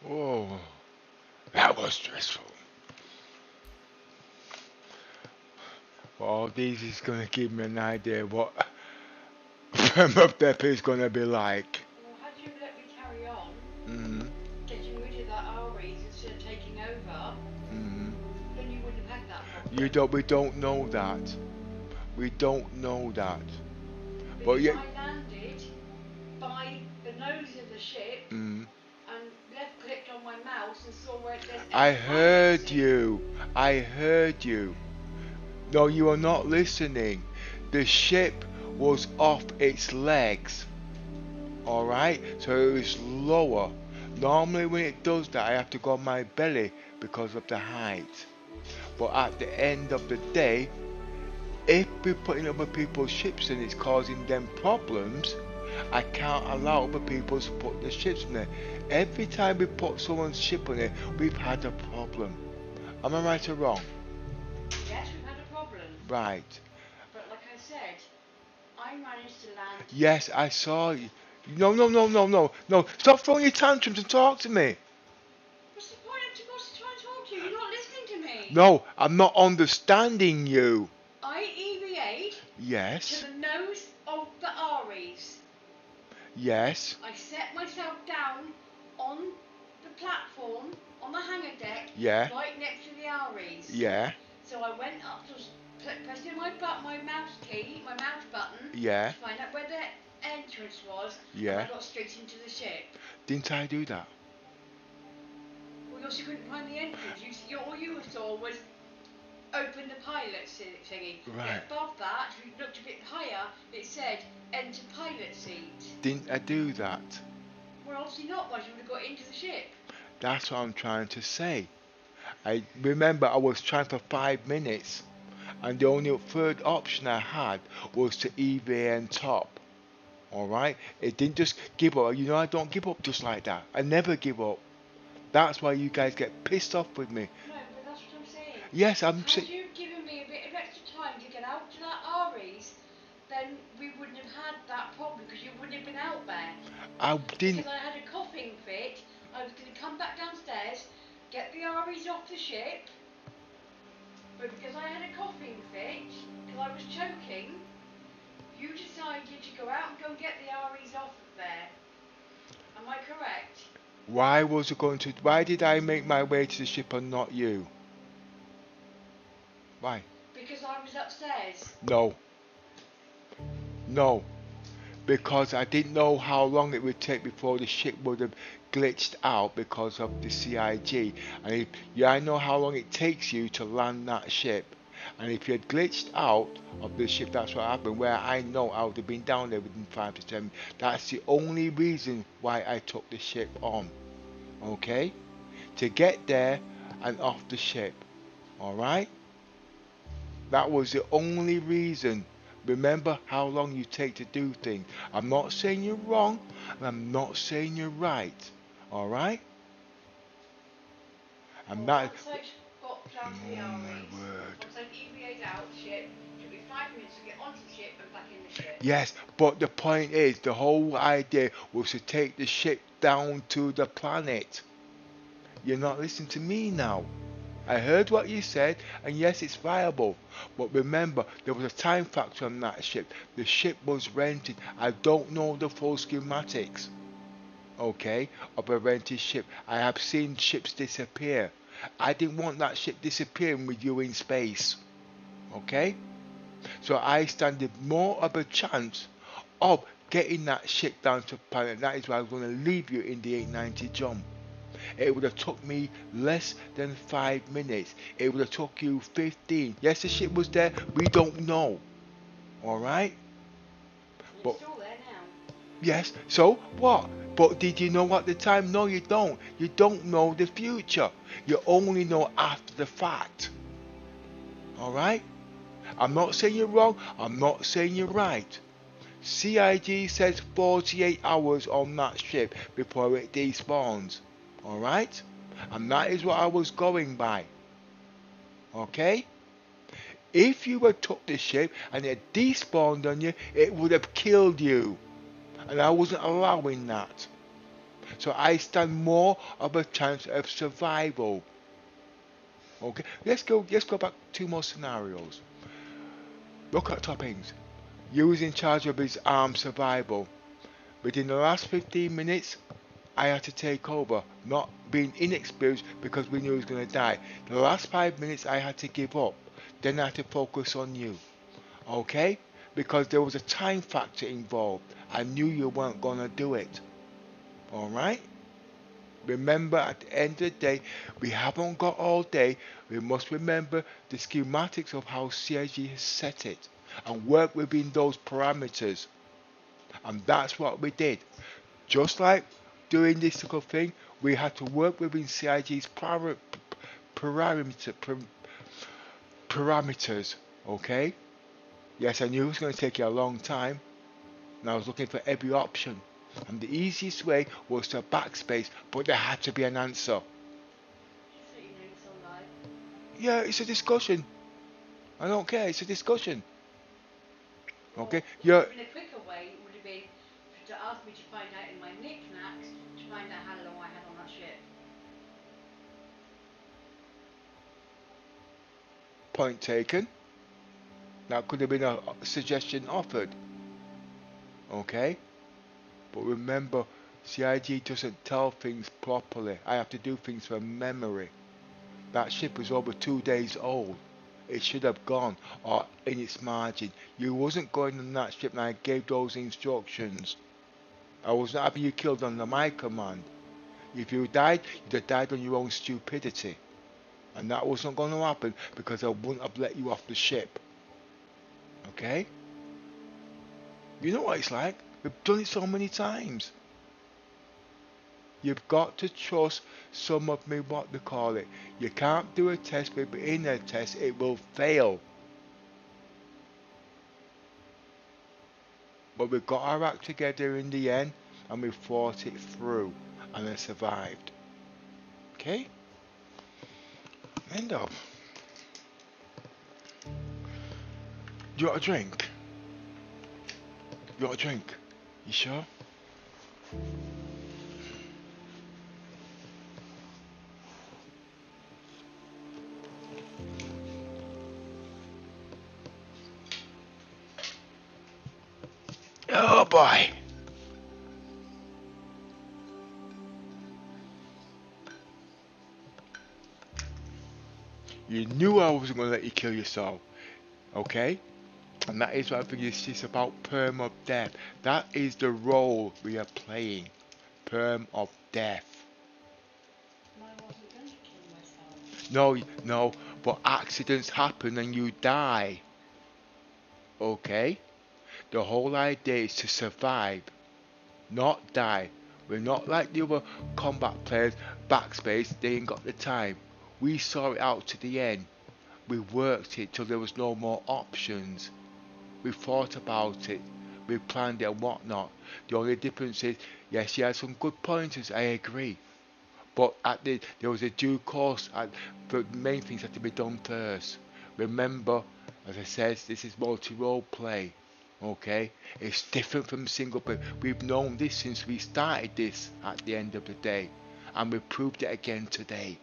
Oh, that was stressful. Well, this is going to give me an idea what Perm Pepper is going to be like. Well, had you let me carry on, Mm-hmm. getting rid of that REs instead of taking over, Mm-hmm. then you wouldn't have had that problem. We don't know that. We don't know that. But Because yet, I landed by the nose of the ship mm, and left clicked on my mouse and saw where it says I enter heard pilot you. I heard you. No, you are not listening. The ship was off its legs. Alright? So it was lower. Normally when it does that I have to go on my belly because of the height. But at the end of the day, if we're putting other people's ships in, it's causing them problems. I can't allow other people to put their ships in there. Every time we put someone's ship on it, we've had a problem. Am I right or wrong? Yes, we've had a problem. Right. But like I said, I managed to land. Yes, I saw you. No. Stop throwing your tantrums and talk to me. What's the point of supposed to try and talk to you? You're not listening to me. No, I'm not understanding you. I EVA'd Yes. to the nose of the REs. Yes. I set myself down on the platform, on the hangar deck, Yeah. right next to the REs. Yeah. So I went up to pressing my mouse key, my mouse button, Yeah. to find out where the entrance was, Yeah. and I got straight into the ship. Didn't I do that? Well, you also couldn't find the entrance. All you saw was open the pilot thingy. Right. But above that, if you looked a bit higher, it said enter pilot seat. Didn't I do that? Well, obviously not, once you would have got into the ship. That's what I'm trying to say. I remember I was trying for 5 minutes, and the only third option I had was to EVA top. Alright? It didn't just give up. You know, I don't give up just like that. I never give up. That's why you guys get pissed off with me. No, but that's what I'm saying. Yes, I'm Had saying. you given me a bit of extra time to get out to that REs, then we wouldn't have had that problem because you wouldn't have been out there. I didn't. Because I had a coughing fit, I was going to come back downstairs, get the REs off the ship, but because I had a coughing fit, because I was choking, you decided to go out and go and get the REs off of there. Am I correct? Why was it going to? Why did I make my way to the ship and not you? Why? Because I was upstairs. No. No. Because I didn't know how long it would take before the ship would have glitched out because of the CIG. And if, yeah, I know how long it takes you to land that ship. And if you had glitched out of the ship, that's what happened. Where I know I would have been down there within 5 to 10 minutes. That's the only reason why I took the ship on. Okay? To get there and off the ship. Alright? That was the only reason. Remember how long you take to do things. I'm not saying you're wrong, and I'm not saying you're right. Alright? I'm not. Once I got down to the Oh my REs, word. once I EVA'd out the ship, it took me 5 minutes to get onto the ship and back in the ship. Yes, but the point is, the whole idea was to take the ship down to the planet. You're not listening to me now. I heard what you said, and yes, it's viable. But remember, there was a time factor on that ship. The ship was rented. I don't know the full schematics, okay, of a rented ship. I have seen ships disappear. I didn't want that ship disappearing with you in space, okay? So I stand more of a chance of getting that ship down to the planet. That is why I was going to leave you in the 890 jump. It would have took me less than 5 minutes. It would have took you 15. Yes, the ship was there. We don't know. Alright? It's still there now. Yes, so what? But did you know at the time? No, you don't. You don't know the future. You only know after the fact. Alright? I'm not saying you're wrong. I'm not saying you're right. CIG says 48 hours on that ship before it despawns. Alright? And that is what I was going by. Okay? If you had took the ship and it despawned on you, it would have killed you. And I wasn't allowing that. So I stand more of a chance of survival. Okay, let's go back 2 more scenarios. Look at Toppings. You was in charge of his armed survival. Within the last 15 minutes, I had to take over, not being inexperienced because we knew he was going to die. The last 5 minutes I had to give up. Then I had to focus on you. Okay? Because there was a time factor involved. I knew you weren't going to do it. Alright? Remember, at the end of the day, we haven't got all day. We must remember the schematics of how CIG has set it and work within those parameters. And that's what we did. Just like doing this sort of thing, we had to work within CIG's parameters. Okay? Yes, I knew it was going to take you a long time, and I was looking for every option. And the easiest way was to backspace, but there had to be an answer. Yeah, it's a discussion. I don't care, it's a discussion. Okay? Yeah. In a quicker way, it would have been to ask me to find out in my knickknacks to find out how long I had on that ship. Point taken. That could have been a suggestion offered. Okay? But remember, CIG doesn't tell things properly. I have to do things from memory. That ship was over 2 days old. It should have gone, or in its margin. You wasn't going on that ship and I gave those instructions. I was not having you killed under my command. If you died, you'd have died on your own stupidity. And that wasn't going to happen because I wouldn't have let you off the ship. Okay? You know what it's like? We've done it so many times. You've got to trust some of me, what they call it. You can't do a test, but in a test it will fail. But we got our act together in the end and we fought it through and I survived. Okay? End up. You want a drink? You want a drink? You sure? Oh boy. You knew I wasn't going to let you kill yourself. Okay? And that is what I think it's about Perm of Death. That is the role we are playing. Perm of Death. I wasn't going to kill myself. No, but accidents happen and you die. Okay? The whole idea is to survive, not die. We're not like the other combat players, backspace, they ain't got the time. We saw it out to the end. We worked it till there was no more options. We thought about it. We planned it and whatnot. The only difference is, yes, you had some good pointers, I agree. But there was a due course. The main things had to be done first. Remember, as I said, this is multi-role play. Okay? It's different from single player. We've known this since we started this at the end of the day. And we proved it again today.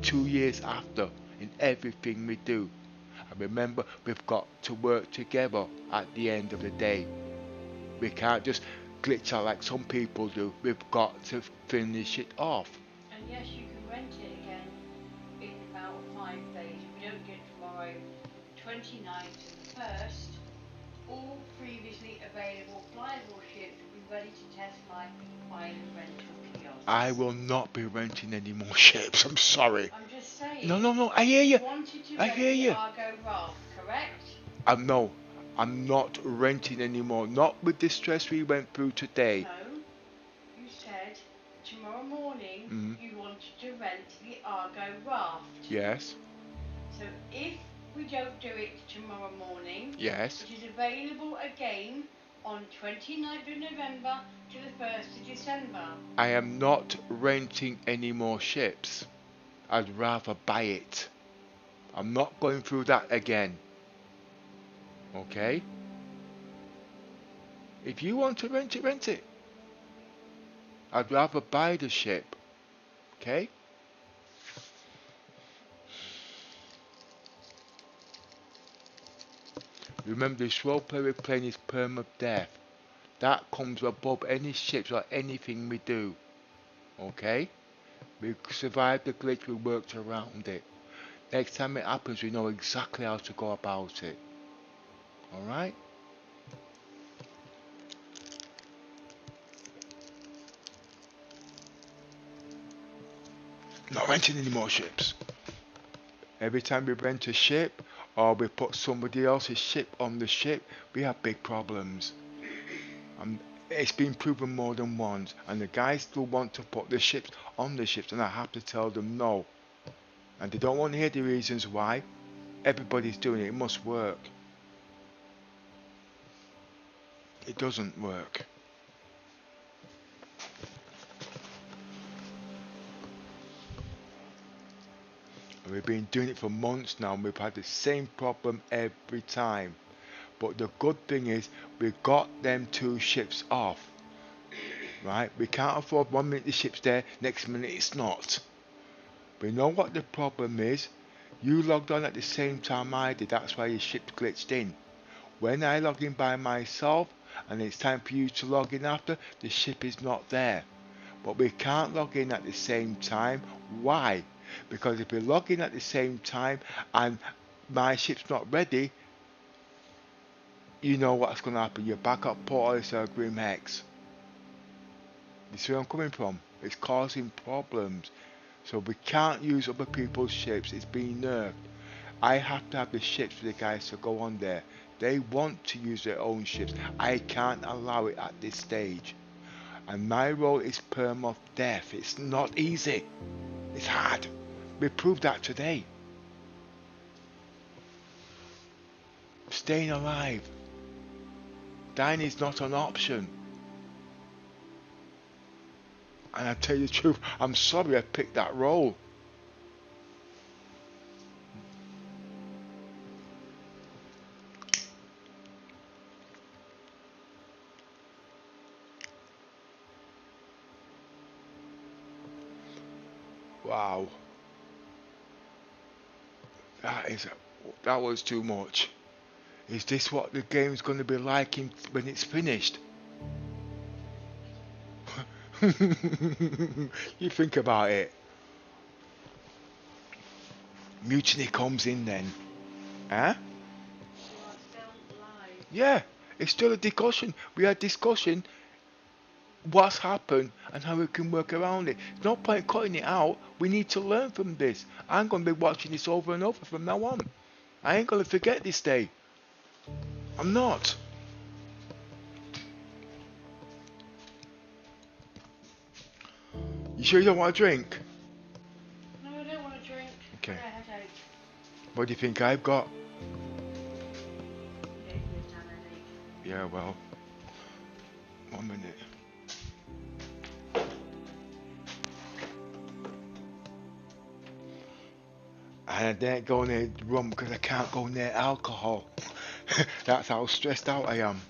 2 years after, in everything we do. And remember, we've got to work together at the end of the day. We can't just glitch out like some people do. We've got to finish it off. And yes, you can rent it again in about 5 days. If we don't get tomorrow, 29th to the 1st, all previously available flyable ships will be ready to test fly by the rental kiosks. I will not be renting any more ships. I'm sorry. I'm just saying. No. I hear you. Wanted to I rent hear the you. Argo Raft, correct? No, I'm not renting anymore. Not with the stress we went through today. No. You said tomorrow morning you wanted to rent the Argo Raft. Yes. So if we don't do it tomorrow morning, Yes. it is available again on 29th of November to the 1st of December. I am not renting any more ships. I'd rather buy it. I'm not going through that again. Okay? If you want to rent it, rent it. I'd rather buy the ship. Okay? Remember, this roleplay we're playing is Perm of Death. That comes above any ships or anything we do. Okay? We survived the glitch, we worked around it. Next time it happens, we know exactly how to go about it. Alright? Not renting any more ships. Every time we rent a ship, or we put somebody else's ship on the ship, we have big problems. It's been proven more than once, and the guys still want to put the ships on the ships, and I have to tell them no. And they don't want to hear the reasons why. Everybody's doing it, it must work. It doesn't work. We've been doing it for months now, and we've had the same problem every time. But the good thing is, we got them 2 ships off. Right? We can't afford 1 minute the ship's there, next minute it's not. We know what the problem is. You logged on at the same time I did, that's why your ship glitched in. When I log in by myself, and it's time for you to log in after, the ship is not there. But we can't log in at the same time. Why? Because if we log in at the same time and my ship's not ready, you know what's going to happen. Your backup portal is a Grim Hex. You see where I'm coming from? It's causing problems. So we can't use other people's ships. It's being nerfed. I have to have the ships for the guys to go on there. They want to use their own ships. I can't allow it at this stage. And my role is Perm of Death. It's not easy. It's hard. We proved that today. Staying alive. Dying is not an option. And I tell you the truth, I'm sorry I picked that role. Wow. That was too much. Is this what the game's going to be like when it's finished? You think about it. Mutiny comes in then. Huh? Yeah, it's still a discussion. We had discussion what's happened and how we can work around it. There's no point cutting it out. We need to learn from this. I'm going to be watching this over and over from now on. I ain't going to forget this day. I'm not. You sure you don't want a drink? No, I don't want a drink. Okay. I got a headache. What do you think I've got? Yeah, you've done a headache. Yeah, well. 1 minute. And I didn't go near rum because I can't go near alcohol. That's how stressed out I am.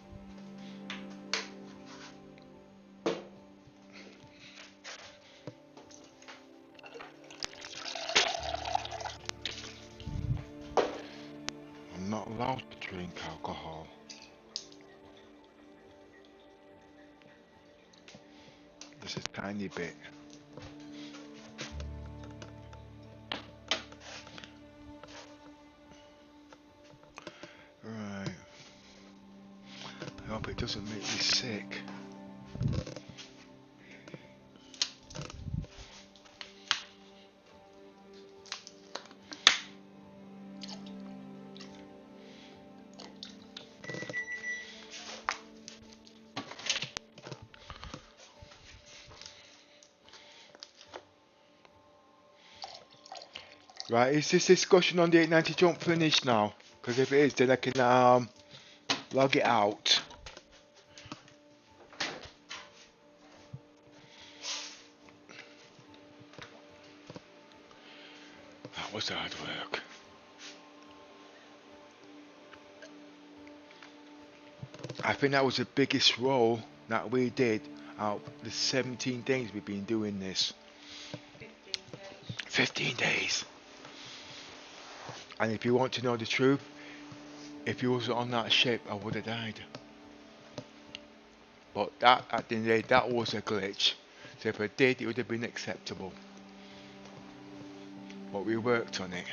I'm not allowed to drink alcohol. Just a tiny bit. Right. I hope it doesn't make me sick. Right, is this discussion on the 890 jump finished now? Because if it is, then I can log it out. That was hard work. I think that was the biggest role that we did, out the 17 days we've been doing this. 15 days. 15 days. And if you want to know the truth, if you wasn't on that ship, I would have died. But that, at the end of the day, that was a glitch. So if I did, it would have been acceptable. But we worked on it.